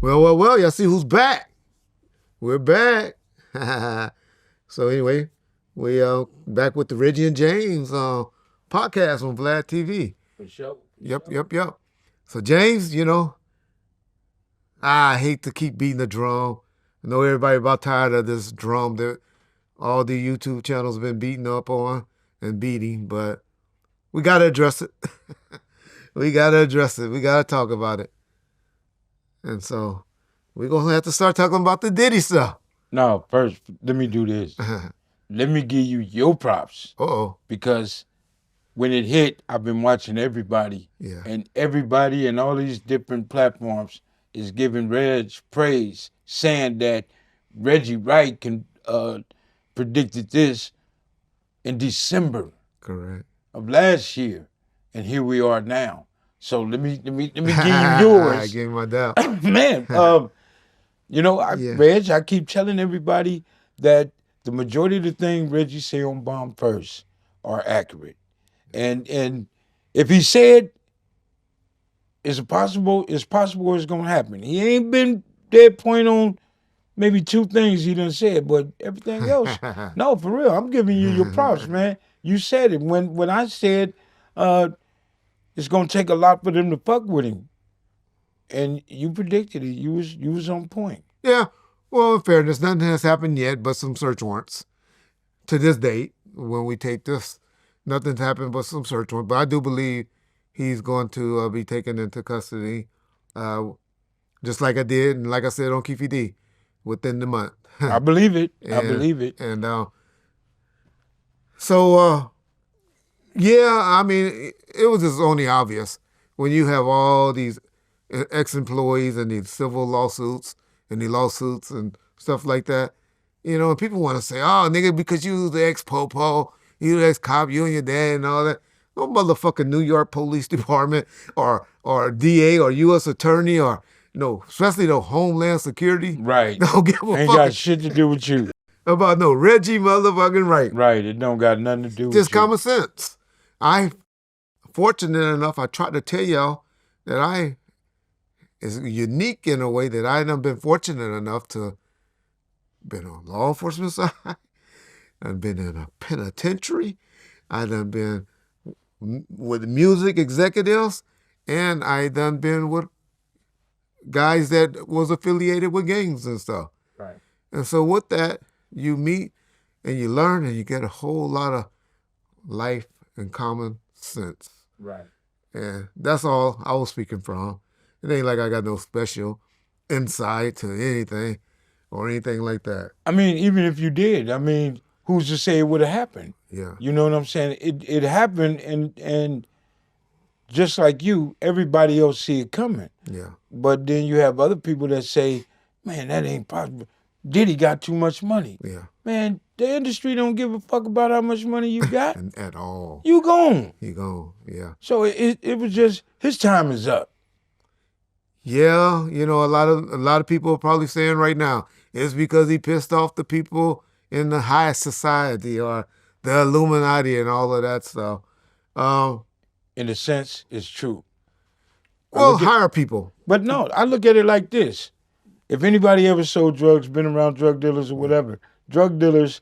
Well, y'all see who's back. We're back. So anyway, we back with the Reggie and James podcast on Vlad TV. For sure. Yep. So James, I hate to keep beating the drum. I know everybody about tired of this drum that all the YouTube channels have been beating up on and beating, but we got to address it. We got to talk about it. And so we're going to have to start talking about the Diddy stuff. No, first, let me do this. Let me give you your props. Uh-oh. Because when it hit, I've been watching everybody. Yeah. And everybody in all these different platforms is giving Reg praise, saying that Reggie Wright predicted this in December Correct. of last year. And here we are now. So let me give you yours. I gave my doubt. Man, Reg, I keep telling everybody that the majority of the things Reggie say on Bomb First are accurate. And if he said it's possible it's going to happen. He ain't been dead point on maybe two things he done said, but everything else, no, for real, I'm giving you your props, man. You said it. When I said it's going to take a lot for them to fuck with him, and you predicted it. You was on point. Yeah. Well, in fairness, nothing has happened yet but some search warrants. To this date, when we tape this, nothing's happened but some search warrants. But I do believe he's going to be taken into custody, just like I did and like I said on Keefy D, within the month. I believe it. I believe it. And so, I mean, it was just only obvious when you have all these ex-employees and these civil lawsuits and stuff like that. And people want to say, oh, nigga, because you the ex-popo, you the ex-cop, you and your dad and all that. No motherfucking New York Police Department or DA or U.S. Attorney or, especially the Homeland Security. Right. Don't give a Ain't fuck. got shit to do with you. About no Reggie motherfucking Wright. Right. It don't got nothing to do with you. Just common sense. I fortunate enough, I tried to tell y'all that I is unique in a way that I done been fortunate enough to been on law enforcement side. I've been in a penitentiary. I done been with music executives, and I done been with guys that was affiliated with gangs and stuff. Right. And so with that, you meet and you learn and you get a whole lot of life and common sense. Right. And that's all I was speaking from. It ain't like I got no special insight to anything or anything like that. I mean, even if you did, who's to say it would have happened? Yeah. You know what I'm saying? It happened, and just like you, everybody else see it coming. Yeah. But then you have other people that say, man, that ain't possible. Diddy got too much money. Yeah. Man, the industry don't give a fuck about how much money you got. At all. You gone. You gone, yeah. So it was just, his time is up. Yeah, a lot of people are probably saying right now, it's because he pissed off the people in the high society or the Illuminati and all of that stuff. In a sense, it's true. Well, hire people. But no, I look at it like this. If anybody ever sold drugs, been around drug dealers or whatever, drug dealers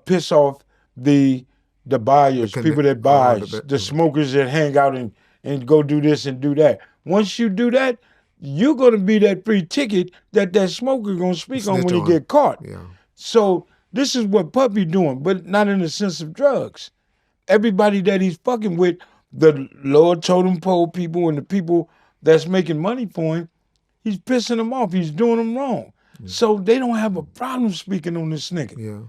piss off the buyers, people that buy, the smokers that hang out and go do this and do that. Once you do that, you're going to be that free ticket that smoker going to speak on when he get caught. Yeah. So this is what Puppy doing, but not in the sense of drugs. Everybody that he's fucking with, the lower totem pole people and the people that's making money for him, he's pissing them off. He's doing them wrong. Yeah. So they don't have a problem speaking on this nigga. Yeah.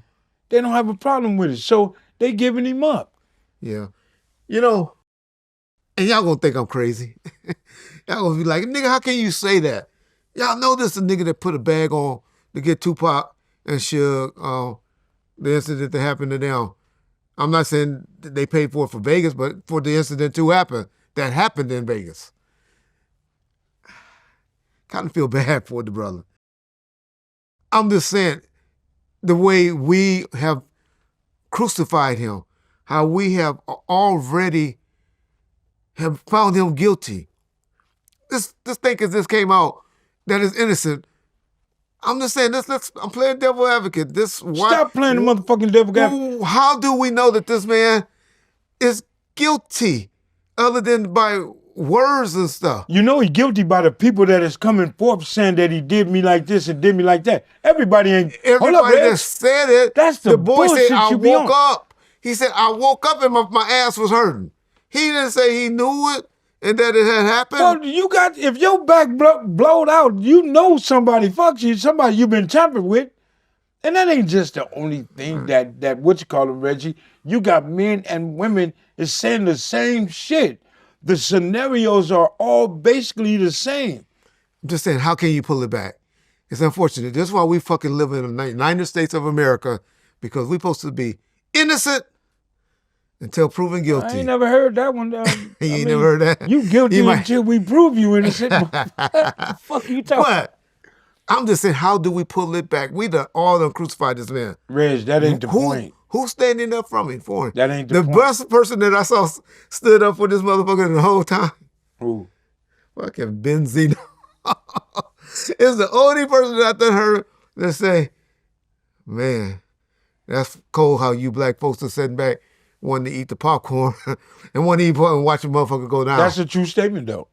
They don't have a problem with it. So they giving him up. Yeah. And y'all gonna think I'm crazy. Y'all gonna be like, nigga, how can you say that? Y'all know this is a nigga that put a bag on to get Tupac and Suge, the incident that happened to them. I'm not saying they paid for it for Vegas, but for the incident to happen, that happened in Vegas. Kind of feel bad for the brother. I'm just saying, the way we have crucified him, how we have already have found him guilty. This thing, as this came out, that is innocent. I'm just saying this. I'm playing devil advocate. Stop playing the motherfucking devil advocate. How do we know that this man is guilty, other than by words and stuff? You know he's guilty by the people that is coming forth saying that he did me like this and did me like that. Everybody ain't. Everybody that said it. That's the boy bullshit said, I you be woke on. up. He said, I woke up and my ass was hurting. He didn't say he knew it and that it had happened. Well, if your back blowed out, you know somebody fucked you, somebody you've been tampered with. And that ain't just the only thing that what you call them, Reggie. You got men and women is saying the same shit. The scenarios are all basically the same. I'm just saying, how can you pull it back? It's unfortunate. That's why we fucking live in the United States of America, because we're supposed to be innocent until proven guilty. I ain't never heard that one. You ain't never heard that? You guilty until we prove you innocent. Fuck you talking? But I'm just saying, how do we pull it back? We all done crucified this man. Reg, that ain't the point. Who's standing up for him? That ain't the point. The best person that I saw stood up for this motherfucker the whole time. Who? Fucking Benzino. It's the only person that I done heard that say, man, that's cold how you black folks are sitting back wanting to eat the popcorn and wanting to eat and watch a motherfucker go down. That's a true statement, though.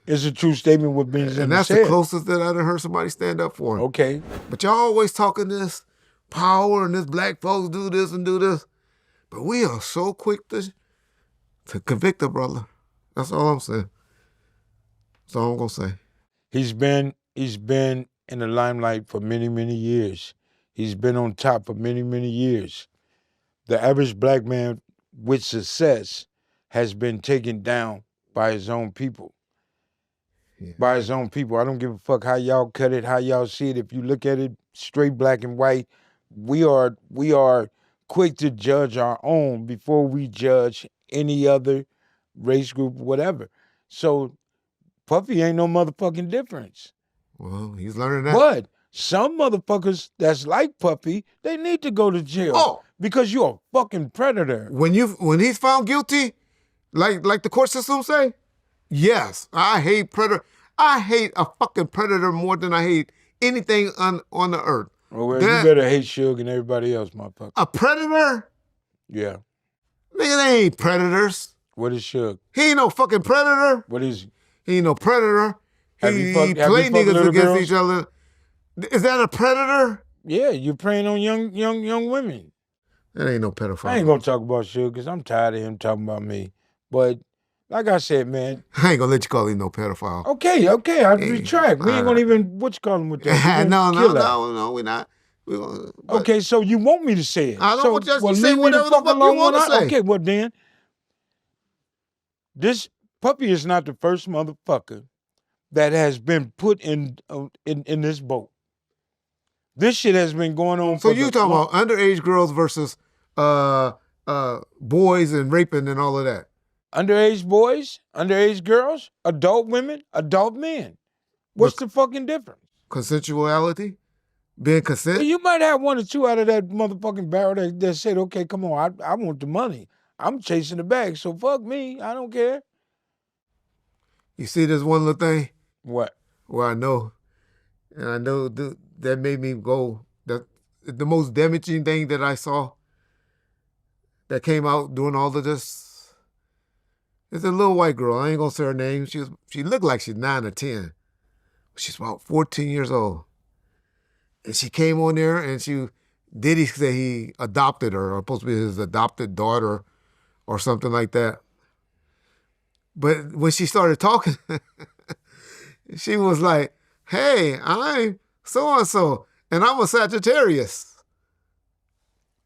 It's a true statement what Benzino said. And that's the closest that I done heard somebody stand up for him. Okay. But y'all always talking this power and this black folks do this and do this. But we are so quick to convict a brother. That's all I'm saying. That's all I'm going to say. He's been in the limelight for many, many years. He's been on top for many, many years. The average black man with success has been taken down by his own people. Yeah. By his own people. I don't give a fuck how y'all cut it, how y'all see it. If you look at it straight black and white, we are quick to judge our own before we judge any other race group, whatever. So Puffy ain't no motherfucking difference. Well, he's learning that. But some motherfuckers that's like Puffy, they need to go to jail because you're a fucking predator. When he's found guilty, like the court system say, yes, I hate predator. I hate a fucking predator more than I hate anything on the earth. Well, you better hate Suge and everybody else, motherfucker. A predator? Yeah. Nigga, they ain't predators. What is Suge? He ain't no fucking predator. What is he? He ain't no predator. He play niggas against each other. Is that a predator? Yeah, you're preying on young women. That ain't no pedophile. I ain't gonna talk about Suge because I'm tired of him talking about me. But like I said, man. I ain't gonna let you call him no pedophile. Okay, I retract. We ain't gonna even, what you call him with that? No, we're not. Okay, so you want me to say it. I don't want you to say whatever the fuck you want to say. Okay, well then, this Puppy is not the first motherfucker that has been put in this boat. This shit has been going on. So you talking about underage girls versus boys and raping and all of that? Underage boys, underage girls, adult women, adult men. What's the fucking difference? Consensuality? Being consent? Well, you might have one or two out of that motherfucking barrel that said, okay, come on, I want the money. I'm chasing the bag, so fuck me. I don't care. You see this one little thing? What? Well, I know. And I know that made me go. The most damaging thing that I saw that came out doing all of this is a little white girl. I ain't going to say her name. She looked like she's 9 or 10. She's about 14 years old. And she came on there and Diddy said he adopted her, or supposed to be his adopted daughter or something like that. But when she started talking, she was like, hey, I'm so-and-so, and I'm a Sagittarius.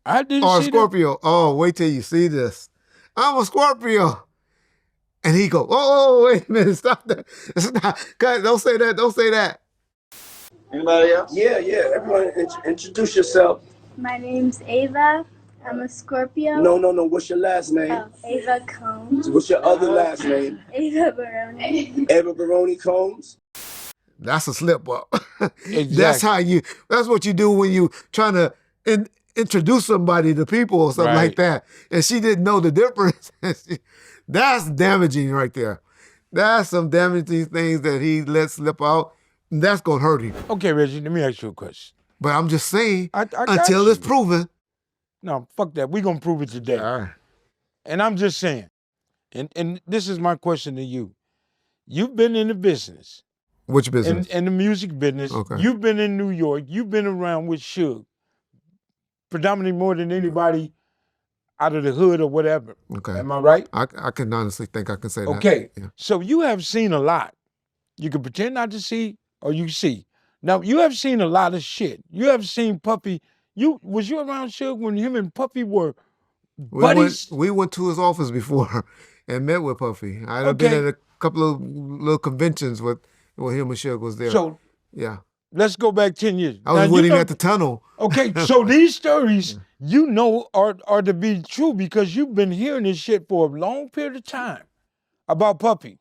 I didn't or see Scorpio. that. Oh, wait till you see this. I'm a Scorpio. And he go, oh, wait a minute, stop that. God, don't say that. Anybody else? Yeah. Everyone, introduce yourself. My name's Ava. I'm a Scorpio. No. What's your last name? Oh, Ava Combs. What's your other last name? Ava Baroni. Ava Baroni Combs. That's a slip up. Exactly. That's what you do when you trying to introduce somebody to people or something like that. And she didn't know the difference. That's damaging right there. That's some damaging things that he let slip out. that's gonna hurt him. Okay, Reggie, let me ask you a question. But I'm just saying, I got until you. it's proven. No, fuck that. We're going to prove it today. All right. And I'm just saying, and this is my question to you. You've been in the business. Which business? In the music business. Okay. You've been in New York. You've been around with Suge. Predominantly more than anybody out of the hood or whatever. Okay. Am I right? I can honestly think I can say that. Okay. Yeah. So you have seen a lot. You can pretend not to see or you see. Now, you have seen a lot of shit. You have seen Puffy. Was you around Suge when him and Puffy were buddies? We went to his office before and met with Puffy. I've been at a couple of little conventions with him and Suge was there. So yeah. Let's go back 10 years. I was with him at the tunnel. Okay, so these stories are to be true because you've been hearing this shit for a long period of time about Puffy.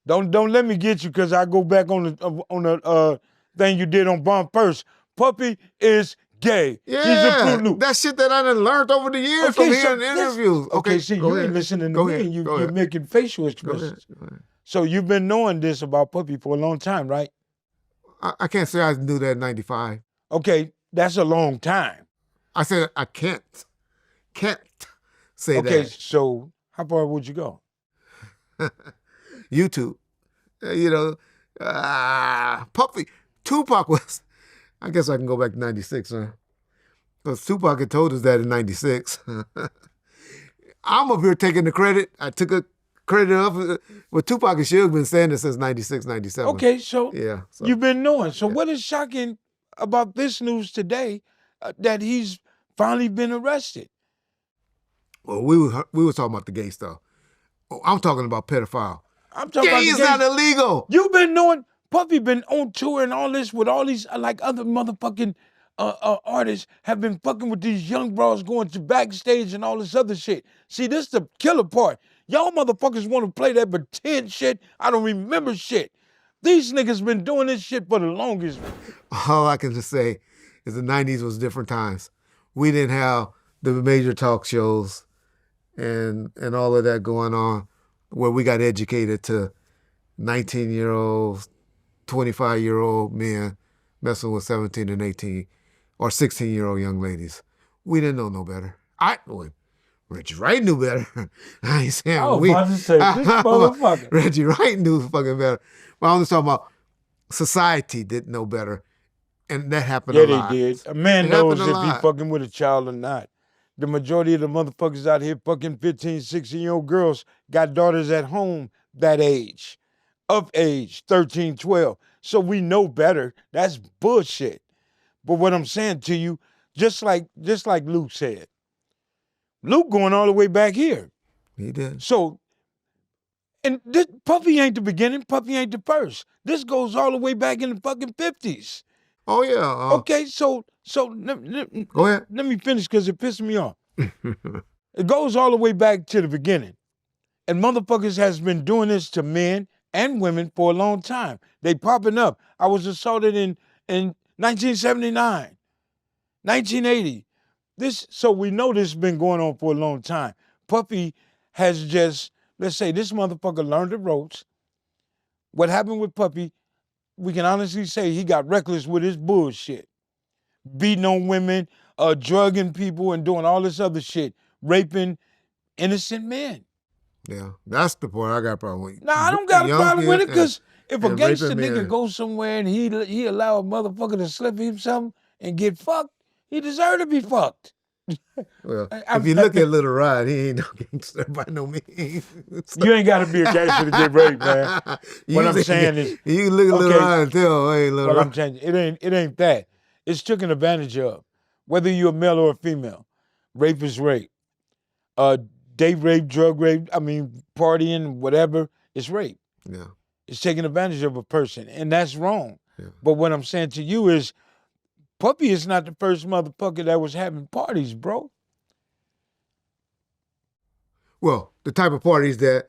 Don't let me get you because I go back on the thing you did on Bomb First. Puffy is gay. Yeah, he's a Fruit Loop. That shit that I done learned over the years from hearing interviews. Okay, see, you ain't listening to me and you're making facial expressions. Go ahead. So you've been knowing this about Puffy for a long time, right? I can't say I knew that in 95. Okay, that's a long time. I said I can't say that. Okay, so how far would you go? YouTube. Puffy. Tupac was, I guess I can go back to 96, huh? Because Tupac had told us that in 96. I'm up here taking the credit. I took a credit of but Tupac and Suge been saying this since 96, 97. Okay, so you've been knowing. So yeah. What is shocking about this news today that he's finally been arrested? Well, we were talking about the gay stuff. I'm talking about pedophile. I'm talking gay about is not illegal. You've been knowing. Puffy been on tour and all this with all these like other motherfucking artists have been fucking with these young bros going to backstage and all this other shit. See, this is the killer part. Y'all motherfuckers want to play that pretend shit. I don't remember shit. These niggas been doing this shit for the longest. All I can just say is the 90s was different times. We didn't have the major talk shows and all of that going on where we got educated to 19-year-olds, 25-year-old men messing with 17 and 18 or 16-year-old young ladies. We didn't know no better. Reggie Wright knew better. I ain't saying about to say, this motherfucker. Reggie Wright knew fucking better. But I'm just talking about society didn't know better. And that happened a lot. Yeah, they did. A man knows if he fucking with a child or not. The majority of the motherfuckers out here fucking 15, 16-year-old girls got daughters at home that age. Of age, 13, 12. So we know better. That's bullshit. But what I'm saying to you, just like Luke said, Luke going all the way back here. He did. So, and this Puffy ain't the beginning. Puffy ain't the first. This goes all the way back in the fucking 50s. Oh, yeah. Okay, so go ahead. Let me finish because it pissed me off. It goes all the way back to the beginning. And motherfuckers has been doing this to men and women for a long time. They popping up. I was assaulted in 1979, 1980. So we know this has been going on for a long time. Puffy has just, let's say this motherfucker learned the ropes. What happened with Puffy, we can honestly say he got reckless with his bullshit. Beating on women, drugging people and doing all this other shit. Raping innocent men. Yeah, that's the part I got a problem with. Nah, I don't got a problem with it because if a gangster nigga goes somewhere and he allow a motherfucker to slip him something and get fucked, he deserve to be fucked. Well, if you look at Little Rod, he ain't no gangster by no means. You ain't got to be a gangster to get raped, man. What I'm saying is, you can look at Little Rod and tell, hey, Little Rod. I'm saying, it ain't that. It's taken advantage of. Whether you're a male or a female, rape is rape. Date rape, drug rape, partying, whatever, it's rape. Yeah. It's taking advantage of a person, and that's wrong. Yeah. But what I'm saying to you is, Puffy is not the first motherfucker that was having parties, bro. Well, the type of parties that...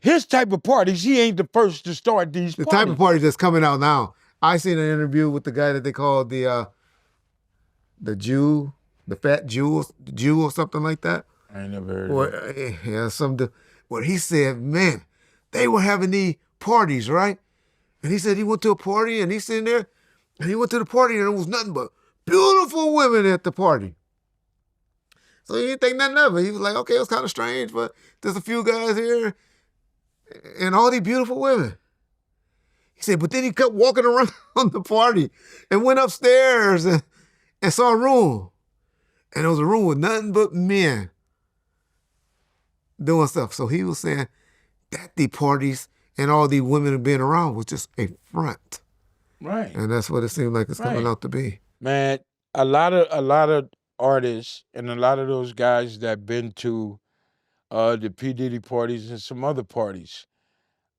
His type of parties, he ain't the first to start these parties. The type of parties that's coming out now. I seen an interview with the guy that they called the Jew, the fat Jew or something like that. I ain't never heard of it. Yeah, where he said, man, they were having these parties, right? And he said he went to a party and he's sitting there and he went to the party and there was nothing but beautiful women at the party. So he didn't think nothing of it. He was like, okay, it was kind of strange, but there's a few guys here and all these beautiful women. He said, but then he kept walking around the party and went upstairs and saw a room. And it was a room with nothing but men doing stuff. So he was saying that the parties and all these women being around was just a front. Right. And that's what it seemed like it's coming out to be. Man, a lot of artists and a lot of those guys that been to the P. Diddy parties and some other parties,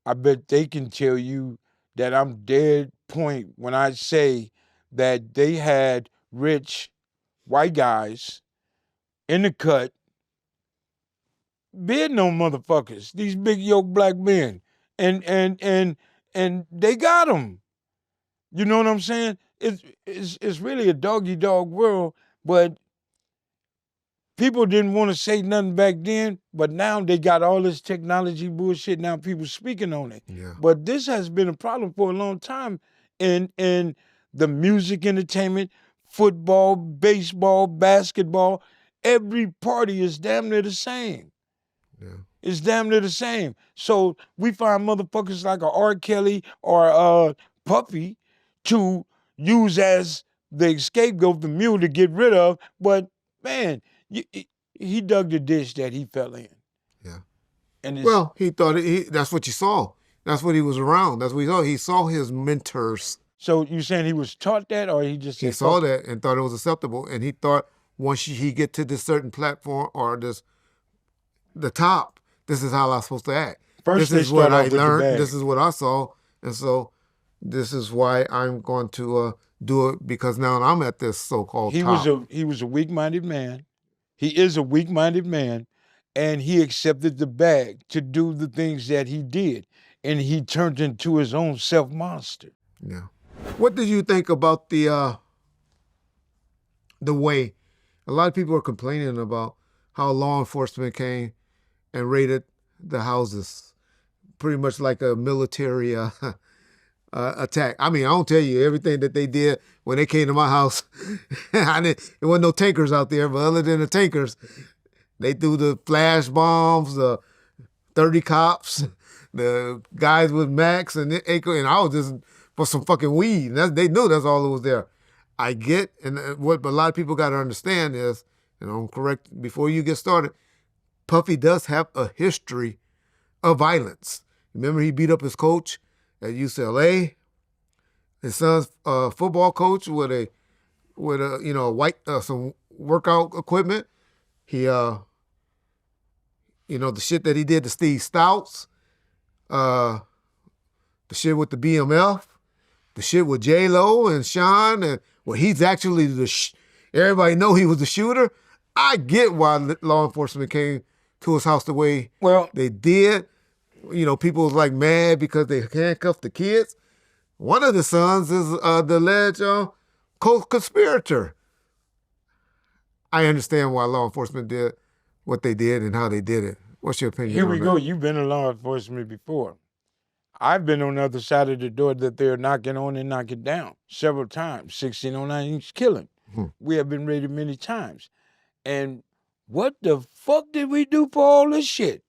I bet they can tell you that I'm dead point when I say that they had rich white guys in the cut being no motherfuckers, these big yoke black men. And they got them. You know what I'm saying? It's really a dog-eat-dog world, but people didn't want to say nothing back then, but now they got all this technology bullshit. Now people speaking on it. Yeah. But this has been a problem for a long time in the music entertainment, football, baseball, basketball. Every party is damn near the same. Yeah. It's damn near the same. So we find motherfuckers like a R. Kelly or Puffy to use as the scapegoat, the mule to get rid of. But man, he dug the ditch that he fell in. Yeah. And well, he thought that's what you saw. That's what he was around. That's what he saw. He saw his mentors. So you saying he was taught that, or he just he saw that and thought it was acceptable, and he thought once he get to this certain platform or the top, this is how I'm supposed to act. First, this is what I learned. This is what I saw, and so this is why I'm going to do it because now I'm at this so-called top. He was a weak-minded man. He is a weak-minded man, and he accepted the bag to do the things that he did, and he turned into his own self-monster. Yeah. What did you think about the way a lot of people are complaining about how law enforcement came and raided the houses, pretty much like a military attack. I mean, I don't tell you everything that they did when they came to my house. There wasn't no tankers out there, but other than the tankers, they threw the flash bombs, the 30 cops, the guys with Max and I was just for some fucking weed. They knew that's all that was there. I get, and what a lot of people got to understand is, and I'm correct before you get started, Puffy does have a history of violence. Remember, he beat up his coach at UCLA, his son's football coach with a white some workout equipment. He the shit that he did to Steve Stouts, the shit with the BMF, the shit with J-Lo and Sean, and he's actually everybody know he was the shooter. I get why law enforcement came to his house the way they did. People was like mad because they handcuffed the kids. One of the sons is the alleged co-conspirator. I understand why law enforcement did what they did and how they did it. What's your opinion? Here we go. You've been in law enforcement before. I've been on the other side of the door that they're knocking on and knocking down several times. 1609 killing. We have been raided many times. And what the fuck did we do for all this shit?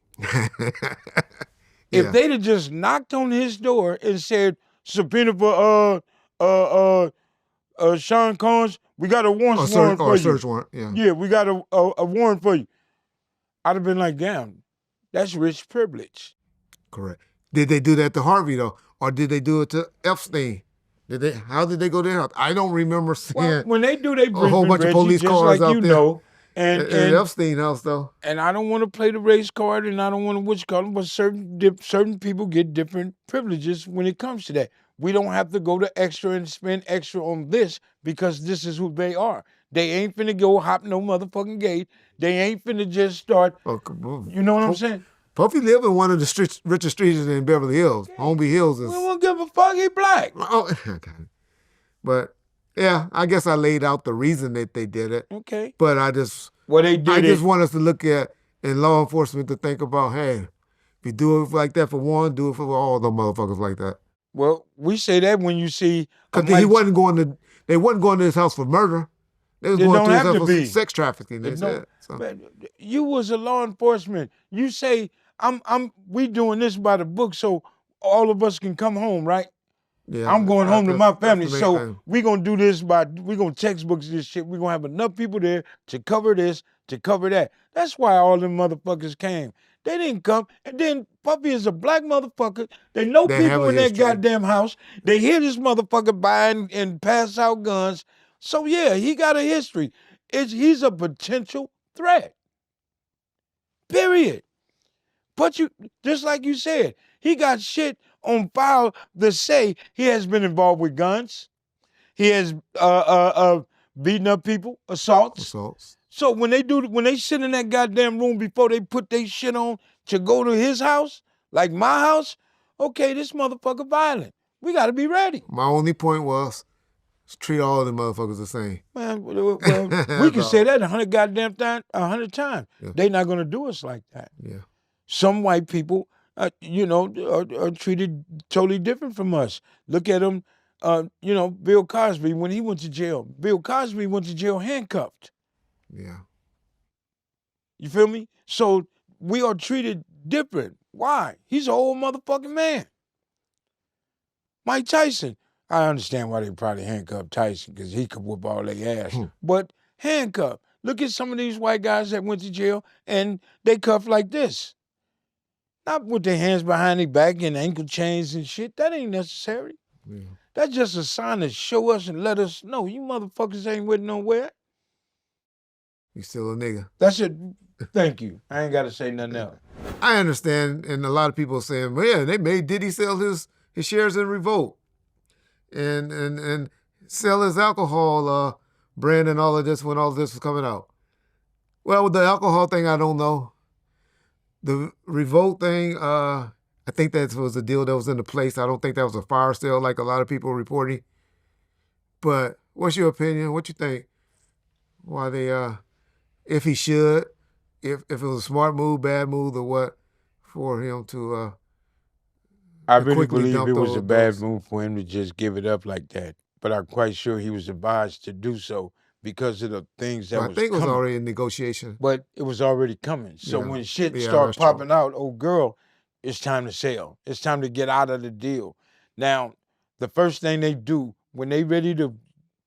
If they'd have just knocked on his door and said, subpoena for Sean Combs, we got a warrant for you. Or a search warrant, Yeah, we got a warrant for you. I'd have been like, damn, that's rich privilege. Correct. Did they do that to Harvey, though? Or did they do it to Epstein? How did they go there? I don't remember seeing when they do, they bring a whole bunch of police cars like out there. And Epstein house, though. And I don't want to play the race card, and I don't want to witch card them, but certain people get different privileges when it comes to that. We don't have to go to extra and spend extra on this because this is who they are. They ain't finna go hop no motherfucking gate. They ain't finna just start. You know what I'm saying? Puffy lived in one of the richest streets in Beverly Hills. Homeby Hills is. We won't give a fuck. He black. Oh, okay. But yeah, I guess I laid out the reason that they did it. Okay. But I just want us to look at in law enforcement to think about, hey, if you do it like that for one, do it for all the motherfuckers like that. Well, we say that when you see Because they wasn't going to his house for murder. They was It going don't to his have house to for be. sex trafficking. They It said. don't- Man, you was a law enforcement. You say we doing this by the book so all of us can come home, right? Yeah, I'm going home to my family, that's the main so thing. we gonna do this we gonna textbooks this shit. We gonna have enough people there to cover this, to cover that. That's why all them motherfuckers came. They didn't come. And then Puffy is a black motherfucker. They know They have people a in that history. goddamn house. They hear this motherfucker buying and pass out guns. So yeah, he got a history. He's a potential threat. Period. But just like you said, he got shit on file that say he has been involved with guns. He has beaten up people, assaults. So when they sit in that goddamn room before they put their shit on to go to his house, like my house, okay, this motherfucker violent. We got to be ready. My only point was treat all of the motherfuckers the same. Man, well, we can say that 100 times. Yeah. They not gonna do us like that. Yeah. Some white people, are treated totally different from us. Look at them, Bill Cosby, when he went to jail. Bill Cosby went to jail handcuffed. Yeah. You feel me? So we are treated different. Why? He's an old motherfucking man. Mike Tyson. I understand why they probably handcuffed Tyson, because he could whoop all their ass. But handcuffed. Look at some of these white guys that went to jail and they cuffed like this. Not with their hands behind their back and ankle chains and shit. That ain't necessary. Yeah. That's just a sign to show us and let us know you motherfuckers ain't with nowhere. You still a nigga. That's it. Thank you. I ain't got to say nothing else. I understand, and a lot of people are saying, well, yeah, they made Diddy sell his shares in Revolt and sell his alcohol brand and all of this when all this was coming out. Well, with the alcohol thing, I don't know. The Revolt thing, I think that was a deal that was in the place. I don't think that was a fire sale like a lot of people are reporting. But what's your opinion? What you think? Why they, if he should, if it was a smart move, bad move, or what, for him to I really quickly believe dump it was a those- bad move for him to just give it up like that. But I'm quite sure he was advised to do so because of the things that I was think it was coming. already in negotiation. But it was already coming. So Yeah. when shit Yeah, start that's true. popping out, oh girl, it's time to sell. It's time to get out of the deal. Now, the first thing they do when they ready to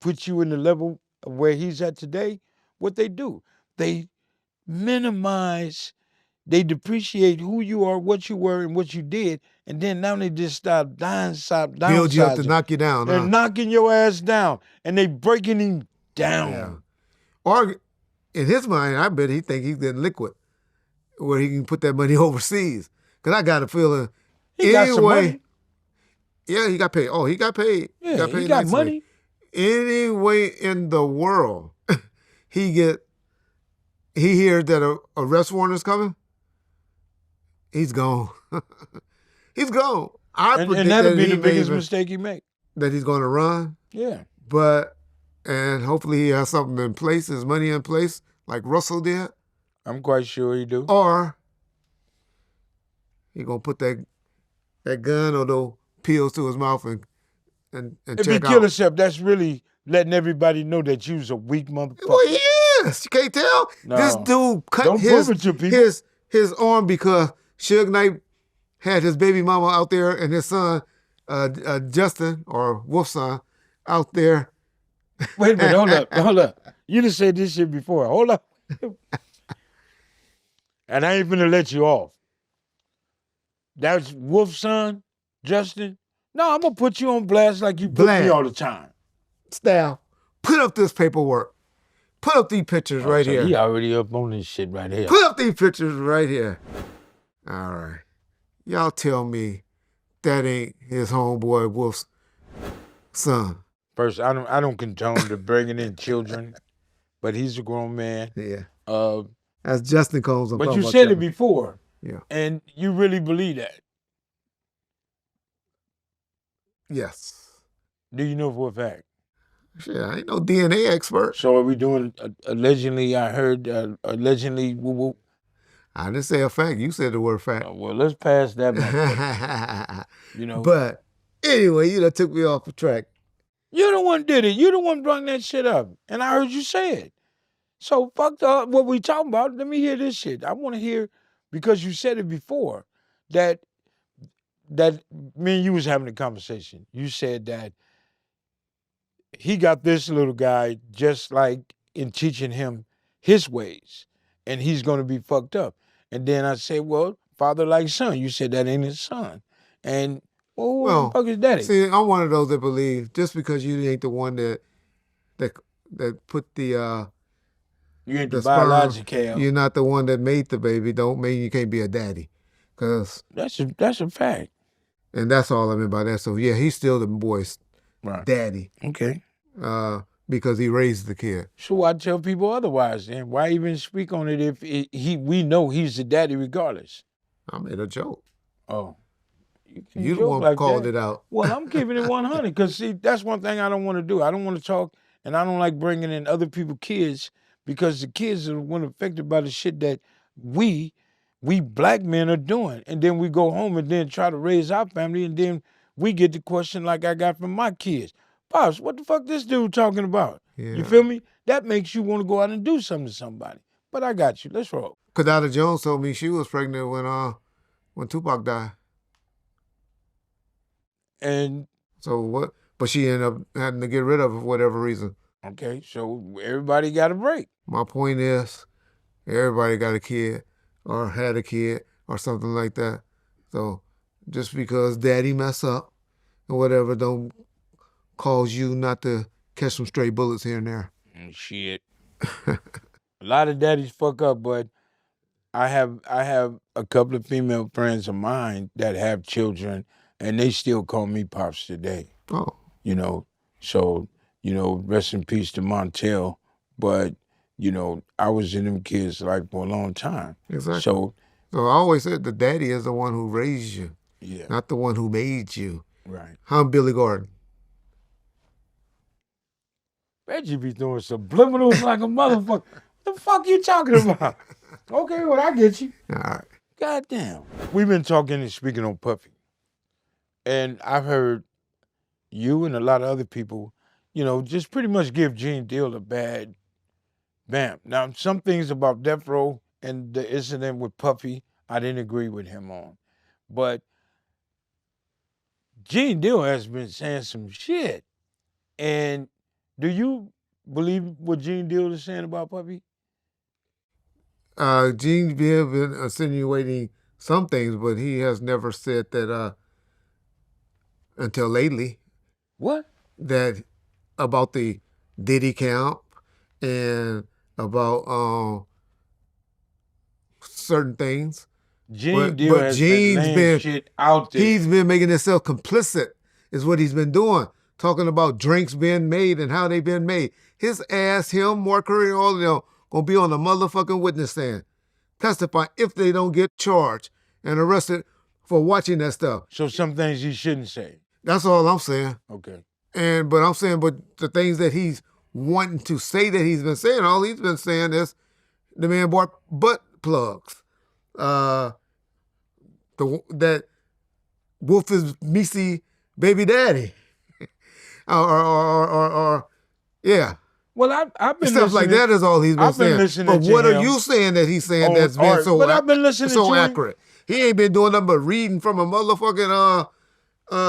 put you in the level of where he's at today, what they do, they minimize, they depreciate who you are, what you were, and what you did, and then now they just start downsizing. Build you up to knock you down. They're huh? knocking your ass down, and they breaking him down. Yeah. Or in his mind, I bet he think he's getting liquid, where he can put that money overseas. Because I got a feeling, He got some anyway, money. yeah, he got paid. Oh, he got paid. Yeah, he got paid he got nicely. money. Any way in the world he hears that a arrest warrant is coming, he's gone. He's gone. I predict And that'll that be he the may biggest even- mistake he make. that he's going to run. Yeah. And hopefully he has something in place, his money in place, like Russell did. I'm quite sure he do. Or he gonna put that gun or those pills to his mouth and If he check kill out. himself, that's really letting everybody know that you was a weak motherfucker. Well, yes, you can't tell. No. This dude cut Don't prove it to people. his arm because Suge Knight had his baby mama out there and his son, Justin or Wolf's son, out there. Wait a minute, hold up. You done said this shit before. Hold up. And I ain't finna let you off. That's Wolf's son, Justin. No, I'm gonna put you on blast like you put me Blast. all the time. Style, put up this paperwork. Put up these pictures right So here. he already up on this shit right here. Put up these pictures right here. All right. Y'all tell me that ain't his homeboy Wolf's son. First, I don't condone the bringing in children, but he's a grown man. Yeah. Uh, That's Justin Combs. I'm but talking you about said it Justin. before, Yeah. and you really believe that. Yes. Do you know for a fact? Shit, I ain't no DNA expert. So are we doing allegedly? I heard allegedly. Woo. I didn't say a fact. You said the word fact. Well, let's pass that. You know. But Anyway, you done took me off the track. You the one did it. You the one brought that shit up. And I heard you say it. So fuck what we talking about. Let me hear this shit. I want to hear, because you said it before, that me and you was having a conversation. You said that he got this little guy just like in teaching him his ways, and he's going to be fucked up. And then I said, well, father like son. You said that ain't his son. And who the fuck is daddy? See, I'm one of those that believe just because you ain't the one that put the you ain't the sperm, biological. you're not the one that made the baby, don't mean you can't be a daddy. Cause that's a fact. And that's all I mean by that. So yeah, he's still the boy's daddy. Okay. Because he raised the kid. So why tell people otherwise then? Why even speak on it if we know he's the daddy regardless? I made a joke. Oh. You the one like called that. it out. Well, I'm keeping it 100 because see, that's one thing I don't want to do. I don't want to talk, and I don't like bringing in other people's kids because the kids are the one affected by the shit that we black men are doing. And then we go home and then try to raise our family, and then we get the question like I got from my kids. Pops, what the fuck this dude talking about? Yeah. You feel me? That makes you want to go out and do something to somebody. But I got you. Let's roll. Kadada Jones told me she was pregnant when Tupac died. And so what? But she ended up having to get rid of it for whatever reason. Okay, so everybody got a break. My point is, everybody got a kid or had a kid or something like that. So just because daddy mess up or whatever don't cause you not to catch some stray bullets here and there. Shit. A lot of daddies fuck up, but I have a couple of female friends of mine that have children, and they still call me Pops today. Oh. You know, so, you know, rest in peace to Montel. But, you know, I was in them kids like for a long time. Exactly. So I always said the daddy is the one who raised you. Yeah. Not the one who made you. Right. I'm Billy Gordon. Reggie be doing subliminals like a motherfucker. What the fuck you talking about? Okay, well, I get you. All right. Goddamn. We've been talking and speaking on Puffy. And I've heard you and a lot of other people, you know, just pretty much give Gene Deal a bad vamp. Now, some things about Death Row and the incident with Puffy, I didn't agree with him on. But Gene Deal has been saying some shit. And do you believe what Gene Deal is saying about Puffy? Gene Deal been insinuating some things, but he has never said that until lately. What? That about the Diddy camp and about certain things. Gene Deal has been shit out there. He's been making himself complicit, is what he's been doing. Talking about drinks being made and how they've been made. His ass, him, Mark Curry, all of them gonna be on the motherfucking witness stand, testifying if they don't get charged and arrested for watching that stuff. So some things he shouldn't say. That's all I'm saying. Okay. But I'm saying, but the things that he's wanting to say that he's been saying, all he's been saying is the man bought butt plugs. That Wolf is Missy baby daddy. or yeah. Well, I've been stuff like that is all he's been saying. But what are you saying that he's saying that's been so I've been listening so accurate? He ain't been doing nothing but reading from a motherfucking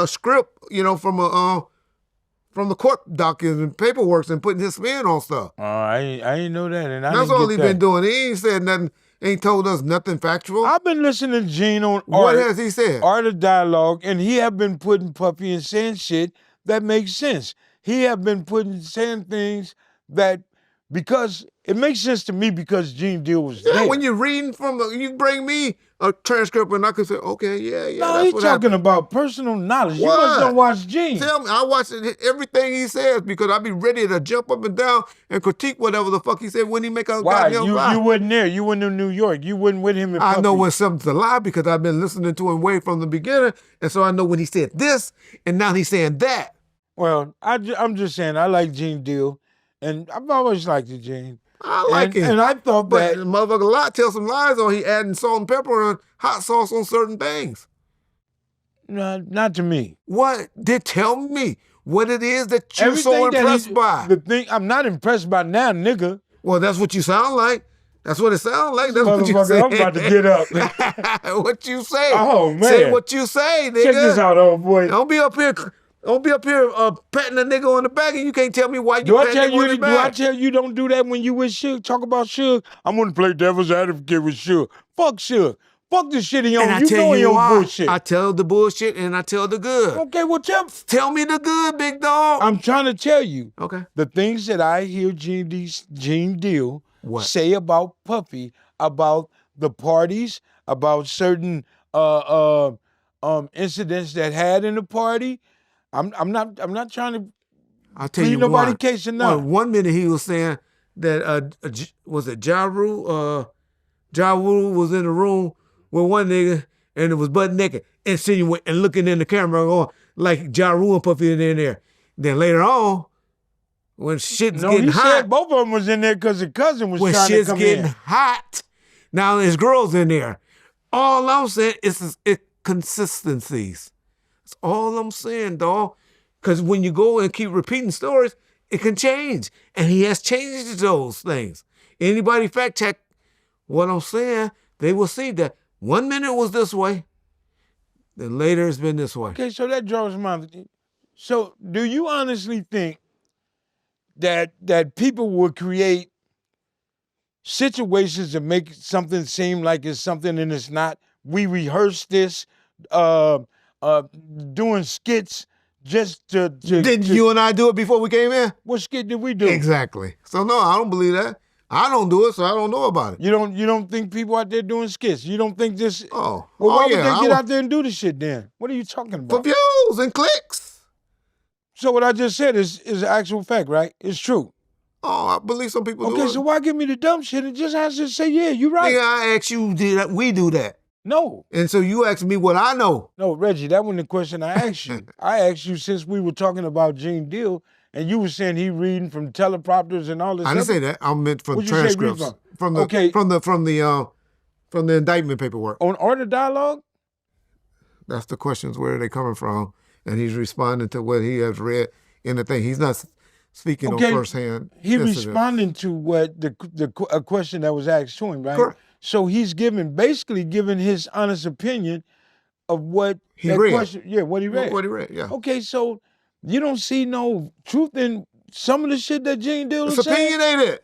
script, you know, from the court documents and paperwork and putting his spin on stuff. I ain't know that, and that's all he's been doing. He ain't said nothing. Ain't told us nothing factual. I've been listening to Gene on what has he said? Art of Dialogue, and he have been putting Puffy and saying shit that makes sense. He have been saying things that, because it makes sense to me because Gene Deal was there. When you're reading you bring me a transcript and I can say, okay, yeah. No, he's talking about personal knowledge. What? You must don't watch Gene. Tell me, I watch everything he says because I be ready to jump up and down and critique whatever the fuck he said when he make a goddamn lie. You wasn't there. You wasn't in New York. You wasn't with him in Puffy. I know when something's a lie because I've been listening to him way from the beginning, and so I know when he said this and now he's saying that. Well, I'm just saying I like Gene Deal, and I've always liked the Gene. I like him. And I thought that... But the motherfucker tell some lies on he adding salt and pepper and hot sauce on certain things. No, not to me. What? Tell me what it is that you're so Everything that impressed by. The thing I'm not impressed by now, nigga. Well, that's what you sound like. That's what it sounds like. That's what you Motherfucker, say. I'm about to get up. What you say? Oh, man. Say what you say, nigga. Check this out, old boy. Don't be up here patting a nigga on the back, and you can't tell me why you Do I patting tell him on the you? Do I back. tell you don't do that when you with Suge? Talk about Suge. I'm gonna play devil's advocate with Suge. Fuck Suge. Fuck the shit he on. And I You tell know he you on why. bullshit. I tell the bullshit and I tell the good. Okay, well Tell me the good, big dog. I'm trying to tell you. Okay. The things that I hear Gene Deal What? say about Puffy, about the parties, about certain incidents that had in the party. I'm not trying to I'll tell plead you nobody one. case or not. One minute he was saying that was it Ja Rule? Ja Rule was in the room with one nigga and it was butt naked, insinuating and looking in the camera going like Ja Rule and Puffy in there. Then later on, when shit's getting he hot, said both of them was in there because his cousin was when trying to shit's come getting in. hot, now there's girls in there. All I'm saying is consistencies. That's all I'm saying, dog. Because when you go and keep repeating stories, it can change. And he has changed those things. Anybody fact check what I'm saying, they will see that 1 minute was this way, then later it's been this way. Okay, so that draws my. So do you honestly think that people will create situations to make something seem like it's something and it's not? We rehearse this, doing skits just to. Didn't you and I do it before we came in? What skit did we do? Exactly. So no, I don't believe that. I don't do it, so I don't know about it. You don't think people out there doing skits? You don't think this? Oh, Well, why yeah, would they I get would- out there and do this shit then? What are you talking For about? views and clicks. So what I just said is an actual fact, right? It's true. Oh, I believe some people do Okay, it. so why give me the dumb shit and just have to say, yeah, you're right. Nigga, I asked you, we do that? No, And so you asked me what I know. no, Reggie, that wasn't the question I asked you. I asked you since we were talking about Gene Deal, and you were saying he reading from teleprompters and all this. I didn't say that. I meant from What'd you say read transcripts. from? From the indictment paperwork. On Art of Dialogue? That's the questions, where are they coming from? And he's responding to what he has read in the thing. He's not speaking Okay, on firsthand. He incident. responding to what a question that was asked to him, right? Correct. So he's basically giving his honest opinion of what He that read. question. Yeah, what he read. What he read, yeah. Okay, so you don't see no truth in some of the shit that Gene Deal It's is saying? opinionated.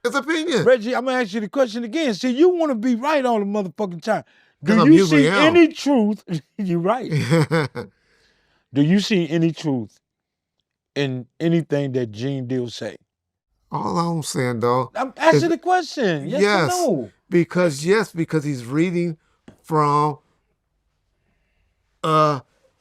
It's opinion. Reggie, I'm gonna ask you the question again. See, you want to be right all the motherfucking time. 'Cause Do I'm you usually see am. any truth? You're right. Do you see any truth in anything that Gene Deal say? All I'm saying, though, I'm asking the question. Yes, or no? because he's reading from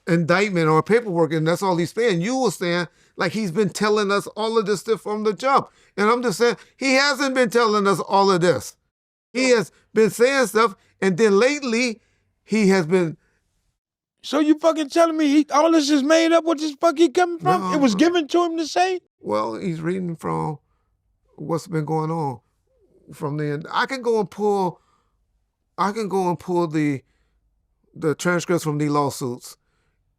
indictment or paperwork, and that's all he's saying. You were saying like he's been telling us all of this stuff from the jump, and I'm just saying he hasn't been telling us all of this. He has been saying stuff, and then lately he has been. So you fucking telling me all this is made up? What this fuck he coming from? No. It was given to him to say? Well, he's reading from what's been going on from the. I can go and pull the transcripts from these lawsuits,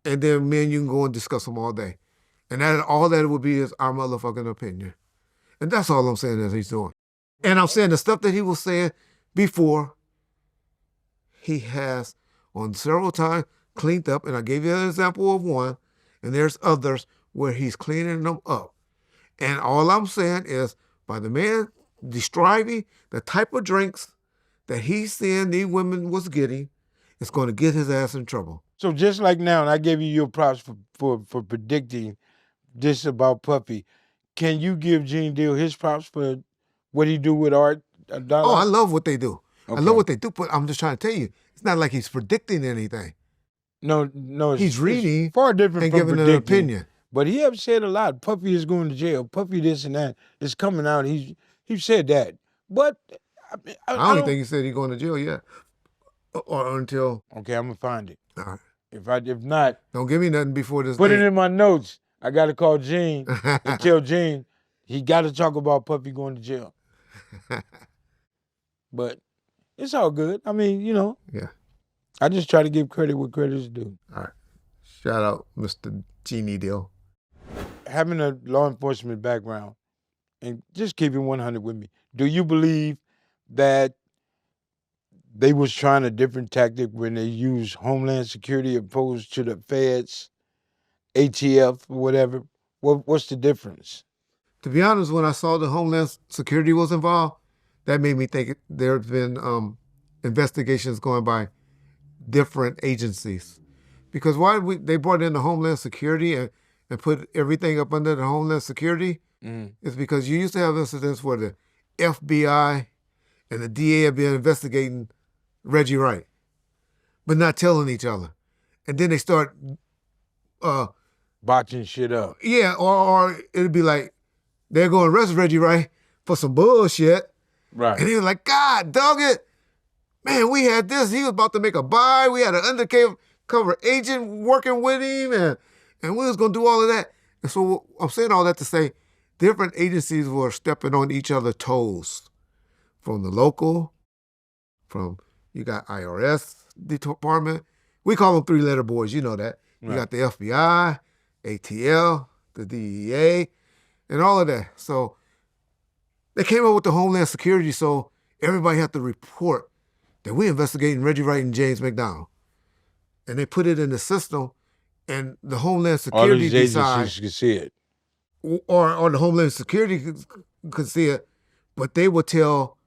and then me and you can go and discuss them all day, and all that it would be is our motherfucking opinion, and that's all I'm saying that he's doing. And I'm saying the stuff that he was saying before, he has on several times cleaned up, and I gave you an example of one, and there's others where he's cleaning them up. And all I'm saying is, by the man describing the type of drinks that he's saying these women was getting, it's going to get his ass in trouble. So just like now, and I gave you your props for predicting this about Puffy, can you give Gene Deal his props for what he do with Art? Oh, I love what they do. Okay. I love what they do, but I'm just trying to tell you, it's not like he's predicting anything. No, He's reading it's far different and from giving an predicting. opinion. But he have said a lot. Puffy is going to jail. Puffy this and that. It's coming out. He said that. But I don't think he said he's going to jail yet, or until. Okay, I'm gonna find it. All right. If not, Don't give me nothing before this. put it date. in my notes. I got to call Gene and tell Gene he got to talk about Puffy going to jail. But it's all good. I mean, Yeah. I just try to give credit where credit is due. All right. Shout out Mr. Genie Deal. Having a law enforcement background, and just keep it 100 with me, do you believe that they was trying a different tactic when they used Homeland Security opposed to the feds, ATF, or whatever? What's the difference? To be honest, when I saw the Homeland Security was involved, that made me think there have been investigations going by different agencies. Because they brought in the Homeland Security and put everything up under the Homeland Security is because you used to have incidents where the FBI and the DA have been investigating Reggie Wright, but not telling each other. And then they start botching shit up. Yeah, or it'd be like, they're going to arrest Reggie Wright for some bullshit. Right. And he was like, God, dog it. Man, we had this. He was about to make a buy. We had an undercover agent working with him, and we was going to do all of that. And so I'm saying all that to say different agencies were stepping on each other's toes. From the local, you got IRS department. We call them three-letter boys. You know that. You got the FBI, ATL, the DEA, and all of that. So they came up with the Homeland Security, so everybody had to report that we're investigating Reggie Wright and James McDonald. And they put it in the system, and the Homeland Security all these decide, agencies could see it. or the Homeland Security could see it, but they would tell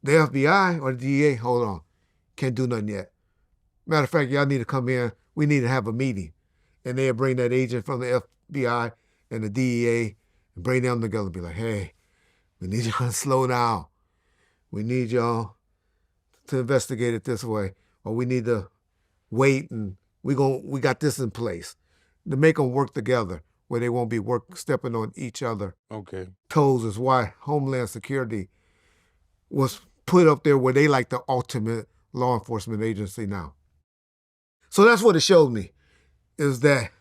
the FBI or the DEA, hold on, can't do nothing yet. Matter of fact, y'all need to come in. We need to have a meeting. And they'll bring that agent from the FBI and the DEA and bring them together and be like, hey, we need y'all to slow down. We need y'all to investigate it this way. Or we need to wait and we got this in place. To make them work together where they won't be stepping on each other. Okay. Toes is why Homeland Security was put up there where they like the ultimate law enforcement agency now. So that's what it showed me, is that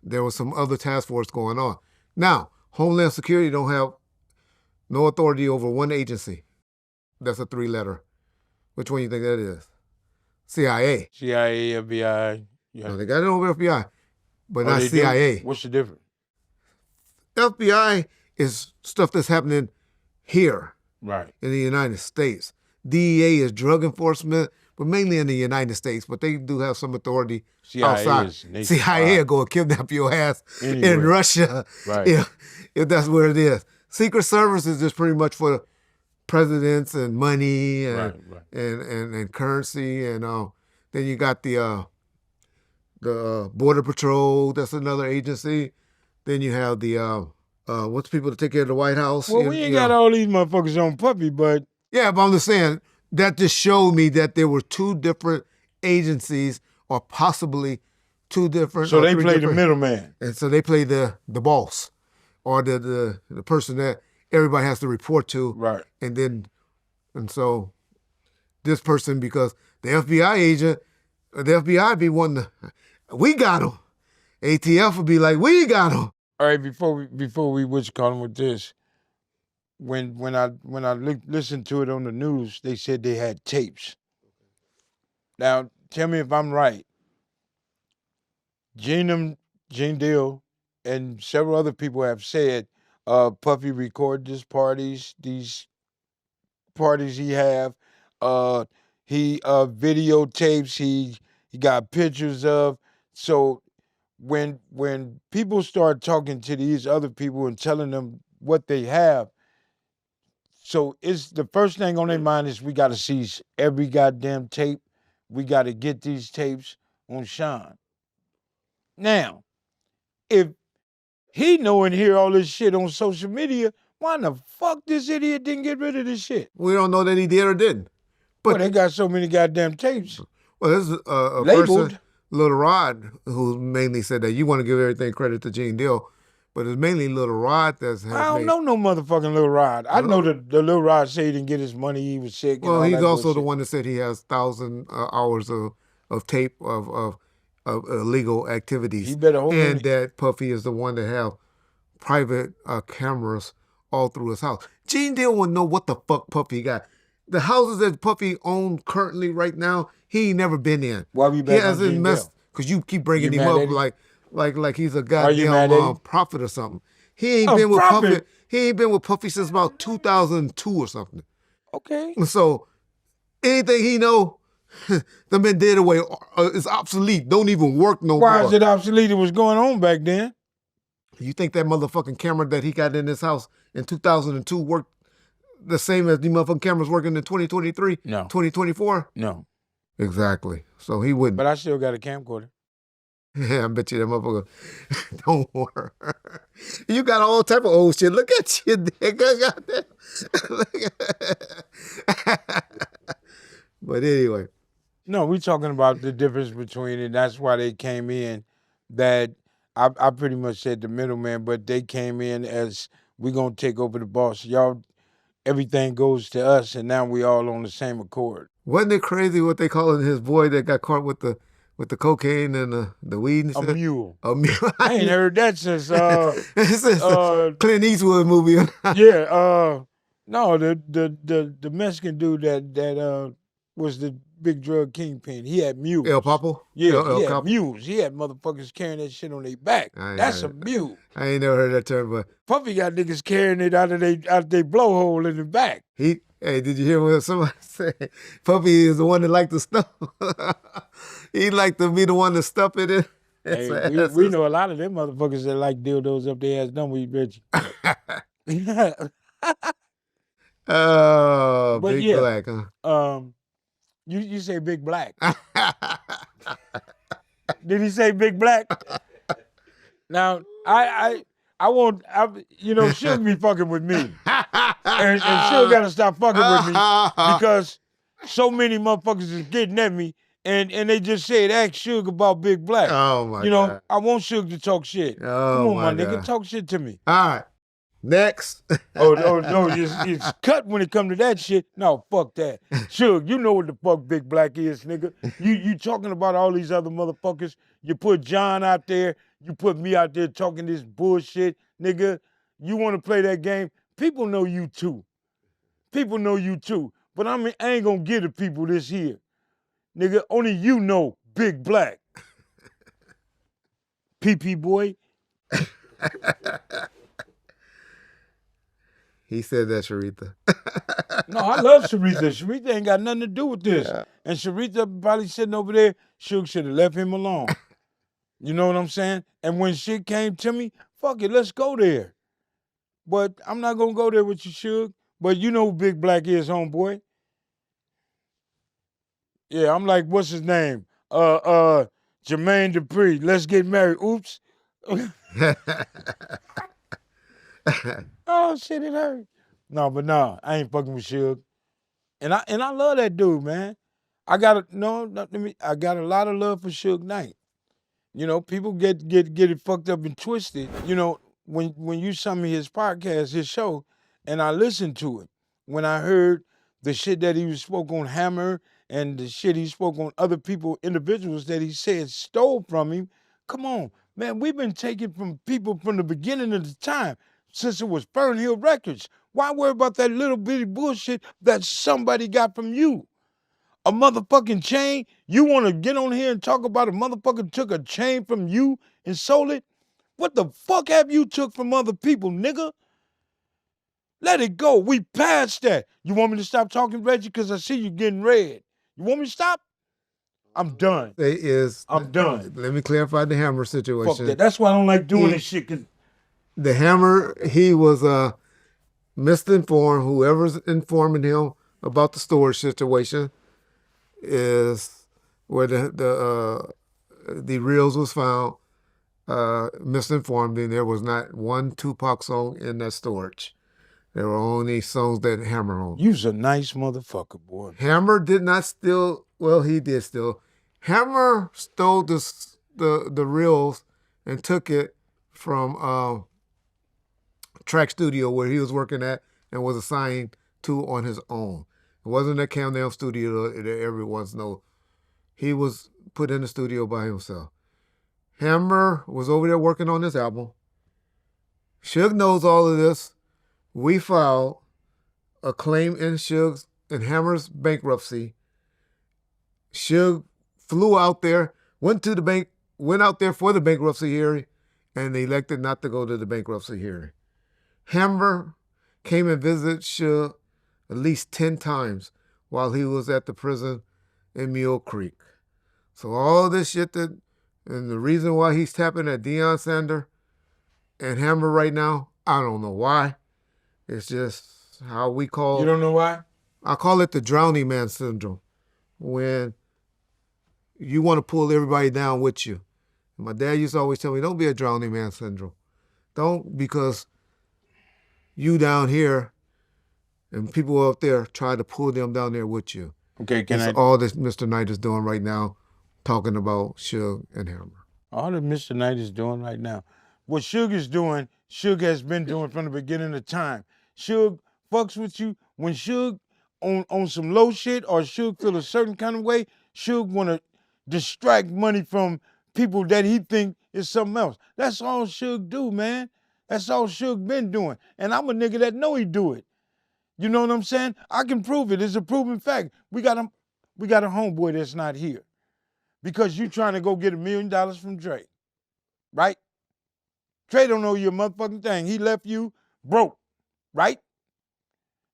there was some other task force going on. Now, Homeland Security don't have no authority over one agency. That's a three-letter. Which one do you think that is? CIA. CIA, FBI. Yeah. No, they got it over FBI, but not CIA. What's the difference? FBI is stuff that's happening here Right. in the United States. DEA is drug enforcement, but mainly in the United States, but they do have some authority outside. CIA will go kidnap your ass in Russia, Right. if that's where it is. Secret Service is just pretty much for presidents and money and and currency, and then you got the Border Patrol. That's another agency. Then you have the what's people to take care of the White House. Well, we ain't got all these motherfuckers on puppy, but yeah, but I'm just saying that just showed me that there were two different agencies, or possibly two different. So they play the middleman, and so they play the boss, or the person that everybody has to report to. Right. And so this person, because the FBI agent, the FBI be wanting to, we got him. ATF would be like, we got him. All right, before we what you call him with this, when I listened to it on the news, they said they had tapes. Now, tell me if I'm right. Gene Deal and several other people have said Puffy recorded these parties he have. He videotapes, he got pictures of. So when people start talking to these other people and telling them what they have, so it's the first thing on their mind is we got to seize every goddamn tape. We got to get these tapes on Sean. Now, if he know and hear all this shit on social media, why the fuck this idiot didn't get rid of this shit? We don't know that he did or didn't. But they got so many goddamn tapes. Well, there's a labeled person, Lil Rod, who mainly said that you want to give everything credit to Gene Deal, but it's mainly Lil Rod that's. I don't know no motherfucking Lil Rod. I know the Lil Rod said he didn't get his money, he was sick. Well, he's also the one that said he has 1,000 hours of tape of illegal activities. He better hold and that Puffy is the one that have private cameras all through his house. Gene Deal wouldn't know what the fuck Puffy got. the houses that Puffy own currently right now, he ain't never been in. Why we He back on hasn't Gene messed Bell? because you keep bringing You him mad up at him? like he's a you mad at goddamn him? prophet or something. He ain't A been with prophet? Puffy. He ain't been with Puffy since about 2002 or something. Okay. So anything he know, the men dead away is obsolete. Don't even work no Why more. is it obsolete? It was going on back then. You think that motherfucking camera that he got in his house in 2002 worked the same as the motherfucking cameras working in 2023? No. 2024? No. Exactly. So he wouldn't. But I still got a camcorder. Yeah, I bet you that motherfucker don't work. You got all type of old shit. Look at you, nigga. But anyway. No, we talking about the difference between it. That's why they came in. That I pretty much said the middleman, but they came in as we gonna take over the boss. Y'all, everything goes to us, and now we all on the same accord. Wasn't it crazy what they calling his boy that got caught with the cocaine and the weed and A shit? mule. A mule. I ain't heard that since Since the Clint Eastwood movie. no, the Mexican dude that was the big drug kingpin. He had mules. El Papo? Yeah, El he had Capo? mules. He had motherfuckers carrying that shit on their back. That's a mule. I ain't never heard that term, but Puffy got niggas carrying it out of they blowhole in the back. hey, did you hear what somebody said? Puffy is the one that like to stuff. He like to be the one to stuff it in. Hey, we know a lot of them motherfuckers that like dildos up their ass, don't we, Reggie? Oh, But Big yeah. Black, huh? You say Big Black. Did he say Big Black? Now, Suge be fucking with me. And Suge gotta stop fucking with me because so many motherfuckers is getting at me and they just said, ask Suge about Big Black. Oh, my God. I want Suge to talk shit. Oh, Come on, my my nigga, God. talk shit to me. All right. Next. Oh, no, it's cut when it come to that shit. No, fuck that. Suge, you know what the fuck Big Black is, nigga. You talking about all these other motherfuckers. You put John out there. You put me out there talking this bullshit, nigga. You want to play that game? People know you too. People know you too. But I ain't gonna give the people this here. Nigga, only you know Big Black. PP boy. He said that, Sharitha. No, I love Sharitha. Sharitha ain't got nothing to do with this. Yeah. And Sharitha probably sitting over there, Suge should have left him alone. You know what I'm saying? And when shit came to me, fuck it, let's go there. But I'm not gonna go there with you, Suge. But you know who Big Black is, homeboy. Yeah, I'm like, what's his name? Jermaine Dupri. Let's get married. Oops. Oh shit, it hurt. No, I ain't fucking with Suge. And I love that dude, man. I got a lot of love for Suge Knight. You know, people get it fucked up and twisted. You know, when you sent me his podcast, his show, and I listened to it, when I heard the shit that he spoke on Hammer and the shit he spoke on other people, individuals that he said stole from him, come on, man, we've been taking from people from the beginning of the time, since it was Fernhill Records. Why worry about that little bitty bullshit that somebody got from you? A motherfucking chain? You want to get on here and talk about a motherfucker took a chain from you and sold it? What the fuck have you took from other people, nigga? Let it go. We passed that. You want me to stop talking, Reggie? Because I see you getting red. You want me to stop? I'm done. I'm done. Let me clarify the Hammer situation. Fuck that. That's why I don't like doing this shit. The Hammer, he was misinformed. Whoever's informing him about the storage situation is where the reels was found. Misinformed, and there was not one Tupac song in that storage. There were only songs that Hammer owned. You's a nice motherfucker, boy. Hammer did not steal. Well, he did steal. Hammer stole the reels and took it from Track Studio where he was working at and was assigned to on his own. It wasn't a Camden studio that everyone knows. He was put in the studio by himself. Hammer was over there working on this album. Suge knows all of this. We filed a claim in Suge's in Hammer's bankruptcy, Suge flew out there, went out there for the bankruptcy hearing, and they elected not to go to the bankruptcy hearing. Hammer came and visited Suge at least 10 times while he was at the prison in Mule Creek. So all this shit and the reason why he's tapping at Deion Sanders and Hammer right now, I don't know why. It's just how we call... You don't know why? I call it the drowning man syndrome. When you want to pull everybody down with you. And my dad used to always tell me, don't be a drowning man syndrome. Don't, because you down here and people up there try to pull them down there with you. Okay, all that Mr. Knight is doing right now, talking about Suge and Hammer. All that Mr. Knight is doing right now. What Suge is doing, Suge has been doing from the beginning of time. Suge fucks with you. When Suge on some low shit or Suge feel a certain kind of way, Suge want to distract money from people that he think is something else. That's all Suge do, man. That's all Suge been doing. And I'm a nigga that know he do it. You know what I'm saying? I can prove it. It's a proven fact. We got a homeboy that's not here because you trying to go get $1 million from Dre, right? Dre don't know your motherfucking thing. He left you broke, right?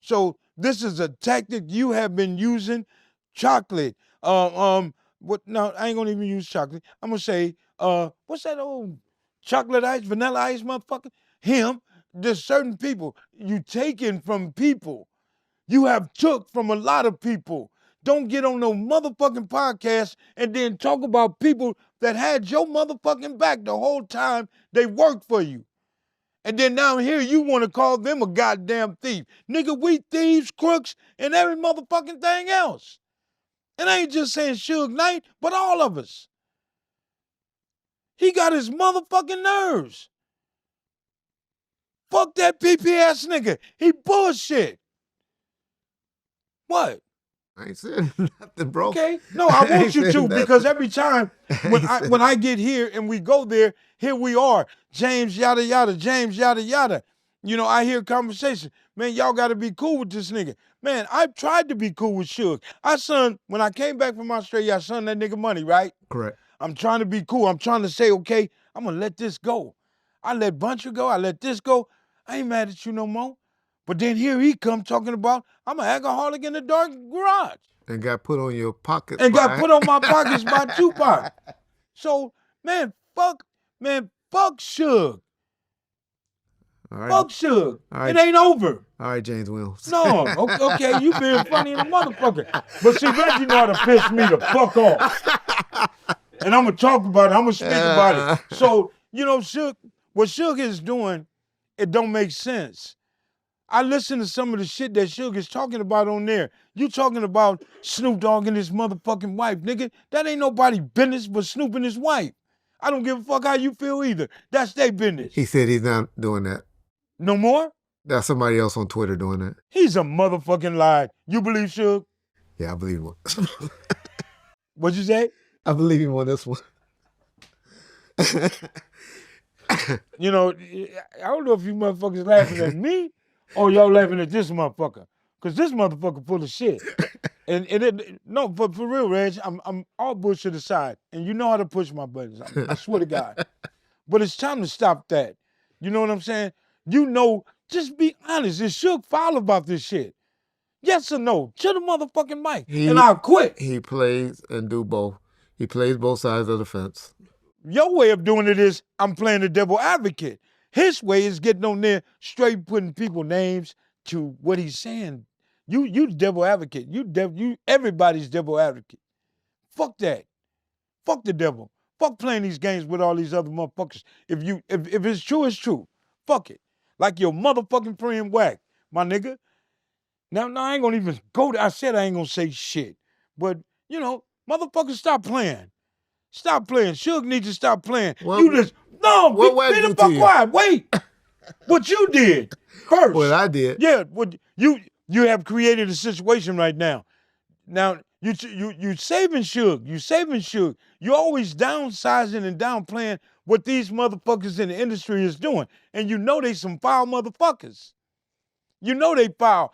So this is a tactic you have been using. Chocolate. What? No, I ain't gonna even use chocolate. I'm gonna say, what's that old chocolate ice, vanilla ice, motherfucker? Him. There's certain people you taking from people. You have took from a lot of people. Don't get on no motherfucking podcast and then talk about people that had your motherfucking back the whole time they worked for you. And then down here, you want to call them a goddamn thief. Nigga, we thieves, crooks, and every motherfucking thing else. And I ain't just saying Suge Knight, but all of us. He got his motherfucking nerves. Fuck that PP-ass nigga. He bullshit. What? I ain't saying nothing, bro. Okay. No, I want you to because every time when I get here and we go there, here we are. James yada yada, James yada yada. You know, I hear conversation. Man, y'all got to be cool with this nigga. Man, I've tried to be cool with Suge. When I came back from Australia, I sent that nigga money, right? Correct. I'm trying to be cool. I'm trying to say, okay, I'm going to let this go. I let Buncher go. I let this go. I ain't mad at you no more. But then here he come talking about I'm an alcoholic in the dark garage. And got put on your pockets. And got put on my pockets by Tupac. So, man, fuck Suge. All right. Fuck Suge. Right. It ain't over. All right, James Williams. No, okay, you being funny in a motherfucker. But see, Reggie know how to piss me the fuck off. And I'm going to talk about it. I'm going to speak about it. So, you know, Suge, what Suge is doing, it don't make sense. I listen to some of the shit that Suge is talking about on there. You talking about Snoop Dogg and his motherfucking wife, nigga. That ain't nobody business but Snoop and his wife. I don't give a fuck how you feel either. That's their business. He said he's not doing that. No more? That's somebody else on Twitter doing that. He's a motherfucking lie. You believe Suge? Yeah, I believe him. What'd you say? I believe him on this one. You know, I don't know if you motherfuckers laughing at me or y'all laughing at this motherfucker. Because this motherfucker full of shit. No, but for real, Reg, I'm all bullshit aside. And you know how to push my buttons. I swear to God. But it's time to stop that. You know what I'm saying? You know, just be honest. Is Suge foul about this shit? Yes or no? To the motherfucking mic. And I'll quit. He plays and do both. He plays both sides of the fence. Your way of doing it is I'm playing the devil advocate. His way is getting on there, straight putting people names to what he's saying. You devil advocate. You everybody's devil advocate. Fuck that. Fuck the devil. Fuck playing these games with all these other motherfuckers. If it's true, it's true. Fuck it. Like your motherfucking friend Wack, my nigga. Now I ain't gonna even go there. I said I ain't gonna say shit. But, you know, motherfuckers, stop playing. Stop playing. Suge needs to stop playing. Well, You just, no, what be do the to fuck you? quiet. Wait. What you did first. What I did. Yeah, what you have created a situation right now. Now, you saving Suge. You saving Suge. You're always downsizing and downplaying what these motherfuckers in the industry is doing. And you know they some foul motherfuckers. You know they foul.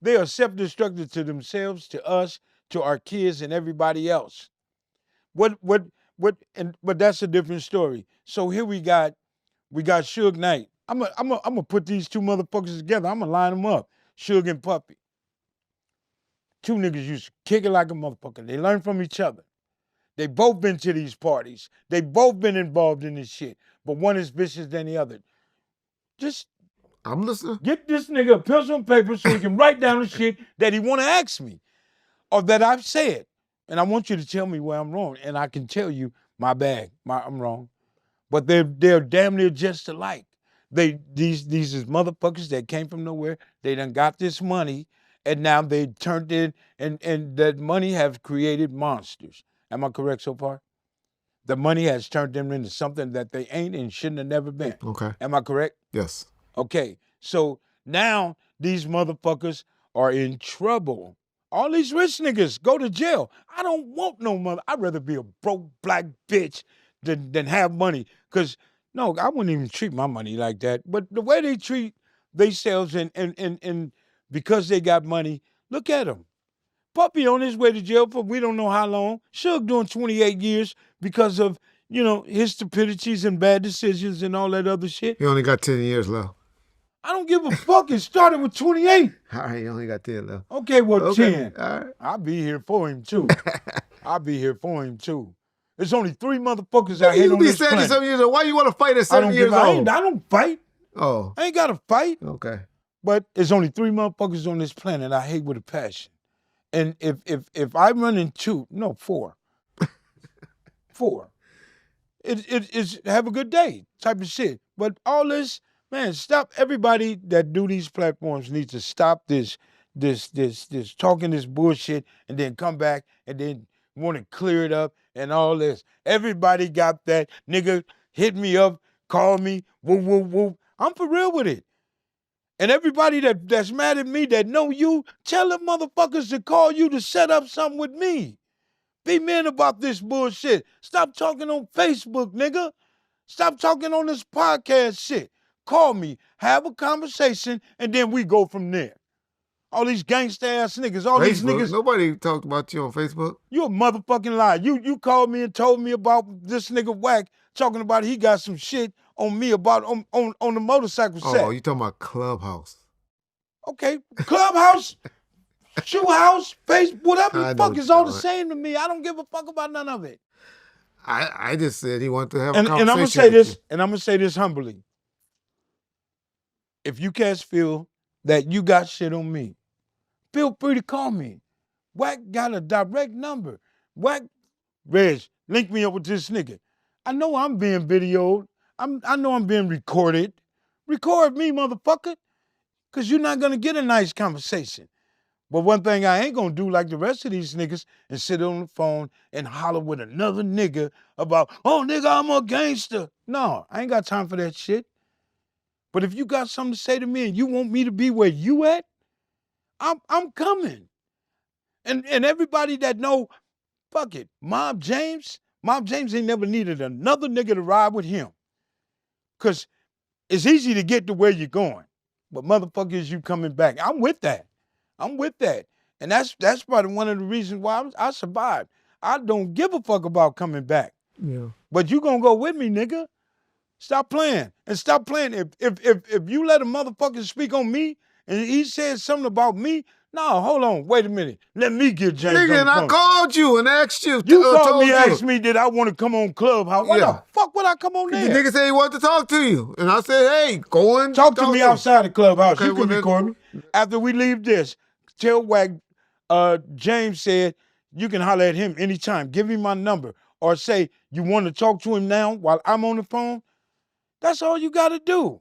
They are self-destructive to themselves, to us, to our kids, and everybody else. But that's a different story. So here we got Suge Knight. I'm gonna put these two motherfuckers together. I'm gonna line them up. Suge and Puppy. Two niggas used to kick it like a motherfucker. They learn from each other. They both been to these parties. They both been involved in this shit. But one is vicious than the other. Just I'm listening. get this nigga a pencil and paper so he can write down the shit that he want to ask me or that I've said. And I want you to tell me where I'm wrong. And I can tell you, my bad, I'm wrong. But they're damn near just alike. These is motherfuckers that came from nowhere. They done got this money, and now they turned in, and that money have created monsters. Am I correct so far? The money has turned them into something that they ain't and shouldn't have never been. Okay. Am I correct? Yes. Okay. So now these motherfuckers are in trouble. All these rich niggas go to jail. I don't want no mother. I'd rather be a broke black bitch than have money. Because, no, I wouldn't even treat my money like that. But the way they treat themselves and because they got money, look at them. Puppy on his way to jail for we don't know how long. Suge doing 28 years because of, his stupidities and bad decisions and all that other shit. He only got 10 years left. I don't give a fuck. It started with 28. All right, he only got 10 left. Okay, well, Okay. 10. All right. I'll be here for him, too. There's only 3 motherfuckers I hate You on be this planet. 77 years old. Why you want to fight at 7 years old? I don't fight. Oh, I ain't got to fight. okay. But there's only 3 motherfuckers on this planet I hate with a passion. And if I run into, 4. 4. It's have a good day type of shit. But all this, man, stop. Everybody that do these platforms needs to stop this talking this bullshit and then come back and then want to clear it up and all this. Everybody got that. Nigga, hit me up, call me, whoop, whoop, whoop. I'm for real with it. And everybody that's mad at me that know you, tell them motherfuckers to call you to set up something with me. Be men about this bullshit. Stop talking on Facebook, nigga. Stop talking on this podcast shit. Call me, have a conversation, and then we go from there. All these gangsta ass niggas, all these niggas. Nobody talked about you on Facebook. You a motherfucking liar. You called me and told me about this nigga Whack talking about he got some shit on me about on the motorcycle set. Oh, you talking about Clubhouse. Okay, Clubhouse, Shoe House, Facebook, whatever I the know fuck what is you're all the talking same to me. I don't give a fuck about none of it. I just said he wanted to have a And conversation. I'm gonna say this, and I'm gonna say this humbly. If you cats feel that you got shit on me, feel free to call me. Whack got a direct number. Whack, Reg, link me up with this nigga. I know I'm being videoed. I know I'm being recorded. Record me, motherfucker, because you're not gonna get a nice conversation. But one thing I ain't gonna do like the rest of these niggas and sit on the phone and holler with another nigga about, oh, nigga, I'm a gangster. No, I ain't got time for that shit. But if you got something to say to me and you want me to be where you at, I'm coming. And everybody that know, fuck it, Mob James ain't never needed another nigga to ride with him. Because it's easy to get to where you're going. But motherfuckers, you coming back. I'm with that. And that's probably one of the reasons why I survived. I don't give a fuck about coming back. Yeah. But you gonna go with me, nigga. Stop playing. And stop playing. If you let a motherfucker speak on me and he says something about me, no, hold on, wait a minute. Let me get James on Nigga, the and I phone. called you and asked you. You called told me, you. asked me, did I want to come on Clubhouse? Why Yeah. the fuck would I come on The there? nigga said he wanted to talk to you. And I said, hey, go and Talk to me outside the Clubhouse. Okay, You can well, then- record me. After we leave this, tell Whack, James said, you can holler at him anytime. Give me my number. Or say, you want to talk to him now while I'm on the phone? That's all you got to do.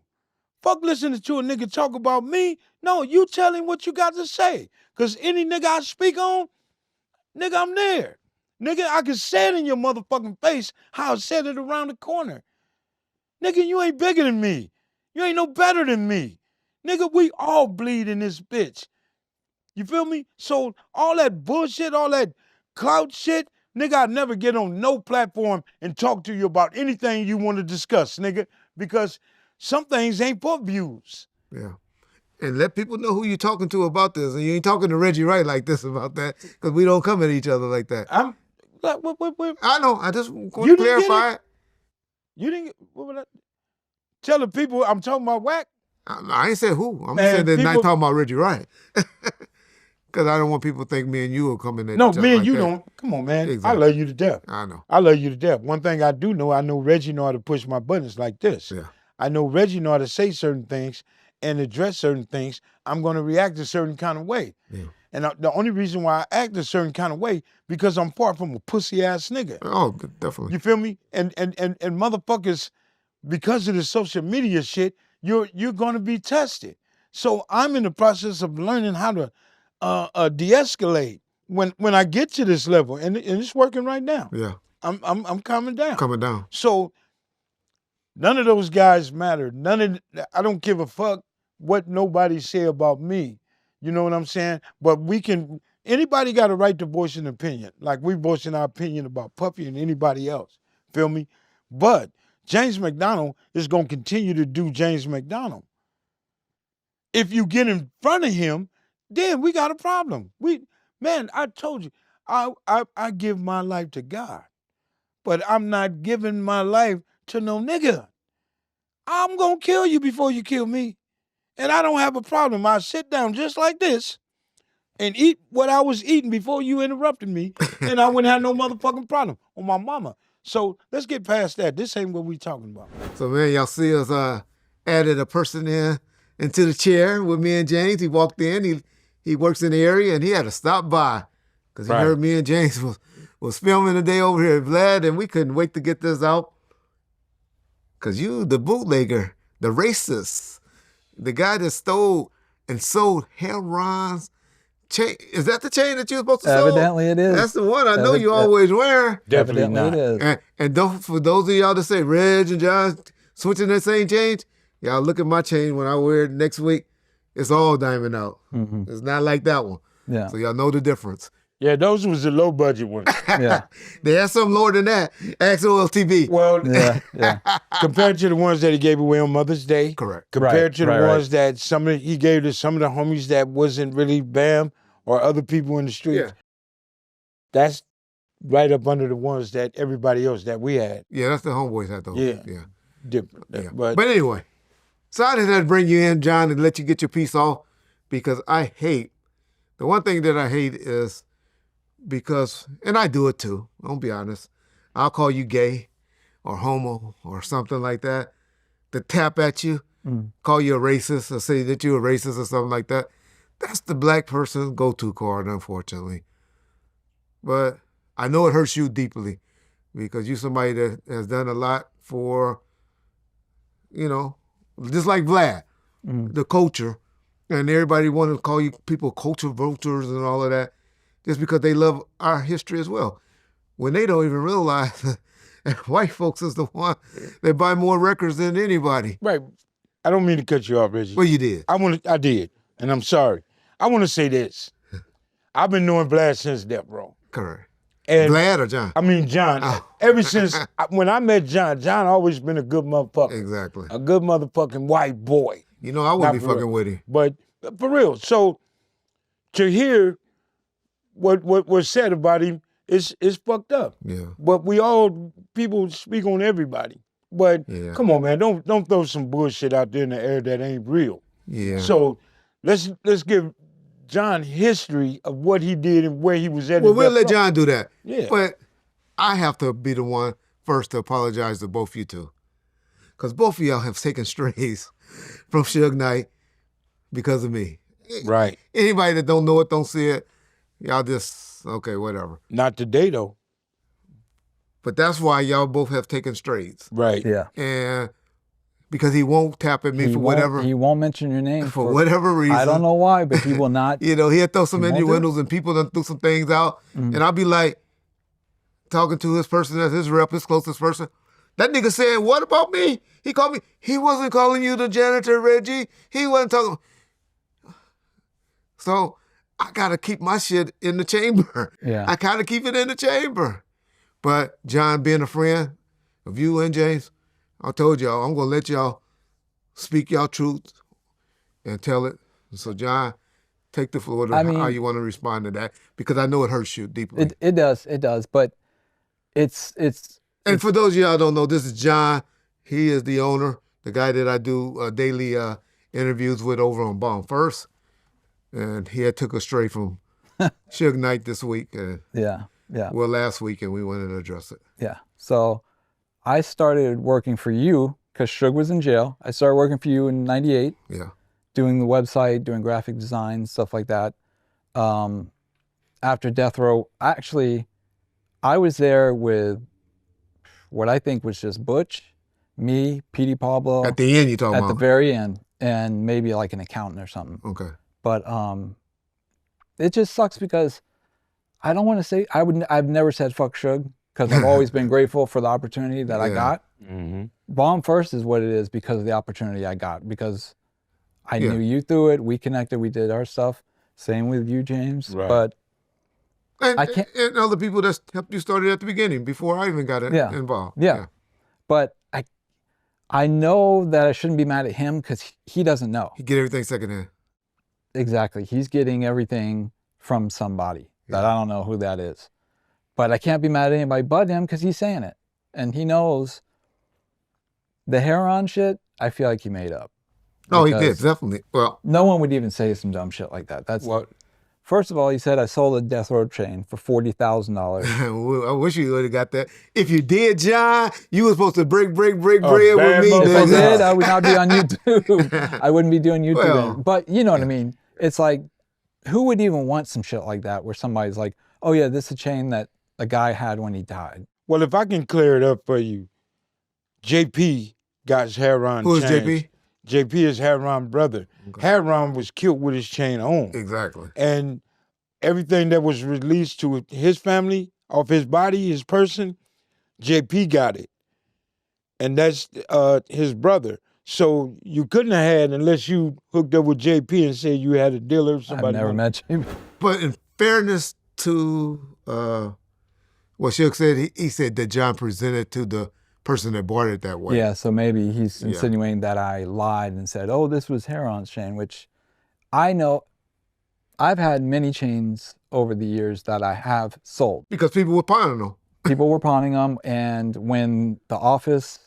Fuck listening to a nigga talk about me. No, you tell him what you got to say. Because any nigga I speak on, nigga, I'm there. Nigga, I can say it in your motherfucking face how I said it around the corner. Nigga, you ain't bigger than me. You ain't no better than me. Nigga, we all bleed in this bitch. You feel me? So all that bullshit, all that clout shit, nigga, I'd never get on no platform and talk to you about anything you want to discuss, nigga, because some things ain't for views. Yeah. And let people know who you're talking to about this. And you ain't talking to Reggie Wright like this about that, because we don't come at each other like that. I'm like, what? I know. I just want You to didn't get clarify it? You didn't. What would I tell the people I'm talking about? Whack. I ain't said who. I'm Man, saying that not people- talking about Reggie Wright. Because I don't want people to think me and you are coming at No, each other me and like you that. don't. Come on, man. Exactly. I love you to death. I know. I love you to death. One thing I do know, I know Reggie know how to push my buttons like this. Yeah. I know Reggie know how to say certain things and address certain things. I'm going to react a certain kind of way. Yeah. And the only reason why I act a certain kind of way, because I'm far from a pussy ass nigga. Oh, definitely. You feel me? And motherfuckers, because of the social media shit, you're gonna be tested. So I'm in the process of learning how to de-escalate when I get to this level, and it's working right now. Yeah. I'm calming down. Coming down. So none of those guys matter. I don't give a fuck what nobody say about me. You know what I'm saying? But anybody got a right to voice an opinion. Like we voicing our opinion about Puffy and anybody else. Feel me? But James McDonald is going to continue to do James McDonald. If you get in front of him, then we got a problem. Man, I told you, I give my life to God, but I'm not giving my life to no nigga. I'm going to kill you before you kill me. And I don't have a problem. I sit down just like this and eat what I was eating before you interrupted me, and I wouldn't have no motherfucking problem on my mama. So let's get past that. This ain't what we talking about. So, man, y'all see us added a person into the chair with me and James. He walked in. He works in the area, and he had to stop by because he Right. heard me and James was filming the day over here at Vlad, and we couldn't wait to get this out. Because you, the bootlegger, the racist, the guy that stole and sold Heron's chain. Is that the chain that you're supposed to sell? Evidently it is. That's the one I know you always wear. Definitely Evidently not. it is. And for those of y'all that say Reg and John switching that same chain, y'all look at my chain when I wear it next week. It's all diamond out. Mm-hmm. It's not like that one. Yeah. So y'all know the difference. Yeah, those was the low budget ones. Yeah. They have something lower than that. Ask OLTV. Well, Yeah. Yeah. compared to the ones that he gave away on Mother's Day, Correct. compared to the Right. ones that he gave to some of the homies that wasn't really BAM or other people in the streets, Yeah. that's right up under the ones that everybody else that we had. Yeah, that's the homeboys had those. Yeah. Yeah. Different. Yeah. But But anyway, so I didn't have to bring you in, John, and let you get your piece off, because the one thing that I hate is because, and I do it too, I'll be honest, I'll call you gay or homo or something like that, to tap at you, call you a racist or say that you're a racist or something like that. That's the black person's go-to card, unfortunately. But I know it hurts you deeply because you're somebody that has done a lot for, just like Vlad, the culture, and everybody want to call you people culture vultures and all of that, just because they love our history as well. When they don't even realize that white folks is the one that buy more records than anybody. right, I don't mean to cut you off, Reggie. Well, you did. I did, and I'm sorry. I want to say this. I've been knowing Vlad since Death Row. Correct. And Vlad or John? I mean, John, Oh. ever since when I met John always been a good motherfucker. Exactly. A good motherfucking white boy. I wouldn't be Not for fucking real. with him. But for real, so to hear what was said about him is fucked up. Yeah. But people speak on everybody. But Yeah. come on, man, don't throw some bullshit out there in the air that ain't real. Yeah. So let's give John history of what he did and where he was at. Well, in we'll Death let Row. John do that. Yeah. But I have to be the one first to apologize to both you two. Because both of y'all have taken strays from Suge Knight because of me. Right. Anybody that don't know it, don't see it, y'all just, okay, whatever. Not today though. But that's why y'all both have taken strays. Right. Yeah. And because he won't tap at me He for won't- whatever, He won't mention your name for whatever reason. I don't know why, but he will not. He'll throw some He won't do it. innuendos and people done threw some things out. And I'll be like, talking to his person as his rep, his closest person. That nigga saying, what about me? He called me. He wasn't calling you the janitor, Reggie. He wasn't talking. So I got to keep my shit in the chamber. Yeah. I kind of keep it in the chamber. But John, being a friend of you and James, I told y'all, I'm going to let y'all speak y'all truth and tell it So, John, take the floor to I mean- how you want to respond to that, because I know it hurts you deeply. It does, but it's And for those of y'all who don't know, this is John. He is the owner, the guy that I do daily interviews with over on Bomb First. And he had took us straight from Suge Knight this week, yeah. last week, and we wanted to address it. Yeah. So I started working for you because Suge was in jail. I started working for you in '98, Yeah. doing the website, doing graphic design, stuff like that. After Death Row, actually, I was there with what I think was just Butch, me, Petey Pablo. At the end, you talking at about? the very end, and maybe like an accountant or something. Okay. But it just sucks because I don't want to say I've never said fuck Suge because I've always been grateful for the opportunity that I Yeah. got. Mm-hmm. Bomb First is what it is because of the opportunity I got, because I Yeah. knew you through it. We connected. We did our stuff. Same with you, James. Right. But And, I can't- and other people that helped you started at the beginning before I even got involved. Yeah. But I know that I shouldn't be mad at him because he doesn't know. He get everything secondhand. Exactly. He's getting everything from somebody that Yeah. I don't know who that is. But I can't be mad at anybody but him because he's saying it. And he knows the heroin shit, I feel like he made up. Oh, he did, Because definitely. Well, no one would even say some dumb shit like that. That's What? First of all, he said I sold a Death Row chain for $40,000. I wish you would have got that. If you did, John, you were supposed to break bread with bad me. If I nigga. did, I would not be on YouTube. I wouldn't be doing YouTube. Well, but you know what I mean? It's like, who would even want some shit like that where somebody's like, oh yeah, this is a chain that a guy had when he died. Well, if I can clear it up for you, JP got his Heron Who is chains. JP? JP is Heron's brother. Okay. Heron was killed with his chain on. Exactly. And everything that was released to his family, off his body, his person, JP got it. And that's his brother. So you couldn't have had, unless you hooked up with JP and said you had a dealer or I've somebody. never met you. But in fairness to what Suge said, he said that John presented to the person that bought it that way. Yeah, so maybe he's Yeah. insinuating that I lied and said, oh, this was Heron's chain, which I know I've had many chains over the years that I have sold. Because people were pawning them. People were pawning them, and when the office,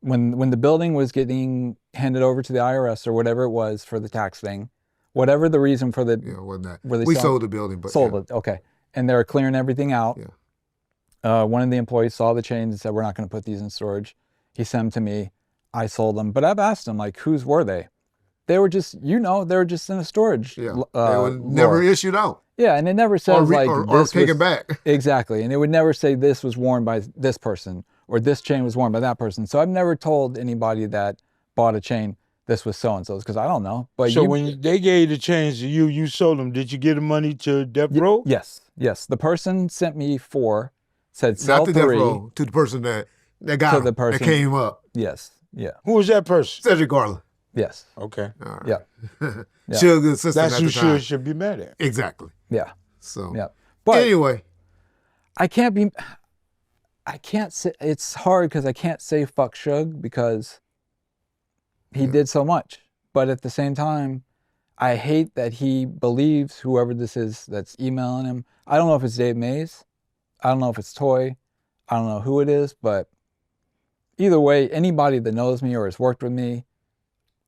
when the building was getting handed over to the IRS or whatever it was for the tax thing, whatever the reason for the Yeah, wasn't that? Were they We selling- sold the building, but sold yeah. it, okay, and they were clearing everything out. Yeah. One of the employees saw the chains and said, we're not going to put these in storage. He sent them to me. I sold them, but I've asked him, like, whose were they? They were just, they were just in a storage. Yeah, they were never drawer. issued out Yeah, and it never says like or this taken was, back. Exactly, and it would never say this was worn by this person or this chain was worn by that person. So I've never told anybody that bought a chain this was so and so's because I don't know. But So when they gave the chains to you, you sold them. Did you give the money to Death Row? yes. The person sent me 4, said sell Not to Death 3. Row, to the person that got To him, the person- that came up. Yes, yeah, Who was that person? Cedric Garland. yes, Okay. All right. yeah, Yeah. Suge's assistant That's at who the time. should be mad at. Exactly. yeah, So yeah. But anyway, I can't say, it's hard because I can't say fuck Suge because he did so much. But at the same time, I hate that he believes whoever this is that's emailing him. I don't know if it's Dave Mays. I don't know if it's Toy. I don't know who it is, but either way, anybody that knows me or has worked with me,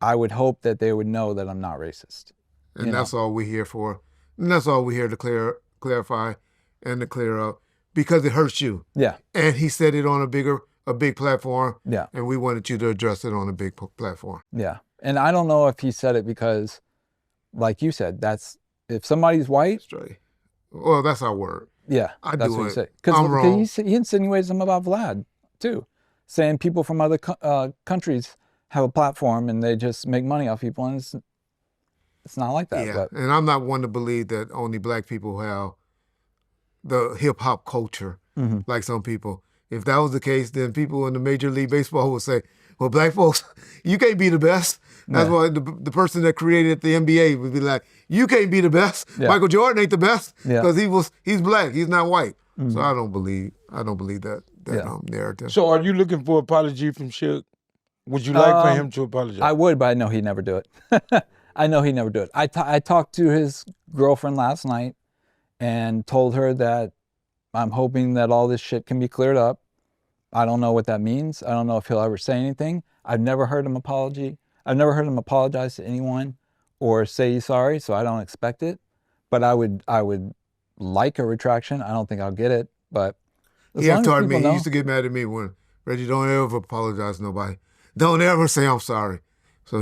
I would hope that they would know that I'm not racist. and you know. that's all we're here for. And that's all we're here to clarify and to clear up, because it hurts you. Yeah, And he said it on a big platform, yeah, and we wanted you to address it on a big platform. yeah. And I don't know if he said it because, like you said, that's, if somebody's white, Straight. Well, that's our word. yeah, I that's do what he it. said. I'm wrong. He insinuated something about Vlad too, saying people from other countries have a platform and they just make money off people, and it's not like that. Yeah, But and I'm not one to believe that only black people have the hip hop culture Mhm. like some people. If that was the case, then people in the Major League Baseball would say, well, black folks, you can't be the best. That's Yeah. why the person that created the NBA would be like, you can't be the best. Yeah. Michael Jordan ain't the best Yeah. because he's black, he's not white. So I don't believe that Yeah. narrative. So are you looking for apology from Suge? Would you like for him to apologize? I would, but I know he'd never do it. I know he never do it. I talked to his girlfriend last night and told her that I'm hoping that all this shit can be cleared up. I don't know what that means. I don't know if he'll ever say anything. I've never heard him apology. I've never heard him apologize to anyone or say he's sorry, so I don't expect it. But I would like a retraction. I don't think I'll get it, but He have taught me. He used to get mad at me when Reggie, don't ever apologize to nobody. Don't ever say I'm sorry. So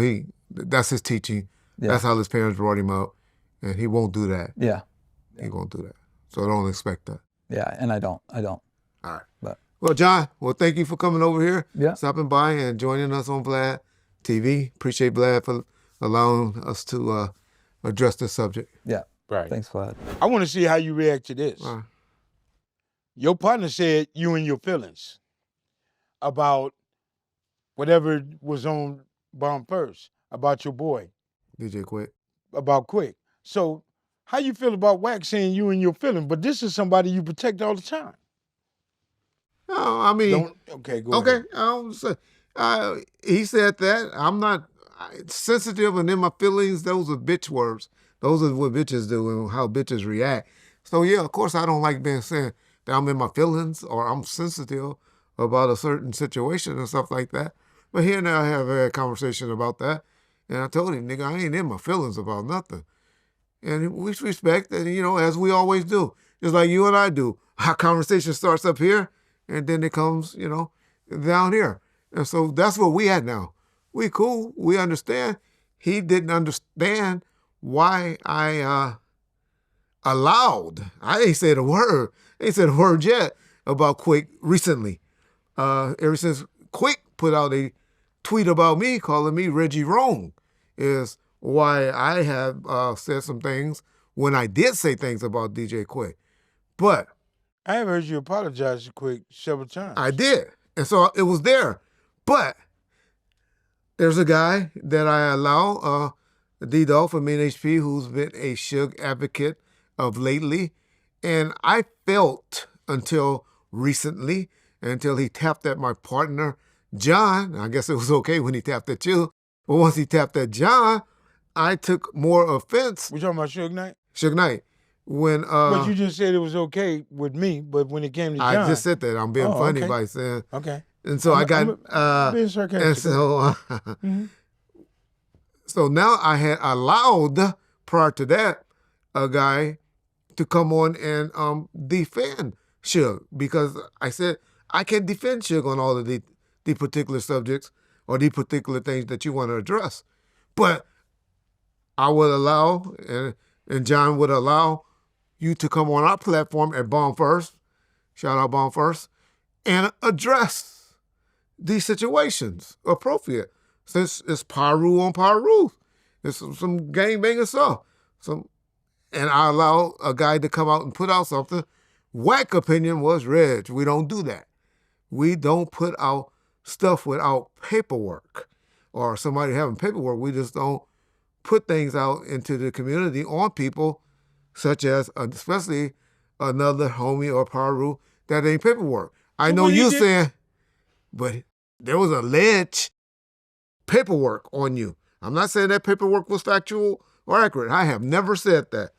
that's his teaching. Yeah. That's how his parents brought him up, and he won't do that. Yeah. He won't do that. So don't expect that. Yeah, and I don't. All right. But Well, John, thank you for coming over here, Yeah. stopping by and joining us on Vlad TV. Appreciate Vlad for allowing us to address this subject. yeah. Right. Thanks, Vlad. I want to see how you react to this. All right. Your partner said you and your feelings about whatever was on Bomb First, about your boy, DJ Quik. about Quik. So how you feel about Wack saying you and your feelings? But this is somebody you protect all the time. No, I mean, Okay, go okay. ahead. I don't say, he said that. I'm not sensitive and in my feelings. Those are bitch words. Those are what bitches do and how bitches react. So yeah, of course I don't like being saying that I'm in my feelings or I'm sensitive about a certain situation and stuff like that. But here and there I have a conversation about that. And I told him, nigga, I ain't in my feelings about nothing. And we respect that, as we always do. Just like you and I do. Our conversation starts up here and then it comes, down here. And so that's what we at now. We cool. We understand. He didn't understand why I allowed. I ain't said a word. I ain't said a word yet about Quik recently. Ever since Quik put out a tweet about me, calling me Reggie wrong, is why I have said some things when I did say things about DJ Quik. But I have heard you apologize to Quik several times. I did. And so it was there. But there's a guy that I allow, D-Dog from NHP, who's been a Suge advocate of lately. And I felt until recently, until he tapped at my partner, John. I guess it was okay when he tapped at you. But once he tapped at John, I took more offense. We talking about Suge Knight? Suge Knight. When But you just said it was okay with me, but when it came to John. I just said that. I'm being funny okay. by saying. Okay. And so I got I'm being sarcastic. and so so now I had allowed prior to that a guy to come on and defend Suge, because I said I can defend Suge on all of the particular subjects or the particular things that you want to address. But I would allow, and John would allow you to come on our platform at Bomb First, shout out Bomb First, and address these situations appropriate. Since it's Paru on Paru. It's some gangbanging stuff. And I allow a guy to come out and put out something. Whack opinion was, Reg, we don't do that. We don't put out stuff without paperwork or somebody having paperwork. We just don't put things out into the community on people such as, especially another homie or Paru, that ain't paperwork. I know you saying, but there was alleged paperwork on you. I'm not saying that paperwork was factual or accurate. I have never said that.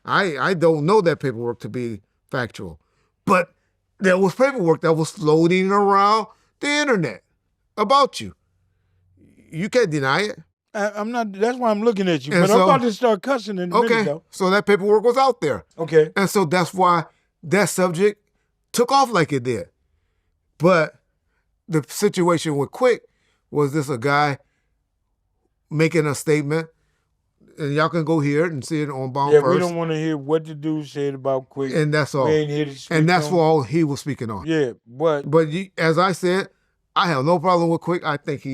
I don't know that paperwork to be factual. But there was paperwork that was floating around the internet about you. You can't deny it. I'm not. That's why I'm looking at you. And But so, I'm about to start cussing in a minute, though. So that paperwork was out there. Okay. And so that's why that subject took off like it did. But the situation with Quik was this a guy making a statement, and y'all can go hear it and see it on Bomb First. We don't want to hear what the dude said about Quik. And that's all. We ain't here to speak and that's on. all he was speaking on. Yeah, but as I said, I have no problem with Quik. I think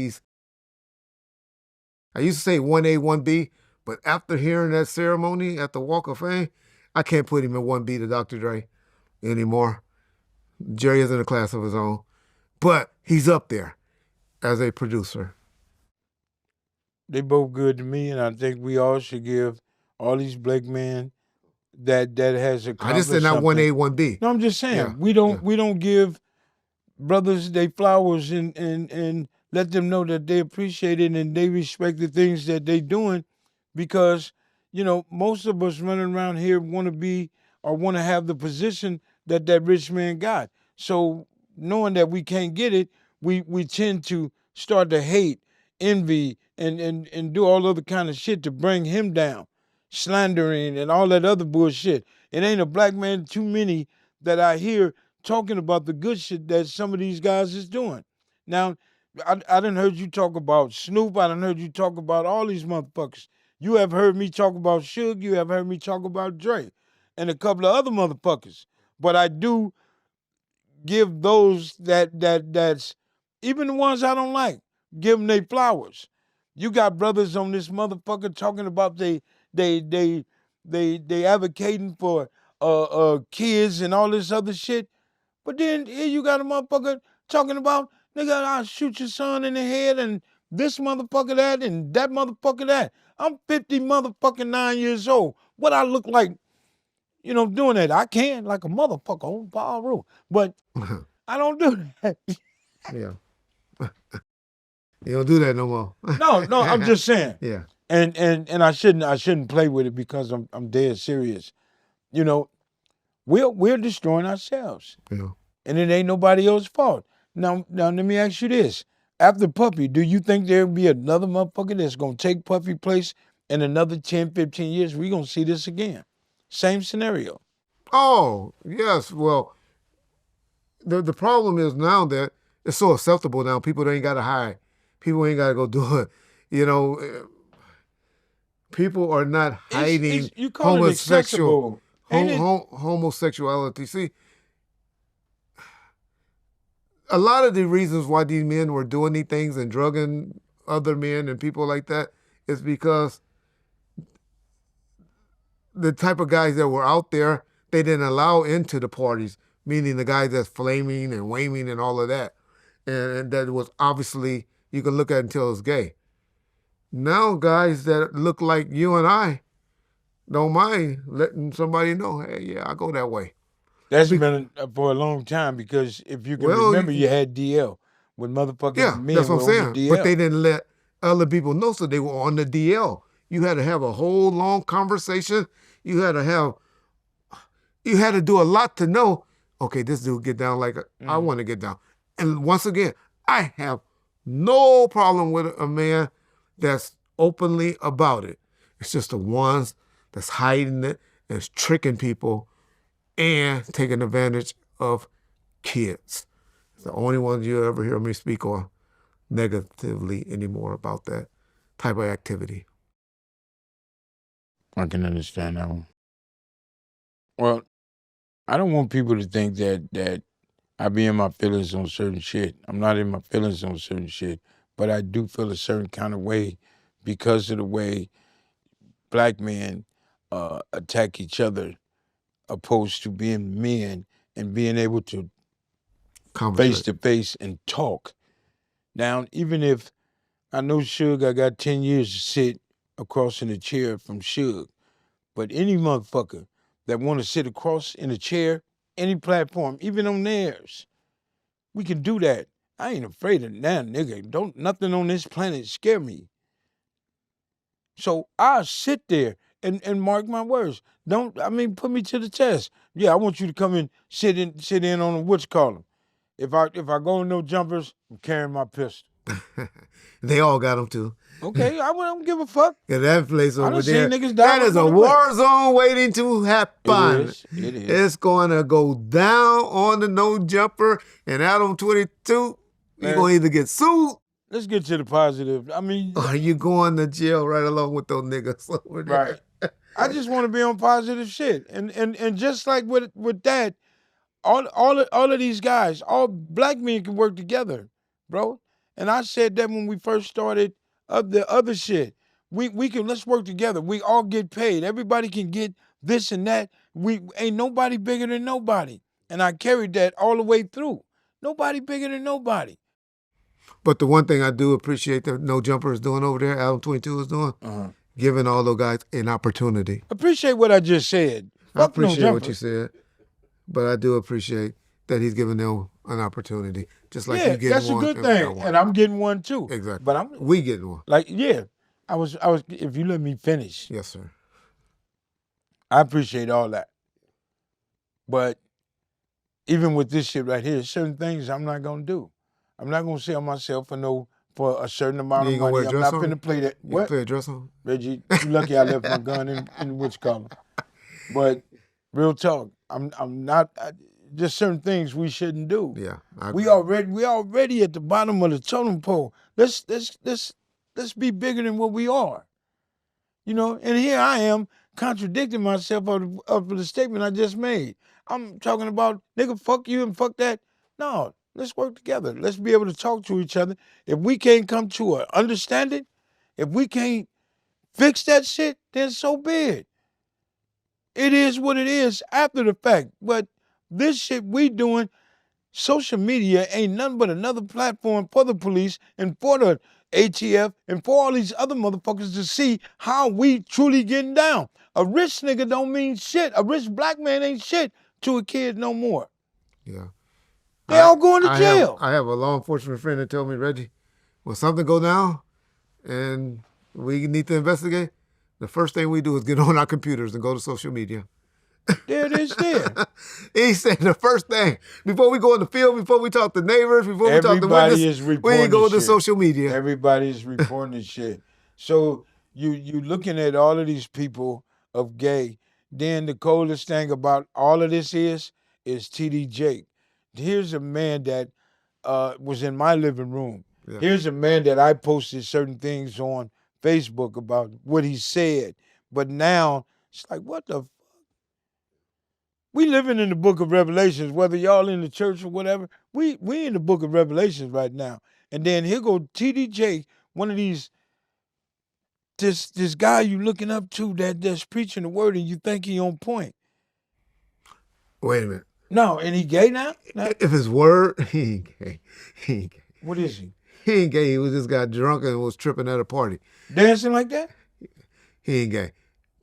I used to say 1A, 1B, but after hearing that ceremony at the Walk of Fame, I can't put him in 1B to Dr. Dre anymore. Jerry is in a class of his own. But he's up there as a producer. they both good to me, and I think we all should give all these black men that has accomplished I just said not 1A, 1B. No, I'm just saying Yeah, we don't give brothers they flowers and let them know that they appreciate it and they respect the things that they doing, because, most of us running around here want to be or want to have the position that rich man got. So knowing that we can't get it, we tend to start to hate, envy, and do all other kind of shit to bring him down, slandering and all that other bullshit. It ain't a black man too many that I hear talking about the good shit that some of these guys is doing. Now, I done heard you talk about Snoop. I done heard you talk about all these motherfuckers. You have heard me talk about Suge. You have heard me talk about Dre and a couple of other motherfuckers. But I do give those that's even the ones I don't like, give them their flowers. You got brothers on this motherfucker talking about they advocating for kids and all this other shit. But then here you got a motherfucker talking about, nigga, I'll shoot your son in the head and this motherfucker that and that motherfucker that. I'm 50 motherfucking 9 years old. What I look like, doing that? I can like a motherfucker on Paul Rule. But I don't do that. Yeah. You don't do that no more. No, I'm just saying. Yeah. And I shouldn't play with it because I'm dead serious. We're destroying ourselves. Yeah. And it ain't nobody else's fault. Now let me ask you this. After Puffy, do you think there'll be another motherfucker that's gonna take Puffy place in another 10, 15 years? We're gonna see this again. Same scenario. Oh, yes. Well, the problem is now that it's so acceptable now. People ain't got to hide. People ain't got to go do it. People are not hiding You call it accessible. homosexuality. See, a lot of the reasons why these men were doing these things and drugging other men and people like that is because the type of guys that were out there, they didn't allow into the parties, meaning the guys that's flaming and waving and all of that. And that was obviously, you can look at it until it's gay. Now guys that look like you and I don't mind letting somebody know, hey, yeah, I go that way. That's been for a long time because if you can remember, you had DL when motherfucking men that's what I'm were saying. on the DL. But they didn't let other people know, so they were on the DL. You had to have a whole long conversation. You had to do a lot to know, okay, this dude get down like I want to get down. And once again, I have no problem with a man that's openly about it. It's just the ones that's hiding it and is tricking people and taking advantage of kids. It's the only ones you ever hear me speak on negatively anymore about that type of activity. I can understand that one. Well, I don't want people to think that I be in my feelings on certain shit. I'm not in my feelings on certain shit, but I do feel a certain kind of way because of the way black men attack each other opposed to being men and being able to face to face and talk. Now, even if I know Suge, I got 10 years to sit across in a chair from Suge, but any motherfucker that want to sit across in a chair, any platform, even on theirs, we can do that. I ain't afraid of that, nigga. Nothing on this planet scare me. So I'll sit there and mark my words. Put me to the test. Yeah, I want you to come and sit in on a whatchamacallit. If I go in no jumpers, I'm carrying my pistol. They all got them too. Okay, I don't give a fuck. Yeah, that place over there, seen niggas die that is a war zone waiting to happen. It is. It's going to go down on the no jumper and out on 22. You're going to either get sued. Let's get to the positive. Or you going to jail right along with those niggas over there. Right. I just want to be on positive shit. And just like with that, all of these guys, all black men can work together, bro. And I said that when we first started the other shit. Let's work together. We all get paid. Everybody can get this and that. We ain't nobody bigger than nobody. And I carried that all the way through. Nobody bigger than nobody. But the one thing I do appreciate that No Jumper is doing over there, Adam 22 is doing, giving all those guys an opportunity. Appreciate what I just said. I appreciate what you said, but I do appreciate that he's giving them an opportunity. Just like you getting one. That's a good thing. And I'm getting one too. Exactly. But we getting one. Like, yeah. If you let me finish, Yes, sir. I appreciate all that. But even with this shit right here, certain things I'm not gonna do. I'm not gonna sell myself for a certain amount You of ain't gonna wear money. a I'm dress not on? finna play that. You gonna What? play a dress on? Reggie, you lucky I left my gun in which color. But real talk, I'm not. Just certain things we shouldn't do. Yeah, We already at the bottom of the totem pole. Let's be bigger than what we are. You know, and here I am contradicting myself of the statement I just made. I'm talking about, nigga, fuck you and fuck that. No, let's work together. Let's be able to talk to each other. If we can't come to an understanding, if we can't fix that shit, then so be it. It is what it is after the fact. But this shit we doing, social media ain't nothing but another platform for the police and for the ATF and for all these other motherfuckers to see how we truly getting down. A rich nigga don't mean shit. A rich black man ain't shit to a kid no more. Yeah. They all going to jail. I have a law enforcement friend that told me, Reggie, when something go down and we need to investigate, the first thing we do is get on our computers and go to social media. There it is there. He said the first thing, before we go in the field, before we talk to neighbors, before we talk to Everybody witnesses, is we reporting go this to shit. social media. Everybody's reporting this shit. So you looking at all of these people of gay, then the coldest thing about all of this is TD Jake. Here's a man that was in my living room. Yeah. Here's a man that I posted certain things on Facebook about what he said. But now it's like, what the fuck? We living in the book of Revelations, whether y'all in the church or whatever. We in the book of Revelations right now. And then here go TD Jake, one of these, this guy you looking up to that's preaching the word and you think he on point. Wait a minute. No, and he gay now? No. If his word, he ain't gay. He ain't gay. What is he? He ain't gay. He was just got drunk and was tripping at a party. Dancing like that? He ain't gay.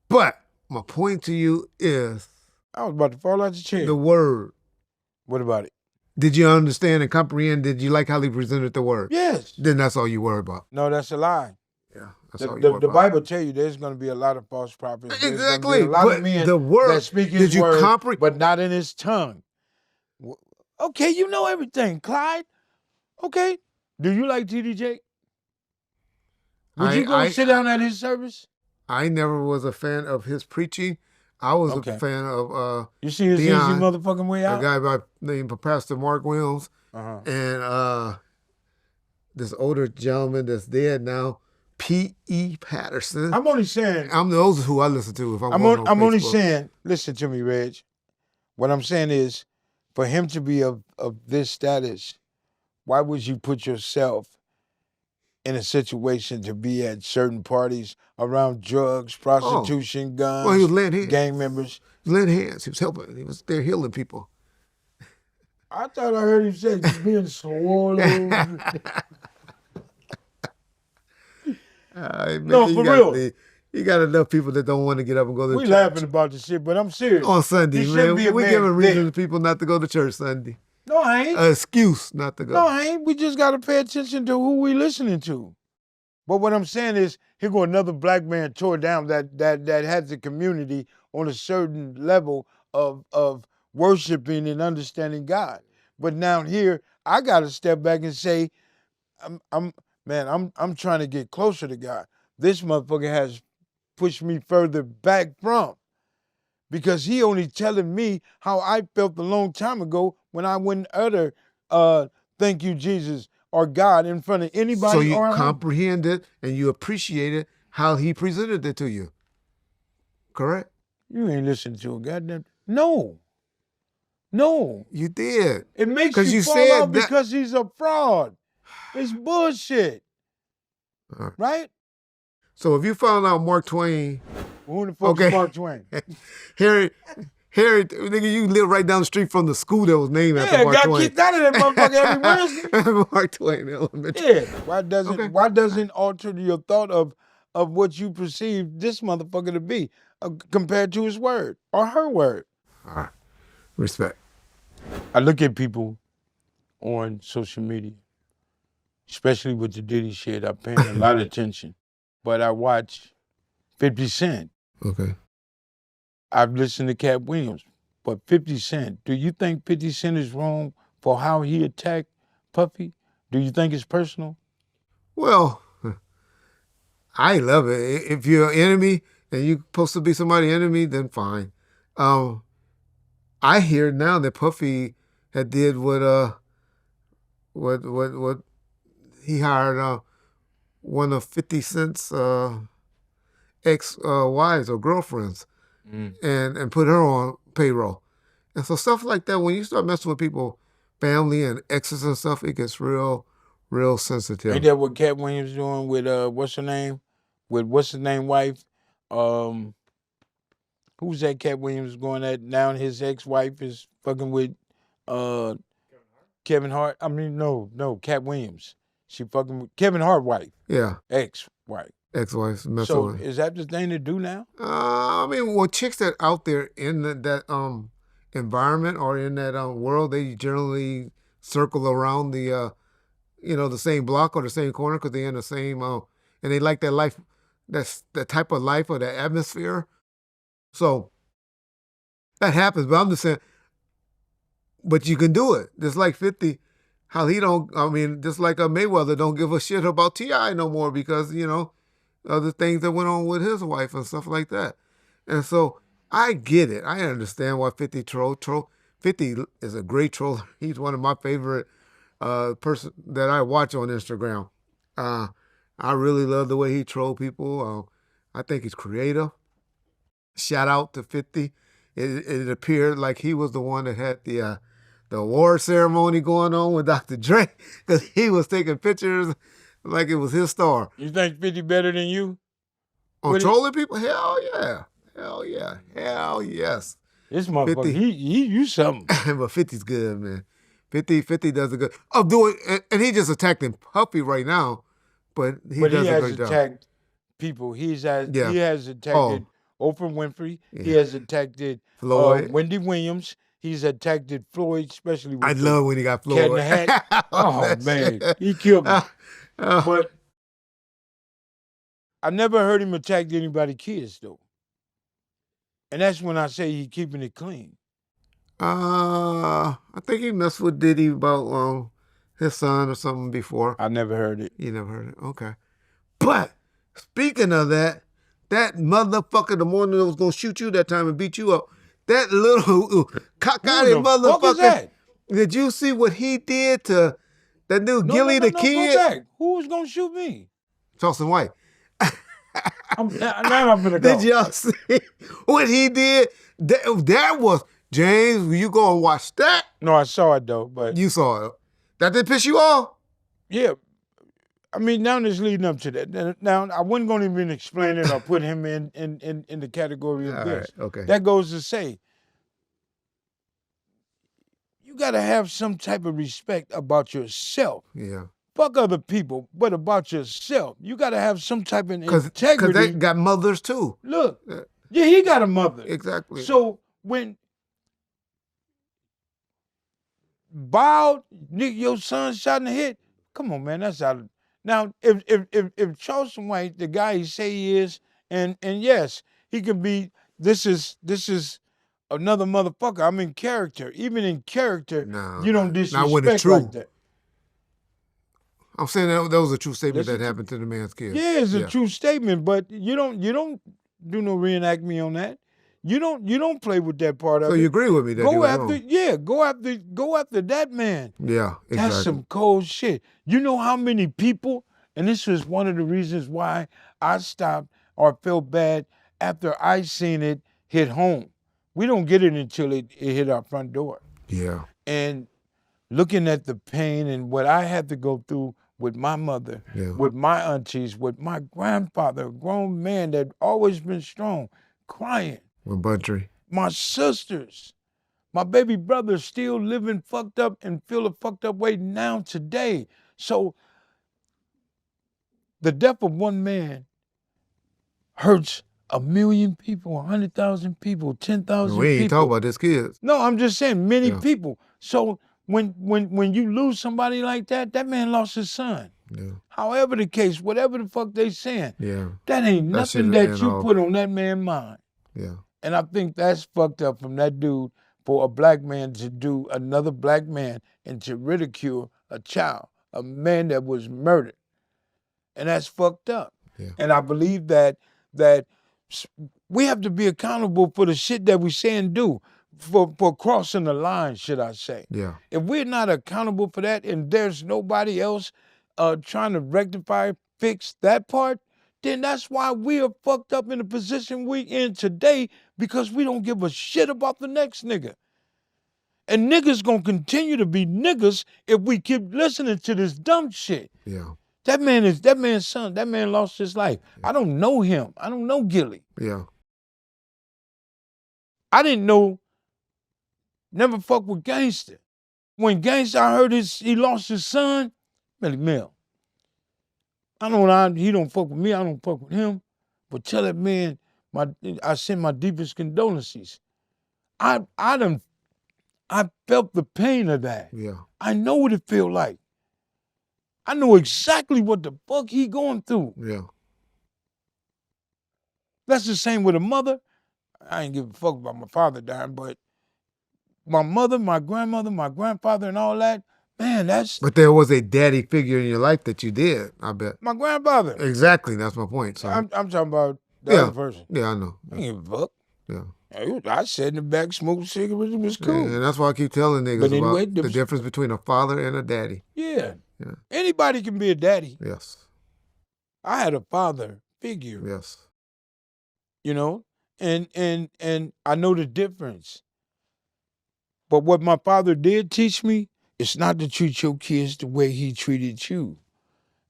But my point to you is I was about to fall out the chair. the word. What about it? Did you understand and comprehend? Did you like how he presented the word? Yes. Then that's all you worry about. No, that's a lie. Yeah, that's all you worry The about. Bible tell you there's going to be a lot of false prophets. There's Exactly. gonna be a lot But of men the word, that speak did his you word, comprehend? but not in his tongue. Okay, you know everything, Clyde. Okay. Do you like TD Jake? Would you go sit down at his service? I never was a fan of his preaching. I was a fan of you see his Dion, easy motherfucking way out? a guy by named Pastor Mark Williams, and this older gentleman that's dead now, P.E. Patterson. I'm only saying. Those are who I listen to. If I'm only saying. Listen to me, Reg. What I'm saying is, for him to be of this status, why would you put yourself in a situation to be at certain parties around drugs, prostitution, guns, well, he was laying hands. gang members? He was laying hands. He was helping. He was there healing people. I thought I heard him say being swallowed. No, for real. You got enough people that don't want to get up and go to church. We laughing about this shit, but I'm serious. On Sunday, man. We giving reason to people not to go to church Sunday. No, I ain't. An excuse not to go. No, I ain't. We just got to pay attention to who we listening to. But what I'm saying is, here go another black man tore down that has the community on a certain level of worshiping and understanding God. But now here, I got to step back and say, I'm trying to get closer to God. This motherfucker has pushed me further back from, because he only telling me how I felt a long time ago when I wouldn't utter thank you, Jesus, or God in front of anybody. So you comprehend it and you appreciate it how he presented it to you. Correct? You ain't listening to a goddamn. No. You did. It makes you fall out because he's a fraud. It's bullshit. Right? So if you found out Mark Twain. Who the fuck is Mark Twain? Harry, nigga, you live right down the street from the school that was named after Mark Twain. Yeah, got kicked out of that motherfucker every Wednesday. Mark Twain Elementary. Yeah. Why doesn't alter your thought of what you perceive this motherfucker to be compared to his word or her word? All right. Respect. I look at people on social media, especially with the Diddy shit. I'm paying a lot of attention. but I watch 50 Cent. Okay. I've listened to Cat Williams, but 50 Cent, do you think 50 Cent is wrong for how he attacked Puffy? Do you think it's personal? Well, I love it. If you're an enemy and you're supposed to be somebody's enemy, then fine. I hear now that Puffy had did what he hired one of 50 Cent's ex wives or girlfriends and put her on payroll. And so stuff like that, when you start messing with people, family and exes and stuff, it gets real sensitive. Ain't that what Cat Williams doing with what's her name? With what's his name wife? Who's that Cat Williams going at now? His ex-wife is fucking with Kevin Hart. I mean, no, Cat Williams. She fucking with Kevin Hart wife. Yeah. Ex-wife. Ex-wife messing So with. is that the thing to do now? I mean, well, chicks that out there in that environment or in that world, they generally circle around the the same block or the same corner because they're in the same and they like that life, that's the type of life or that atmosphere. So that happens, but I'm just saying. But you can do it. Just like 50, how he don't. I mean, just like Mayweather don't give a shit about T.I. no more because other things that went on with his wife and stuff like that. And so I get it. I understand why 50 troll. 50 is a great troller. He's one of my favorite person that I watch on Instagram. I really love the way he troll people. I think he's creative. Shout out to 50. It appeared like he was the one that had the award ceremony going on with Dr. Dre because he was taking pictures like it was his star. You think 50 better than you? On trolling people? Hell yeah. Hell yeah. Hell yes. This motherfucker, he you something. But 50's good, man. 50 does a good of doing, and he just attacking Puffy right now, but he does a great job. Attacked people. He has attacked Oprah Winfrey. Yeah. He has attacked Floyd. Wendy Williams. He's attacked Floyd, especially with I love when he got Floyd. Cat in the Hat. Oh man, he killed me. But I never heard him attack anybody's kids though, and that's when I say he's keeping it clean. I think he messed with Diddy about his son or something before. I never heard it. You never heard it? Okay. But speaking of that motherfucker, the morning that was gonna shoot you that time and beat you up, that little cockeyed motherfucker. That? Did you see what he did to that new Gilly the Kid? Go back. Who was gonna shoot me? Charleston White. Now I'm gonna go. Did y'all see what he did? That was James. You go and watch that? No, I saw it though. But you saw it. That didn't piss you off? Yeah. I mean, now it's leading up to that. Now I wasn't going to even explain it or put him in the category of this. Right, okay. That goes to say, you got to have some type of respect about yourself. Yeah. Fuck other people, but about yourself. You got to have some type of integrity. Because they got mothers too. Look, yeah, he got a mother. Exactly. So when Bow, your son shot in the head, come on, man, that's out of. Now, if Charleston White, the guy he say he is, and yes, he can be. This is another motherfucker. I'm in character. Even in character, you don't disrespect like that. I'm saying that was a true statement that happened to the man's kid. Yeah, it's a true statement, but you don't do no reenact me on that. You don't play with that part of it. So you agree with me that go after that man. Yeah, exactly. That's some cold shit. You know how many people, and this was one of the reasons why I stopped or felt bad after I seen it hit home. We don't get it until it hit our front door. Yeah. And looking at the pain and what I had to go through with my mother, with my aunties, with my grandfather, a grown man that always been strong, crying. With Buntry. My sisters, my baby brother still living fucked up and feel a fucked up way now today. So the death of one man hurts 1 million people, 100,000 people, 10,000 people. We ain't talking about this kids. No, I'm just saying many people. So when you lose somebody like that, that man lost his son. Yeah. However the case, whatever the fuck they saying, Yeah. that ain't That shit nothing that ain't you all. put on that man's mind. Yeah. And I think that's fucked up from that dude for a black man to do another black man and to ridicule a child, a man that was murdered. And that's fucked up. Yeah. And I believe that we have to be accountable for the shit that we say and do, for crossing the line, should I say. Yeah. If we're not accountable for that and there's nobody else trying to rectify, fix that part, then that's why we are fucked up in the position we in today, because we don't give a shit about the next nigga. And niggas gonna continue to be niggas if we keep listening to this dumb shit. Yeah. That man's son. That man lost his life. Yeah. I don't know him. I don't know Gilly. Yeah. I didn't know, never fuck with Gangsta. When Gangsta, I heard he lost his son, Melly Mel. He don't fuck with me, I don't fuck with him. But tell that man, I send my deepest condolences. I felt the pain of that. Yeah. I know what it feel like. I know exactly what the fuck he going through. Yeah. That's the same with a mother. I ain't give a fuck about my father dying, but my mother, my grandmother, my grandfather, and all that, man, that's But there was a daddy figure in your life that you did, I bet. my grandfather. Exactly. That's my point. So I'm talking about the Yeah. other person. yeah, I know. I ain't give a fuck. Yeah. I sat in the back, smoked cigarettes, it was Yeah, cool. and that's why I keep telling niggas But anyway, about the difference between a father and a daddy. Yeah. Yeah. Anybody can be a daddy. Yes. I had a father figure, Yes. you know, and I know the difference. But what my father did teach me, it's not to treat your kids the way he treated you.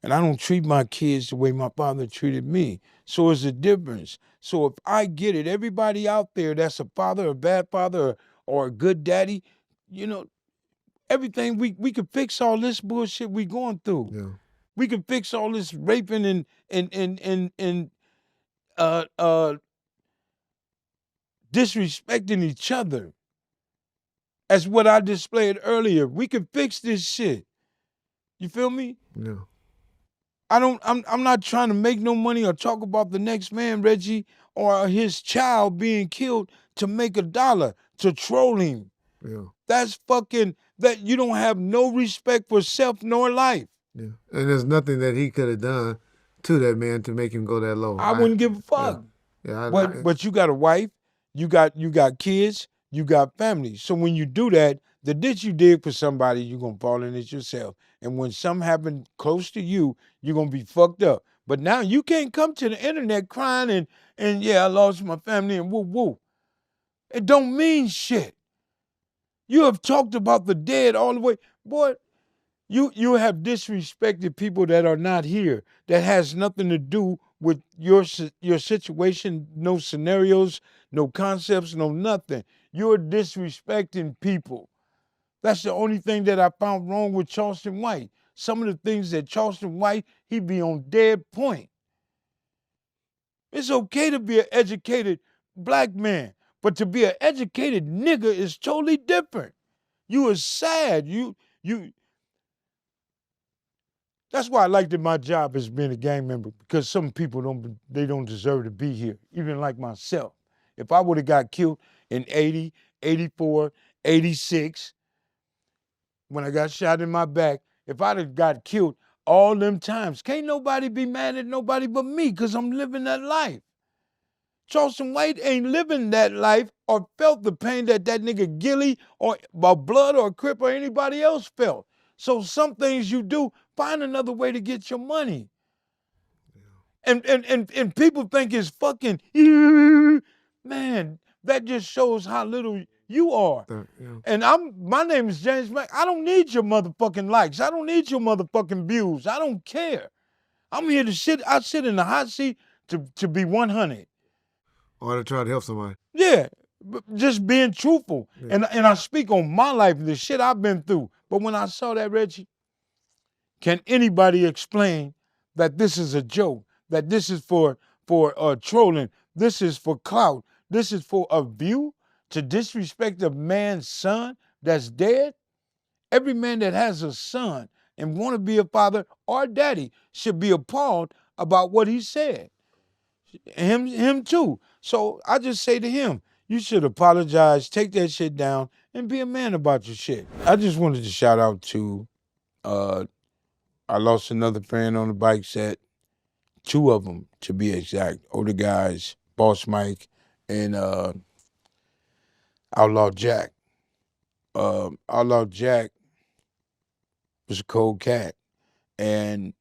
And I don't treat my kids the way my father treated me. So it's a difference. So if I get it, everybody out there that's a father, a bad father, or a good daddy, you know, everything, we could fix all this bullshit we going through. Yeah. We can fix all this raping and disrespecting each other. As what I displayed earlier. We can fix this shit. You feel me? Yeah. I'm not trying to make no money or talk about the next man, Reggie, or his child being killed to make $1, to troll him. Yeah. That's fucking, that you don't have no respect for self nor life. Yeah. And there's nothing that he could have done to that man to make him go that low. I wouldn't give a fuck. Yeah. But you got a wife, you got kids, you got family. So when you do that, the ditch you dig for somebody, you're gonna fall in it yourself. And when something happened close to you, you're gonna be fucked up. But now you can't come to the internet crying and yeah, I lost my family and woo woo. It don't mean shit. You have talked about the dead all the way. Boy, you have disrespected people that are not here. That has nothing to do with your situation, no scenarios, no concepts, no nothing. You're disrespecting people. That's the only thing that I found wrong with Charleston White. Some of the things that Charleston White, he be on dead point. It's okay to be an educated black man, but to be an educated nigga is totally different. You are sad. That's why I like that my job as being a gang member, because some people don't deserve to be here, even like myself. If I would have got killed in 80, 84, 86, when I got shot in my back, if I'd have got killed all them times, can't nobody be mad at nobody but me, because I'm living that life. Charleston White ain't living that life or felt the pain that nigga Gilly or Blood or Crip or anybody else felt. So some things you do, find another way to get your money. And people think it's fucking, man, that just shows how little you are. Yeah. And my name is James Mack. I don't need your motherfucking likes. I don't need your motherfucking views. I don't care. I'm here to sit. I sit in the hot seat to be 100. Or to try to help somebody. Yeah, just being truthful. Yeah. And I speak on my life, the shit I've been through. But when I saw that, Reggie, can anybody explain that this is a joke? That this is for trolling? This is for clout? This is for a view to disrespect a man's son that's dead? Every man that has a son and want to be a father or daddy should be appalled about what he said. Him too. So I just say to him, you should apologize, take that shit down, and be a man about your shit. I just wanted to shout out to, I lost another friend on the bike set, 2 of them to be exact, older guys, Boss Mike and Outlaw Jack. Outlaw Jack was a cold cat, and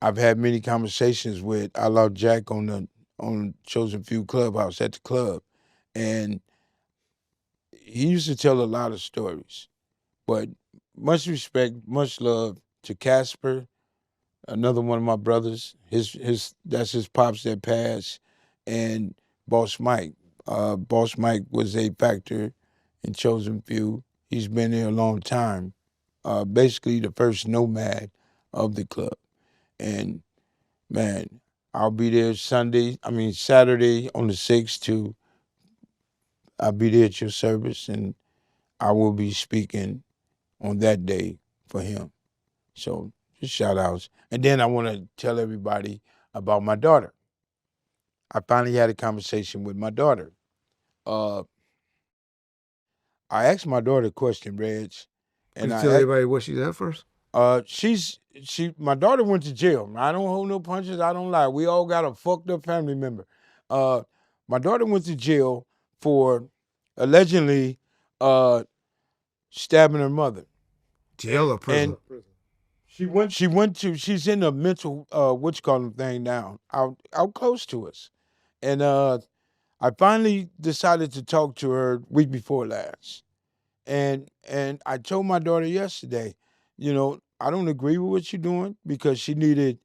I've had many conversations with Outlaw Jack on Chosen Few Clubhouse at the club, and he used to tell a lot of stories. But much respect, much love to Casper, another one of my brothers. That's his pops that passed, and Boss Mike. Boss Mike was a factor in Chosen Few. He's been there a long time. Basically the first nomad of the club. And man, I'll be there Saturday on the 6th I'll be there at your service, and I will be speaking on that day for him. So just shout outs. And then I want to tell everybody about my daughter. I finally had a conversation with my daughter. I asked my daughter a question, Reg. Can you tell everybody what she's at first? My daughter went to jail. I don't hold no punches. I don't lie. We all got a fucked up family member. My daughter went to jail for allegedly stabbing her mother. Jail or prison? She's in a mental thing now, out close to us. And I finally decided to talk to her week before last. And I told my daughter yesterday, I don't agree with what you're doing, because she needed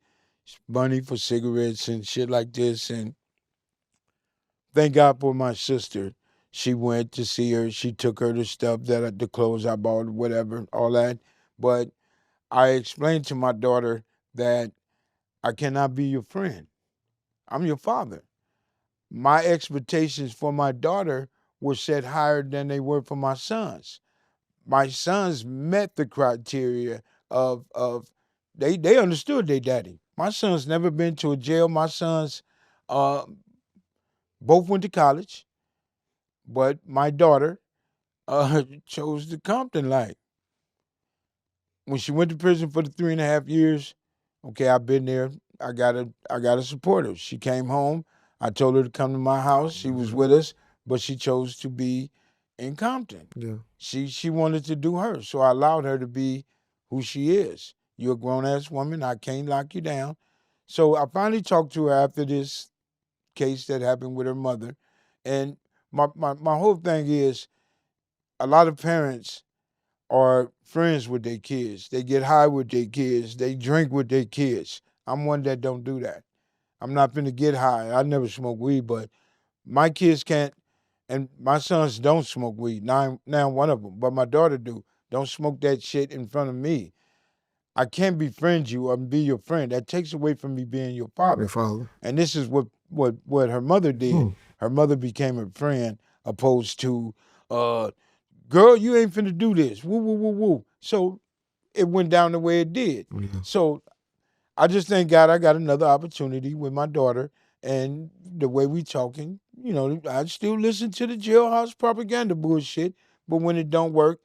money for cigarettes and shit like this. And thank God for my sister. She went to see her. She took her the stuff, the clothes I bought, whatever, all that. But I explained to my daughter that I cannot be your friend. I'm your father. My expectations for my daughter were set higher than they were for my sons. My sons met the criteria of they understood their daddy. My son's never been to a jail. My sons both went to college, but my daughter chose the Compton life. When she went to prison for the 3.5 years, okay, I've been there. I gotta support her. She came home. I told her to come to my house. She was with us, but she chose to be in Compton. Yeah. She wanted to do her, so I allowed her to be who she is. You're a grown-ass woman. I can't lock you down. So I finally talked to her after this case that happened with her mother. And my whole thing is, a lot of parents are friends with their kids. They get high with their kids. They drink with their kids. I'm one that don't do that. I'm not finna get high. I never smoke weed, but my kids can't, and my sons don't smoke weed. Now one of them, but my daughter do. Don't smoke that shit in front of me. I can't befriend you or be your friend. That takes away from me being your father. Your father. And this is what her mother did. Her mother became her friend, opposed to, girl, you ain't finna do this. Woo, woo, woo, woo. So it went down the way it did. Yeah. So I just thank God I got another opportunity with my daughter, and the way we talking, I still listen to the jailhouse propaganda bullshit, but when it don't work,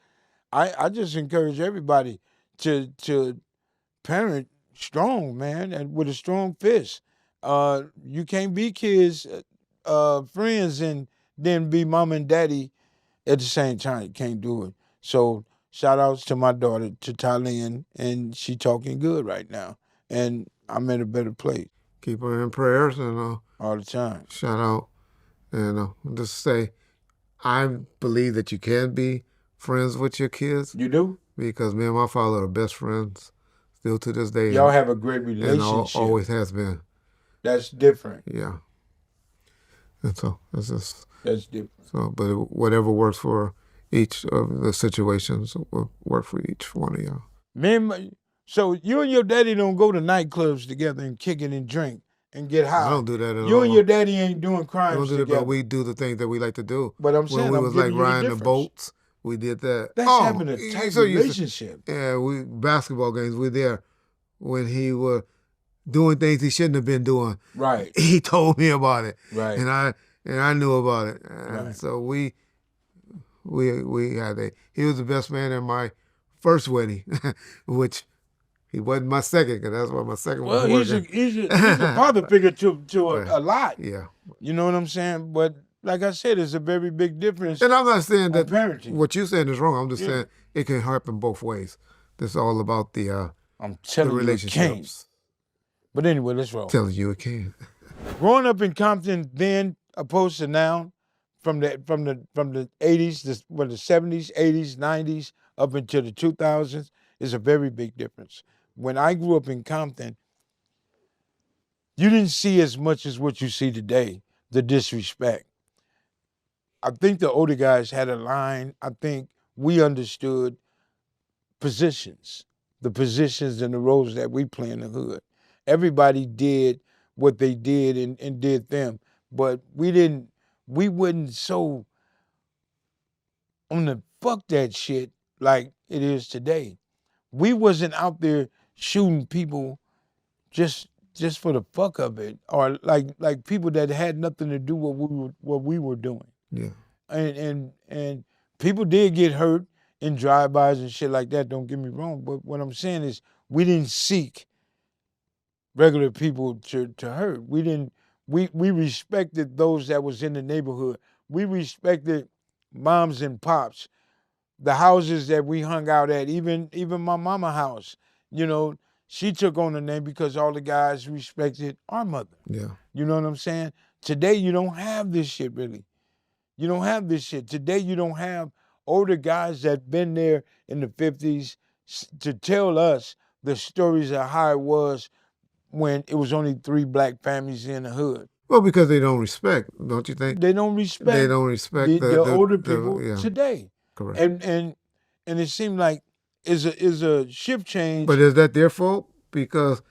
I just encourage everybody to parent strong, man, and with a strong fist. You can't be kids, friends, and then be mom and daddy at the same time. You can't do it. So shout outs to my daughter, to Tylene, and she talking good right now. And I'm in a better place. Keep her in prayers and all the time. Shout out. And just say, I believe that you can be friends with your kids. You do? Because me and my father are best friends still to this day. Y'all have a great relationship. And always has been. That's different. Yeah. And so it's just. That's different. So, but whatever works for each of the situations will work for each one of y'all. Man, so you and your daddy don't go to nightclubs together and kick it and drink and get high. I don't do that at all. You and your daddy ain't doing crimes don't do together. That, but we do the things that we like to do. But I'm saying, when we was like riding the boats, We did that. That's having a tight relationship. Yeah, we basketball games. We there when he was doing things he shouldn't have been doing. Right. He told me about it. Right. And I knew about it. And Right. so we had he was the best man at my first wedding, which he wasn't my second, because that's why my second Well, was he's a father figure to a lot. Yeah. You know what I'm saying? But like I said, it's a very big difference. And I'm not saying that parenting. what you're saying is wrong. I'm just saying it can happen both ways. This is all about the I'm telling you, it relationships. But anyway, let's roll. Telling you it can. Growing up in Compton, then opposed to now, from the 80s, the 70s, 80s, 90s, up into the 2000s, is a very big difference. When I grew up in Compton, you didn't see as much as what you see today, the disrespect. I think the older guys had a line. I think we understood positions, the positions and the roles that we play in the hood. Everybody did what they did and did them, but we wasn't so on the fuck that shit like it is today. We wasn't out there shooting people just for the fuck of it, or like people that had nothing to do with what we were doing. Yeah. And people did get hurt in drive-bys and shit like that, don't get me wrong, but what I'm saying is we didn't seek regular people to hurt. We respected those that was in the neighborhood. We respected moms and pops, the houses that we hung out at, even my mama house. You know, she took on the name because all the guys respected our mother. Yeah. You know what I'm saying? Today, you don't have this shit, really. You don't have this shit. Today, you don't have older guys that been there in the 50s to tell us the stories of how it was when it was only 3 black families in the hood. Well, because they don't respect, don't you think? They don't respect. They don't respect the older people today. Correct. And it seemed like is a shift change. But is that their fault? Because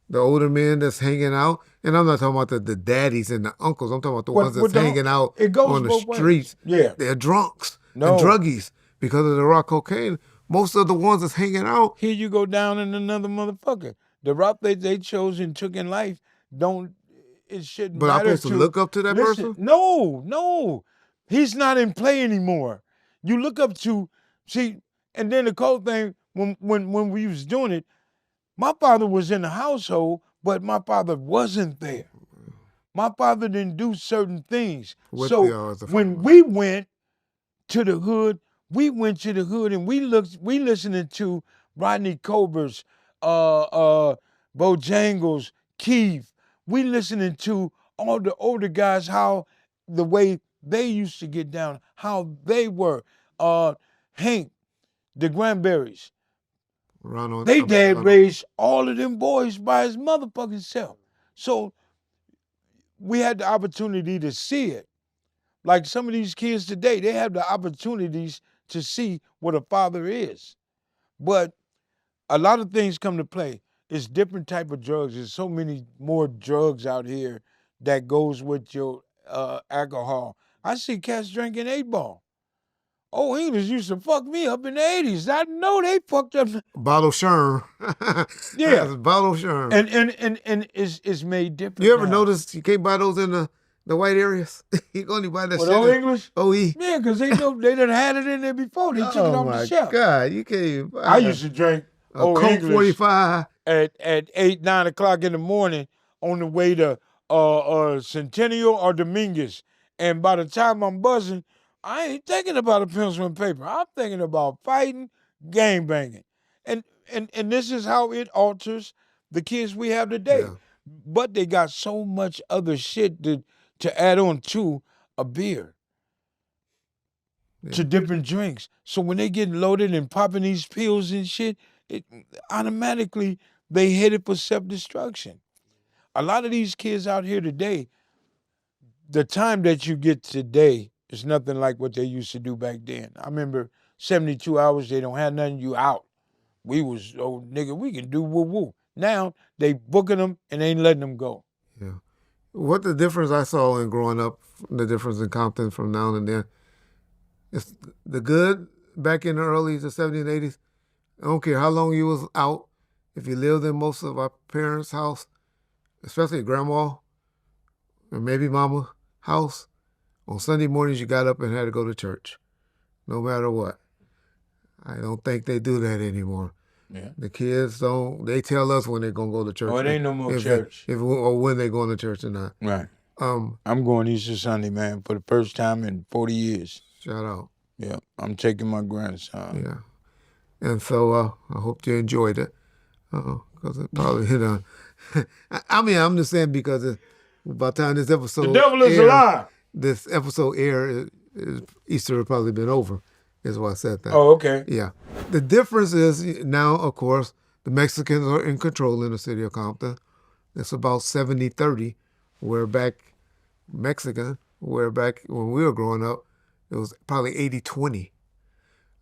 the older men that's hanging out, and I'm not talking about the daddies and the uncles. I'm talking about the ones that's hanging out on the streets. Yeah. They're drunks and No. druggies because of the rock cocaine. Most of the ones that's hanging out. Here you go down in another motherfucker. The route they chose and took in life it shouldn't But matter. I'm supposed to look up to that person? No. He's not in play anymore. You look up to, see, and then the cold thing, when we was doing it, my father was in the household, but my father wasn't there. My father didn't do certain things. So when we went to the hood and we listening to Rodney Colbert's, Bojangles, Keith. We listening to all the older guys, how the way they used to get down, how they were. Hank, the Granberries. They dad raised all of them boys by his motherfucking self. So we had the opportunity to see it. Like some of these kids today, they have the opportunities to see what a father is. But a lot of things come to play. It's different type of drugs. There's so many more drugs out here that goes with your alcohol. I see cats drinking 8-ball. Oh, English used to fuck me up in the 80s. I know they fucked up. Bottle Sherm. Yeah. Bottle Sherm. And it's made different. You ever now. notice you can't buy those in the white areas? You can only buy that shit. Old English? OE. Yeah, because they know they done had it in there before. They took it off the shelf. Oh, my God. You can't even buy I used to drink Old Coke English 45. at 8, 9 o'clock in the morning on the way to Centennial or Dominguez. And by the time I'm buzzing, I ain't thinking about a pencil and paper. I'm thinking about fighting, gang banging. And this is how it alters the kids we have today. Yeah. But they got so much other shit to add on to a beer, to different drinks. So when they get loaded and popping these pills and shit, it automatically they headed for self-destruction. A lot of these kids out here today, the time that you get today is nothing like what they used to do back then. I remember 72 hours, they don't have nothing, you out. We was, oh, nigga, we can do woo-woo. Now, they booking them and ain't letting them go. Yeah. What the difference I saw in growing up, the difference in Compton from now and then, it's the good back in the early the 70s and 80s, I don't care how long you was out, if you lived in most of our parents' house, especially grandma and maybe mama house, on Sunday mornings you got up and had to go to church, no matter what. I don't think they do that anymore. Yeah. The kids don't. They tell us when they're gonna go to church. Oh, it ain't no more if church. Or when they're going to church or not. Right. I'm going Easter Sunday, man, for the first time in 40 years. Shout out. Yeah, I'm taking my grandson. Yeah. And so I hope you enjoyed it. Because it probably hit on. I mean, I'm just saying because by the time this episode. The devil is alive. This episode Easter has probably been over. Is why I said that. Oh, okay. Yeah. The difference is now, of course, the Mexicans are in control in the city of Compton. It's about 70-30, where back when we were growing up, it was probably 80-20,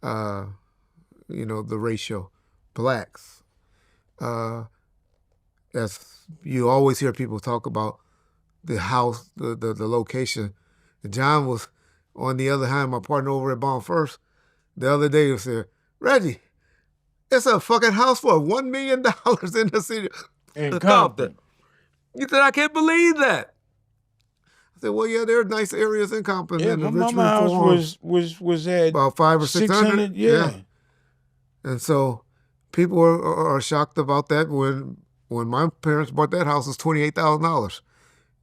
the ratio. Blacks. As you always hear people talk about the house, the location. John was, on the other hand, my partner over at Bond First, the other day he said, Reggie, it's a fucking house for $1 million in the city In Compton. He said, I can't believe that. I said, well, yeah, there are nice areas in Compton. Yeah, in the my Richmond mama Farm. house was at about 500 or 600. Yeah. And so people are shocked about that. When my parents bought that house, it was $28,000,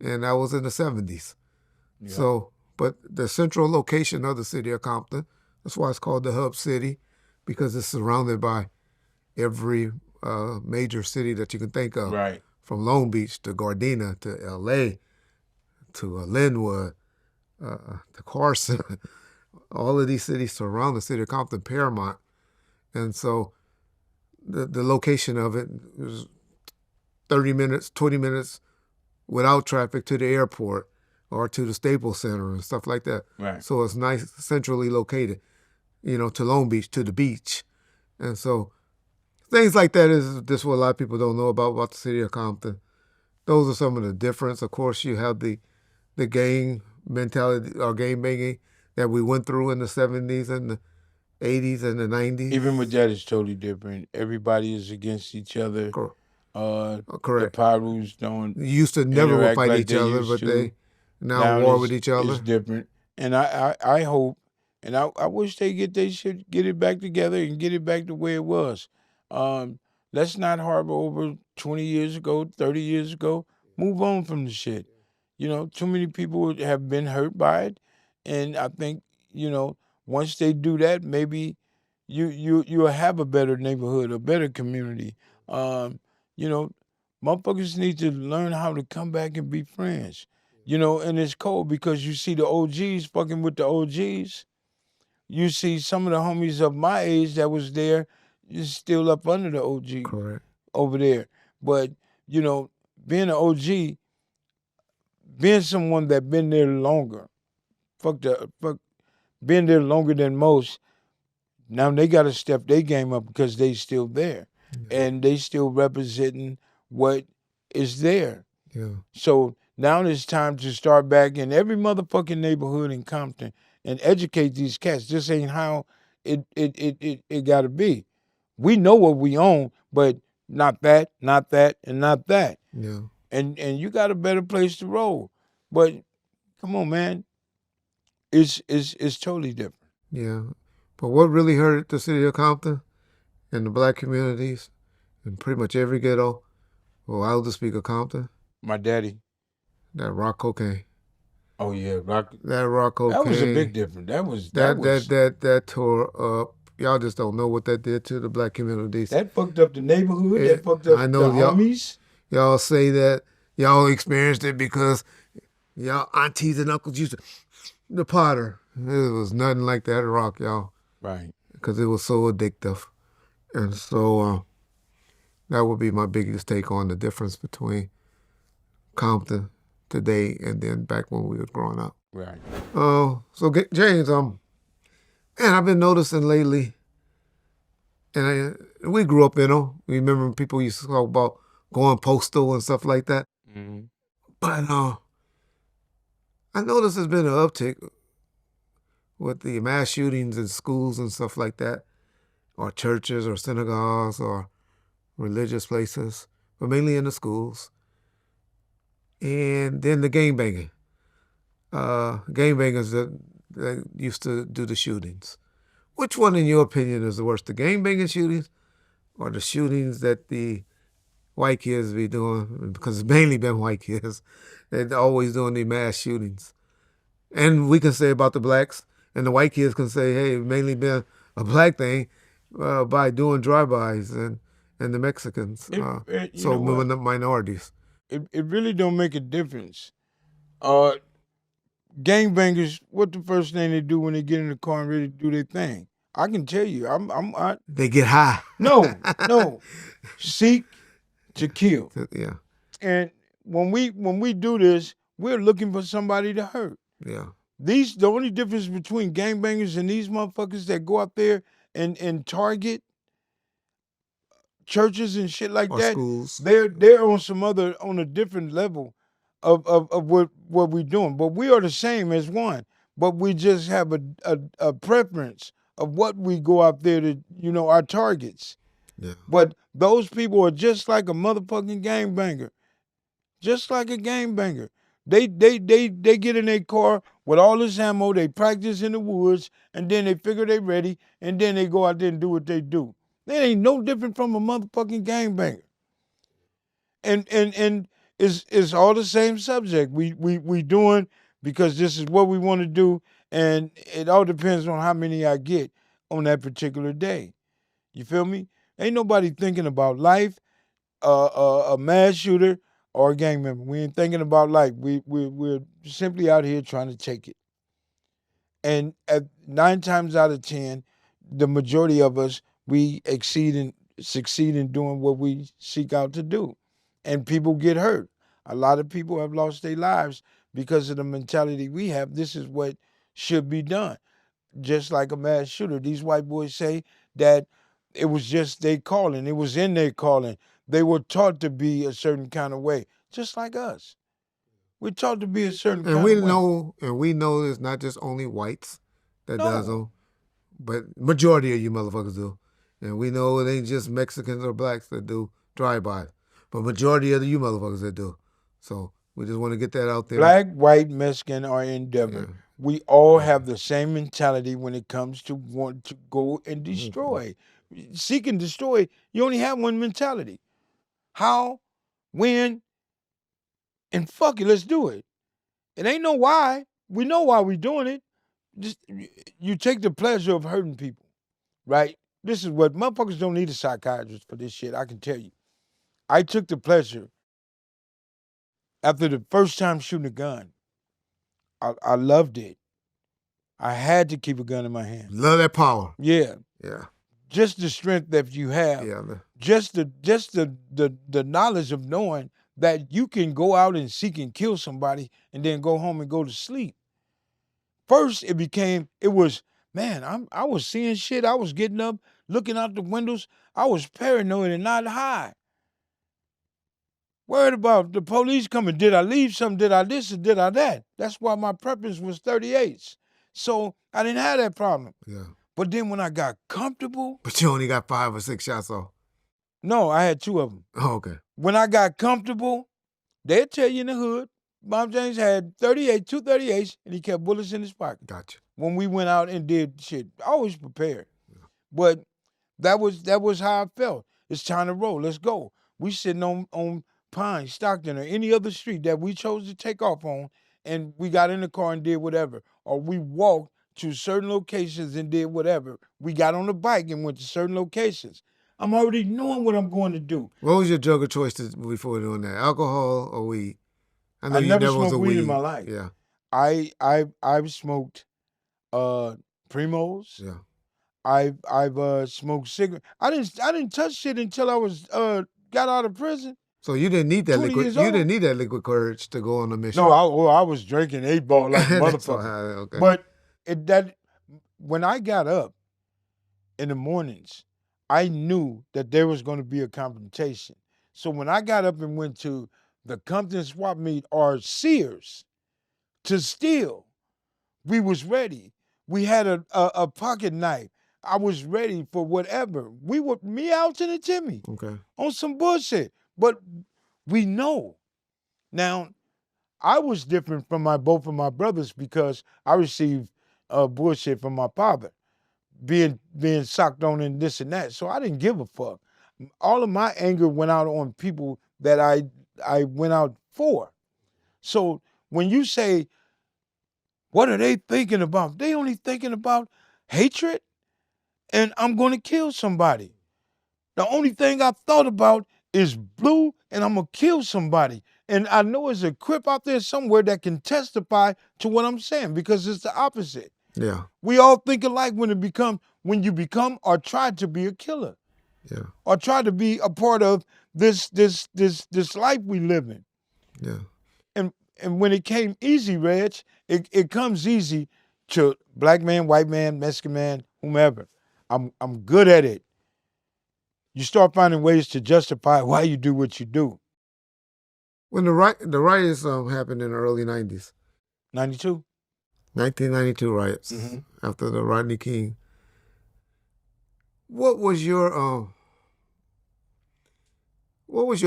and that was in the 70s. Yeah. So, but the central location of the city of Compton, that's why it's called the hub city, because it's surrounded by every major city that you can think of. Right. From Long Beach to Gardena to L.A. to Linwood to Carson. All of these cities surround the city of Compton, Paramount. And so the location of it is 30 minutes, 20 minutes without traffic to the airport or to the Staples Center and stuff like that. Right. So it's nice, centrally located, to Long Beach, to the beach. And so things like that is just what a lot of people don't know about the city of Compton. Those are some of the difference. Of course, you have the gang mentality or gang banging that we went through in the 70s and the 80s and the 90s. Even with that, it's totally different. Everybody is against each other. Correct. The Pirus don't. You used to never would interact fight like each they other, used but to. they now war with each other. It's different. And I hope, and I wish they get it back together and get it back the way it was. Let's not harbor over 20 years ago, 30 years ago. Move on from the shit. Too many people have been hurt by it. And I think, once they do that, maybe you'll have a better neighborhood, a better community. Motherfuckers need to learn how to come back and be friends. And it's cold because you see the OGs fucking with the OGs. You see some of the homies of my age that was there is still up under the OG. Correct. Over there. But, being an OG, being someone that been there longer, been there longer than most, now they got to step their game up because they still there. Yeah. And they still representing what is there. Yeah. So now it's time to start back in every motherfucking neighborhood in Compton and educate these cats. This ain't how it got to be. We know what we own, but not that, and not that. Yeah. And you got a better place to roll. But come on, man. It's totally different. Yeah. But what really hurt the city of Compton and the black communities and pretty much every ghetto, I'll just speak of Compton. My daddy. That rock cocaine. Oh yeah, rock. That rock cocaine. That was a big difference. That tore up. Y'all just don't know what that did to the black communities. That fucked up the neighborhood. That fucked up the homies. Y'all say that y'all experienced it because y'all aunties and uncles used to the Potter. It was nothing like that rock, y'all. Right. Because it was so addictive. And so that would be my biggest take on the difference between Compton today and then back when we were growing up. Right. So James, man, I've been noticing lately, and we grew up in them. Remember people used to talk about going postal and stuff like that. Mm-hmm. But I noticed there's been an uptick with the mass shootings in schools and stuff like that, or churches or synagogues or religious places, but mainly in the schools. And then the gangbanging. Gangbangers that used to do the shootings. Which one, in your opinion, is the worst, the gangbanging shootings or the shootings that the white kids be doing? Because it's mainly been white kids. They're always doing the mass shootings. And we can say about the blacks, and the white kids can say, hey, it's mainly been a black thing by doing drive-bys and the Mexicans. So moving up minorities. It really don't make a difference. Gangbangers, what the first thing they do when they get in the car and ready to do their thing? I can tell you, They get high. No, seek to kill. Yeah. And when we do this, we're looking for somebody to hurt. Yeah. The only difference between gangbangers and these motherfuckers that go out there and target churches and shit like Or that, schools. they're on a different level of what we're doing. But we are the same as one. But we just have a preference of what we go out there to, our targets. Yeah. But those people are just like a motherfucking gangbanger. Just like a gangbanger. They get in their car with all this ammo, they practice in the woods, and then they figure they ready, and then they go out there and do what they do. They ain't no different from a motherfucking gangbanger. And it's all the same subject. We doing because this is what we want to do, and it all depends on how many I get on that particular day. You feel me? Ain't nobody thinking about life, a mass shooter, or a gang member. We ain't thinking about life. We're simply out here trying to take it. And at 9 times out of 10, the majority of us, we succeed in doing what we seek out to do. And people get hurt. A lot of people have lost their lives because of the mentality we have. This is what should be done. Just like a mass shooter. These white boys say that it was just their calling. It was in their calling. They were taught to be a certain kind of way, just like us. We're taught to be a certain kind of way. And we know it's not just only whites that does them, but majority of you motherfuckers do. And we know it ain't just Mexicans or blacks that do drive-by, but majority of you motherfuckers that do. So we just want to get that out there. Black, white, Mexican, or Endeavor. Yeah. We all have the same mentality when it comes to want to go and destroy. Seek and destroy, you only have one mentality. How, when, and fuck it, let's do it. It ain't no why. We know why we doing it. Just you take the pleasure of hurting people, right? This is what motherfuckers don't need a psychiatrist for this shit. I can tell you. I took the pleasure after the first time shooting a gun. I loved it. I had to keep a gun in my hand. Love that power. Yeah. Yeah. Just the strength that you have. Yeah. Just the knowledge of knowing that you can go out and seek and kill somebody and then go home and go to sleep. First, it was, man, I was seeing shit. I was getting up, looking out the windows. I was paranoid and not high. Worried about the police coming. Did I leave something? Did I this or did I that? That's why my preference was 38s. So I didn't have that problem. Yeah. But then when I got comfortable. But you only got 5 or 6 shots off. No, I had 2 of them. Oh, okay. When I got comfortable, they'll tell you in the hood, Bob James had 2 38s, and he kept bullets in his pocket. Gotcha. When we went out and did shit, always prepared. Yeah. But that was how I felt. It's time to roll. Let's go. We sitting on Pine, Stockton, or any other street that we chose to take off on, and we got in the car and did whatever. Or we walked to certain locations and did whatever. We got on the bike and went to certain locations. I'm already knowing what I'm going to do. What was your drug of choice before doing that? Alcohol or weed? I never smoked weed in my life. Yeah. I've smoked Primos. Yeah. I've smoked cigarettes. I didn't touch shit until I was got out of prison. So you didn't need that liquid. You didn't need that liquid courage to go on a mission. No, I was drinking 8-ball like a motherfucker. Okay. But when I got up in the mornings, I knew that there was going to be a confrontation. So when I got up and went to the Compton swap meet or Sears to steal, we was ready. We had a pocket knife. I was ready for whatever. We were me, Alton, and Jimmy Okay. on some bullshit. But we know. Now, I was different from both of my brothers because I received bullshit from my father, being socked on and this and that. So I didn't give a fuck. All of my anger went out on people that I went out for. So when you say, what are they thinking about? They only thinking about hatred and I'm going to kill somebody. The only thing I thought about is blue and I'm going to kill somebody. And I know there's a Crip out there somewhere that can testify to what I'm saying because it's the opposite. Yeah. We all think alike when you become or try to be a killer. Yeah. Or try to be a part of this life we live in. Yeah. And when it came easy, Reg, it comes easy to black man, white man, Mexican man, whomever. I'm good at it. You start finding ways to justify why you do what you do. When the riots happened in the early 90s, 92? 1992 riots, after the Rodney King, what was your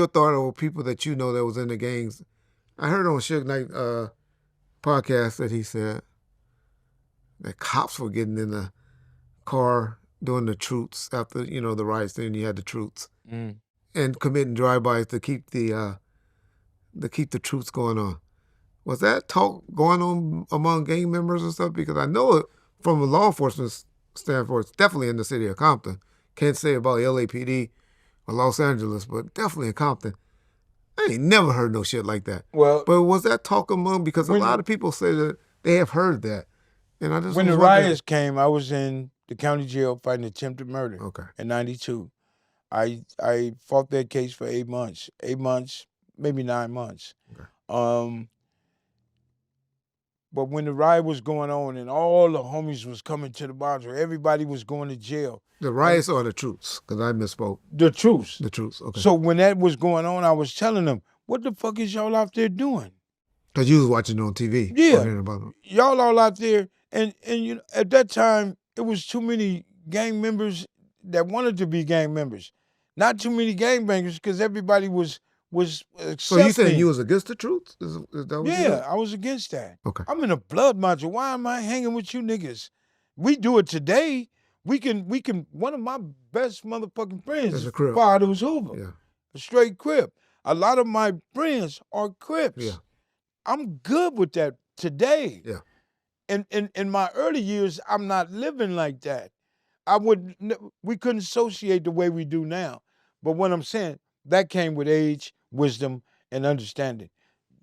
thought of people that you know that was in the gangs? I heard on Suge Knight podcast that he said that cops were getting in the car doing the troops after, the riots. Then you had the troops and committing drive-bys to keep the troops going on. Was that talk going on among gang members and stuff? Because I know it from a law enforcement standpoint, it's definitely in the city of Compton. Can't say about LAPD or Los Angeles, but definitely in Compton. I ain't never heard no shit like that. Well, but was that talk among? Because a lot of people say that they have heard that, and I just when was the wondering- riots came, I was in the county jail fighting attempted murder. Okay. In 92. I fought that case for 8 months, maybe 9 months. Okay. But when the riot was going on and all the homies was coming to the bars, where everybody was going to jail. The riots or the troops? Because I misspoke. The troops. The troops. Okay. So when that was going on, I was telling them, what the fuck is y'all out there doing? Because you was watching it on TV. Yeah. Or hearing about it. Y'all all out there, and you know, at that time, it was too many gang members that wanted to be gang members. Not too many gang bangers because everybody was accepting. So you saying you was against the troops? Is that what you Yeah, said? I was against that. Okay. I'm in a blood module. Why am I hanging with you niggas? We do it today. We can. One of my best motherfucking friends That's a is Crip. Fado's Hoover. Yeah. A straight Crip. A lot of my friends are Crips. Yeah. I'm good with that today. Yeah. In my early years, I'm not living like that. We couldn't associate the way we do now. But what I'm saying, that came with age, wisdom, and understanding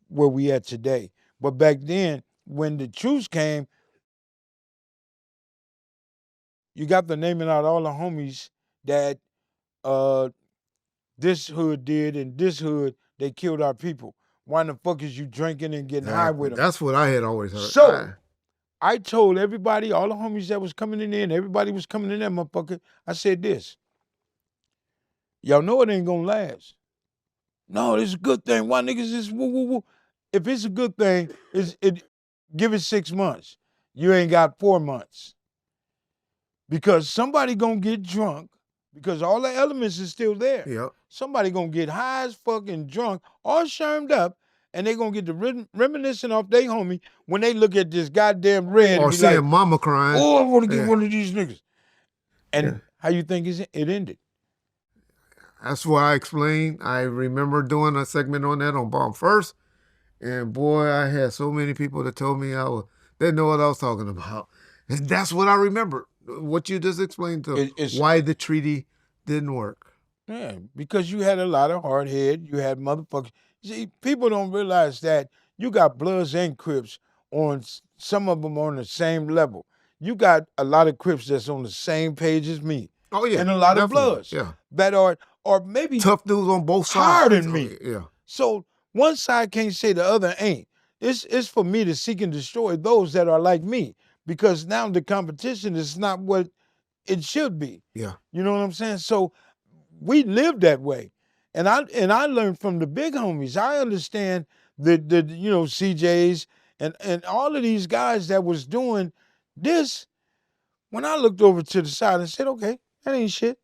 where we at today. But back then, when the truth came, you got the naming out all the homies that this hood did and this hood, they killed our people. Why in the fuck is you drinking and getting high with them? That's what I had always heard. So, I told everybody, all the homies that was coming in there, and everybody was coming in there, motherfucker, I said this. Y'all know it ain't gonna last. No, it's a good thing. Why niggas is woo woo woo? If it's a good thing, give it 6 months. You ain't got 4 months. Because somebody gonna get drunk, because all the elements is still there. Yep. Somebody gonna get high as fucking drunk, all shermed up, and they gonna get the reminiscing off they homie when they look at this goddamn red. Or and be seeing like, mama crying. oh, I want to get Yeah. one of these niggas. And Yeah. how you think it ended? That's why I explained. I remember doing a segment on that on Bomb First. And boy, I had so many people that told me they didn't know what I was talking about. And that's what I remember. What you just explained to why the treaty didn't work. Yeah, because you had a lot of hard head. You had motherfuckers. See, people don't realize that you got Bloods and Crips on, some of them on the same level. You got a lot of Crips that's on the same page as me. Oh, yeah. And a lot definitely. of Bloods. Yeah. That are, or maybe Tough dudes on both sides. higher than me. Yeah. So one side can't say the other ain't. It's for me to seek and destroy those that are like me. Because now the competition is not what it should be. Yeah. You know what I'm saying? So we live that way. And I learned from the big homies. I understand the CJs and all of these guys that was doing this When I looked over to the side and said, okay, that ain't shit.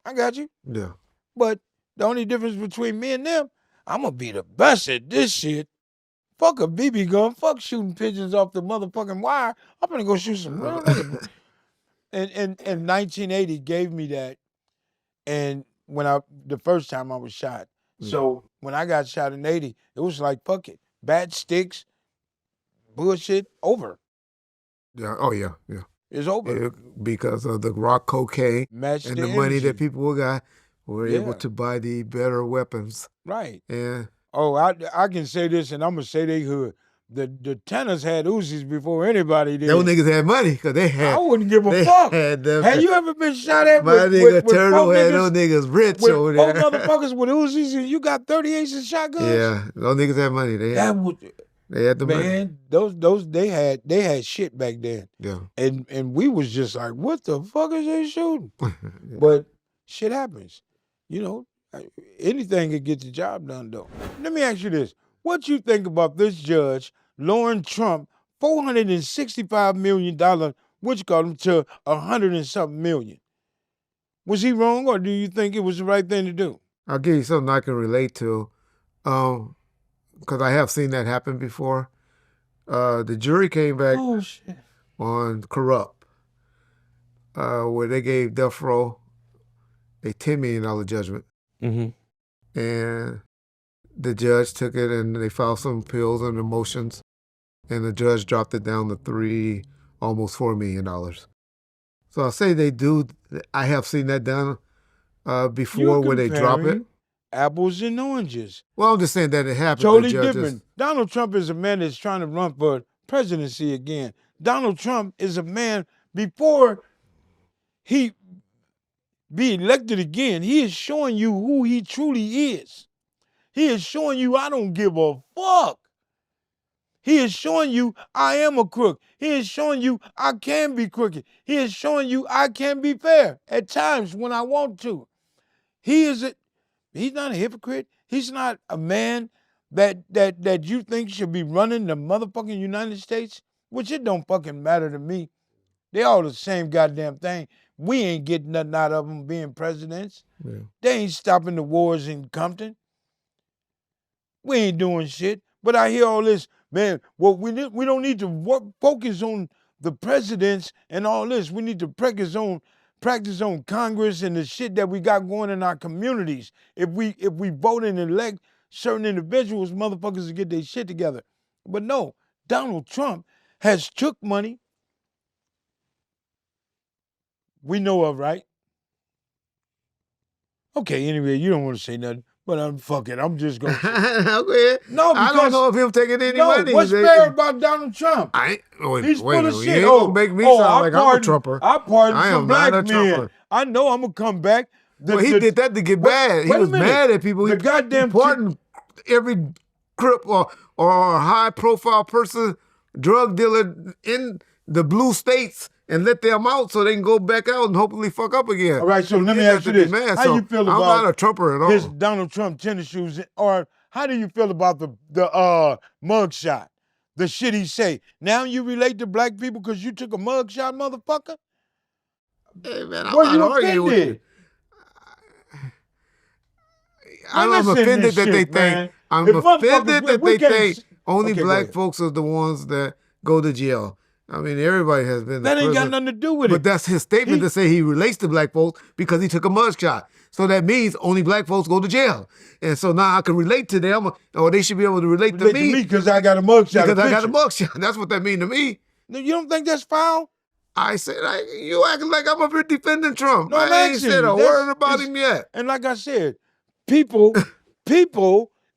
I got you. Yeah. But the only difference between me and them, I'm going to be the best at this shit. Fuck a BB gun. Fuck shooting pigeons off the motherfucking wire. I'm going to go shoot some real niggas. And 1980 gave me that. And the first time I was shot. So when I got shot in 80, it was like, fuck it. Bat sticks, bullshit, over. Yeah. Oh yeah. Yeah. It's over. Because of the rock cocaine Match and the the money energy. that people got were able Yeah. to buy the better weapons. Right. And Oh, I can say this, and I'm going to say they hood. The tenors had Uzis before anybody did. those niggas had money because they had. I wouldn't give a they fuck. Had them. Have you ever been shot at My with nigga Turtle four had niggas, those niggas rich with over four there. motherfuckers with Uzis and you got 38s and shotguns? Yeah, those niggas had money. They That had, would, they had the money. man, those they had shit back then. Yeah. And we was just like, what the fuck is they shooting? Yeah. But shit happens. You know, anything could get the job done though. Let me ask you this. What you think about this judge, Lauren Trump, $465 million, which got him to 100 and something million? Was he wrong, or do you think it was the right thing to do? I'll give you something I can relate to, because I have seen that happen before. The jury came back Oh shit. on corrupt, where they gave Death Row a $10 million judgment. Mm-hmm. And the judge took it and they filed some appeals and motions, and the judge dropped it down to almost $4 million. So I'll say they do. I have seen that done before where they drop it. Apples and oranges. Well, I'm just saying that it happened. Totally to judges. different. Donald Trump is a man that's trying to run for presidency again. Donald Trump is a man, before he be elected again, he is showing you who he truly is. He is showing you, I don't give a fuck. He is showing you, I am a crook. He is showing you, I can be crooked. He is showing you, I can be fair at times when I want to. He's not a hypocrite. He's not a man that you think should be running the motherfucking United States, which it don't fucking matter to me. They all the same goddamn thing. We ain't getting nothing out of them being presidents. Yeah. They ain't stopping the wars in Compton. We ain't doing shit. But I hear all this, man, well, we don't need to focus on the presidents and all this. We need to practice on Congress and the shit that we got going in our communities. If we vote and elect certain individuals, motherfuckers will get their shit together. But no, Donald Trump has took money we know of, right? Okay, anyway, you don't want to say nothing, but fuck it, I'm just going to Okay. No, because I don't know if him taking any money. what's fair about Donald Trump? Wait He's full of you shit. ain't gonna make me sound like I'm a Trumper. I pardon I some am black not a men. Trumper. I know I'm gonna come back. Well, he did that to get mad. He wait a was minute. mad at people. The goddamn he pardoned every crip or high-profile person, drug dealer in the blue states, and let them out so they can go back out and hopefully fuck up again. All right, so let me He ask you got to be this: mad, how so you feel I'm about not a Trumper at all. his Donald Trump tennis shoes, or how do you feel about the mug shot? The shit he say. Now you relate to black people because you took a mug shot, motherfucker? Hey, man, Were I'm you not arguing with you. offended? I'm listen to offended this that they shit, man. think. I'm If offended motherfuckers- that we they can't think s- only Okay, go black ahead. folks are the ones that go to jail. I mean, everybody has been. That to ain't got prison. nothing to do with But it. that's his statement to say he relates to black folks because he took a mug shot. So that means only black folks go to jail. And so now I can relate to them, or they should be able to relate to me because I got a mug shot. because I got a mug shot. That's what that means to me. No, you don't think that's foul? I said, you acting like I'm up here defending Trump. No, I'm I ain't asking said you. a word about him yet. And like I said, people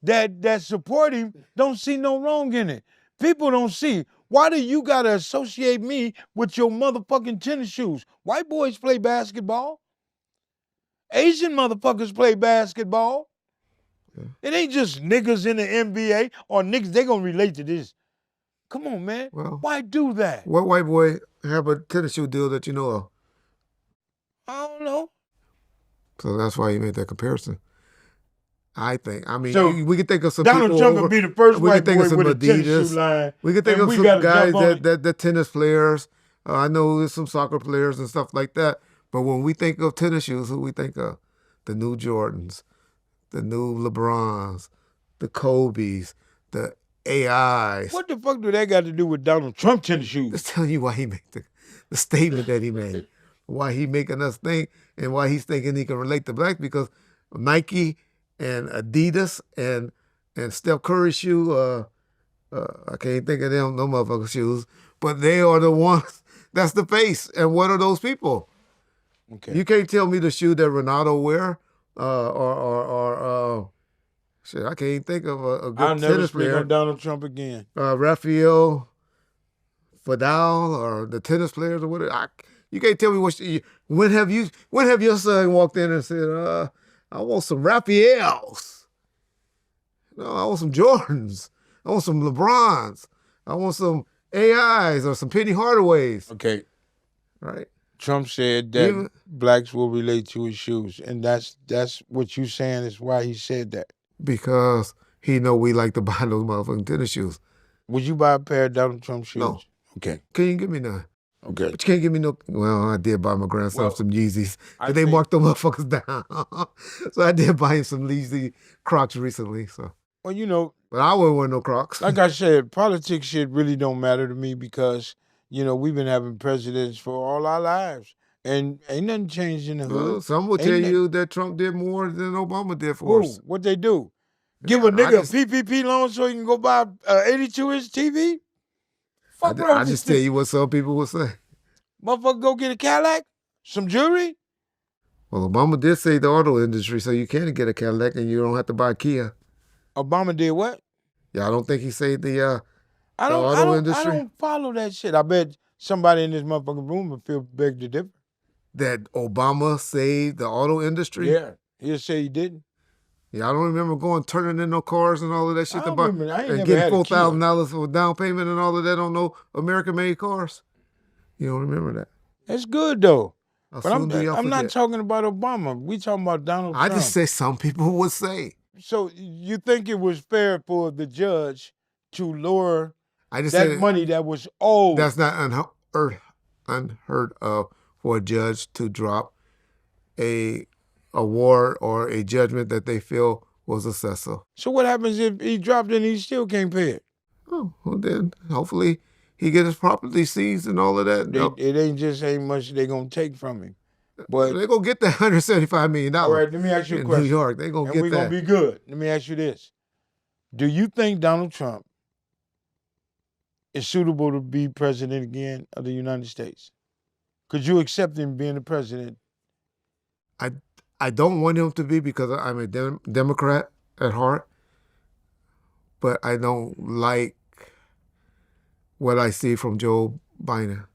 that support him don't see no wrong in it. People don't see. Why do you gotta associate me with your motherfucking tennis shoes? White boys play basketball. Asian motherfuckers play basketball. Yeah. It ain't just niggas in the NBA or niggas, they gonna relate to this. Come on, man. Well, why do that? What white boy have a tennis shoe deal that you know of? I don't know. So that's why you made that comparison. I think. I mean, So, we could think of some Donald people Trump over, would be the first we white could think boy of some with a tennis Adidas. shoe line. We could think and of we some gotta guys jump on it. that tennis players I know there's some soccer players and stuff like that, but when we think of tennis shoes, who we think of? The new Jordans, the new LeBrons, the Kobe's, the AIs. What the fuck do that got to do with Donald Trump tennis shoes? Just telling you why he made the statement that he made, why he making us think, and why he's thinking he can relate to blacks, because Nike and Adidas and Steph Curry shoe, I can't think of them, no motherfucking shoes, but they are the ones that's the face. And what are those people? Okay. You can't tell me the shoe that Ronaldo wear, or shit, I can't think of a good I'll never tennis speak player. on Donald Trump again. Rafael Fadal or the tennis players or whatever. You can't tell me what. When have your son walked in and said, "I want some Raphaels. No, I want some Jordans. I want some LeBrons. I want some AIs or some Penny Hardaways." Okay. Right. Trump said that blacks will relate to his shoes, and that's what you saying is why he said that. Because he know we like to buy those motherfucking tennis shoes. Would you buy a pair of Donald Trump shoes? No. Okay. Can you give me none? Okay. But you can't give me no. Well, I did buy my grandson some Yeezys, but they think- marked them motherfuckers down. So I did buy him some Yeezy Crocs recently. So, Well, you know, but I wouldn't wear no Crocs. like I said, politics shit really don't matter to me because, you know, we've been having presidents for all our lives. And ain't nothing changed in the hood. Well, some will Ain't tell that- you that Trump did more than Obama did for Who? us. What they do? Give a I nigga just- a PPP loan so he can go buy 82-inch TV? Fuck wrong I with just this tell you what some people will say. Motherfucker go get a Cadillac? Some jewelry? Well, Obama did save the auto industry, so you can get a Cadillac and you don't have to buy a Kia. Obama did what? Yeah, I don't think he saved the I auto industry. I don't follow that shit. I bet somebody in this motherfucking room would feel beg to differ. that Obama saved the auto industry. Yeah. He'll say he didn't. Yeah, I don't remember turning in no cars and all of that shit I to don't buy remember. I ain't and never getting had a Kia. $4,000 for down payment and all of that on no American-made cars. You don't remember that? That's good though. How But soon do y'all I'm not forget? talking about Obama. We talking about Donald I Trump. just say some people would say. So you think it was fair for the judge to lower I just that said money that was owed? that's not unheard of for a judge to drop a award or a judgment that they feel was excessive. So what happens if he dropped it and he still can't pay it? Oh, well then hopefully he get his property seized and all of that. It ain't much they gonna take from him. But They're going to get that $175 million. all right, let me ask you a in question. New York. They're going to And get we're that. gonna be good. Let me ask you this. Do you think Donald Trump is suitable to be president again of the United States? Could you accept him being the president? I don't want him to be because I'm a Democrat at heart, but I don't like what I see from Joe Biden.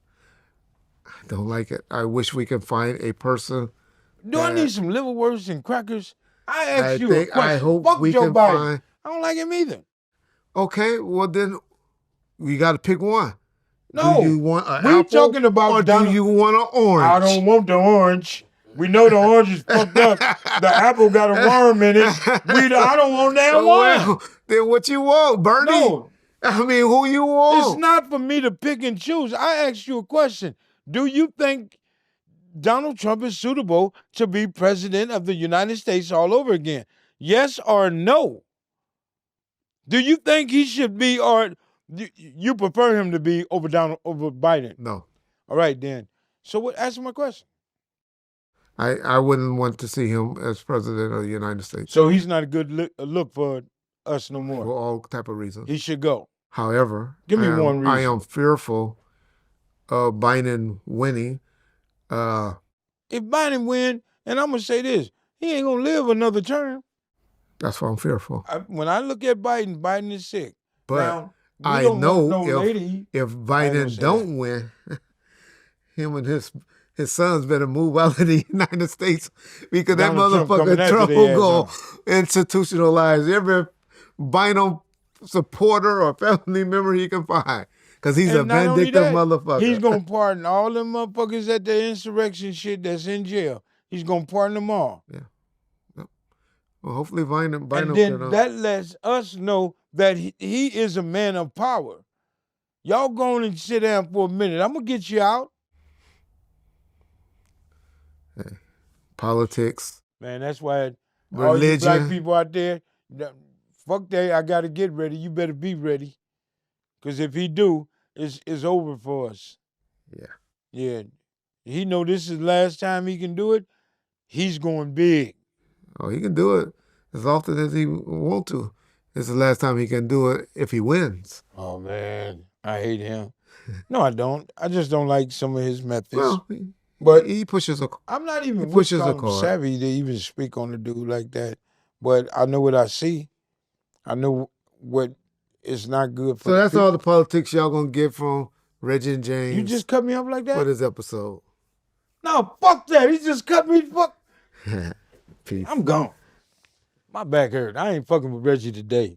I don't like it. I wish we could find a person. Do I need some liverwurst and crackers? I asked you a think, question. I hope Fuck we Joe can Biden. find. I don't like him either. Okay, well then we got to pick one. No, Do you want an we apple talking about or Donald- do you want an orange? I don't want the orange. We know the orange is fucked up. The apple got a worm in it. I don't want that one. Well, then what you want, Bernie? No, I mean, who you want? it's not for me to pick and choose. I asked you a question. Do you think Donald Trump is suitable to be president of the United States all over again? Yes or no? Do you think he should be, or you prefer him to be over Biden? No. All right, then. So what? Answer my question. I wouldn't want to see him as president of the United States So he's not a good look for us no more. for all type of reasons. He should go. However, Give me one reason. I am fearful of Biden winning. If Biden win, and I'm gonna say this, he ain't gonna live another term. That's why I'm fearful. When I look at Biden, Biden is sick. But now, we I don't know want no if lady. if gonna Biden say don't win, him and his sons better move out of the United States because Donald that Trump coming motherfucker after Trump their will ass, go institutionalize every Biden supporter or family member he can find because he's a And not only vindictive that, motherfucker. He's gonna pardon all them motherfuckers at the insurrection shit that's in jail. He's gonna pardon them all. Well, hopefully Biden And then that lets us know that he is a man of power. Y'all go on and sit down for a minute. I'm gonna get you out. Politics, Man, that's why all you black religion. people out there, fuck that, I gotta get ready. You better be ready. Cause if he do, it's over for us. Yeah. Yeah. He know this is the last time he can do it. He's going big. Oh, he can do it as often as he want to. It's the last time he can do it if he wins. Oh man, I hate him. No, I don't. I just don't like some of his methods. Well, but he pushes a. I'm not even pushes the call him card. savvy to even speak on a dude like that. But I know what I see. I know what is not good for. So that's all the politics y'all gonna get from Reggie and James. You just cut me up like that? For this episode. No, fuck that. He just cut me. Fuck. Peace. I'm gone. My back hurt. I ain't fucking with Reggie today.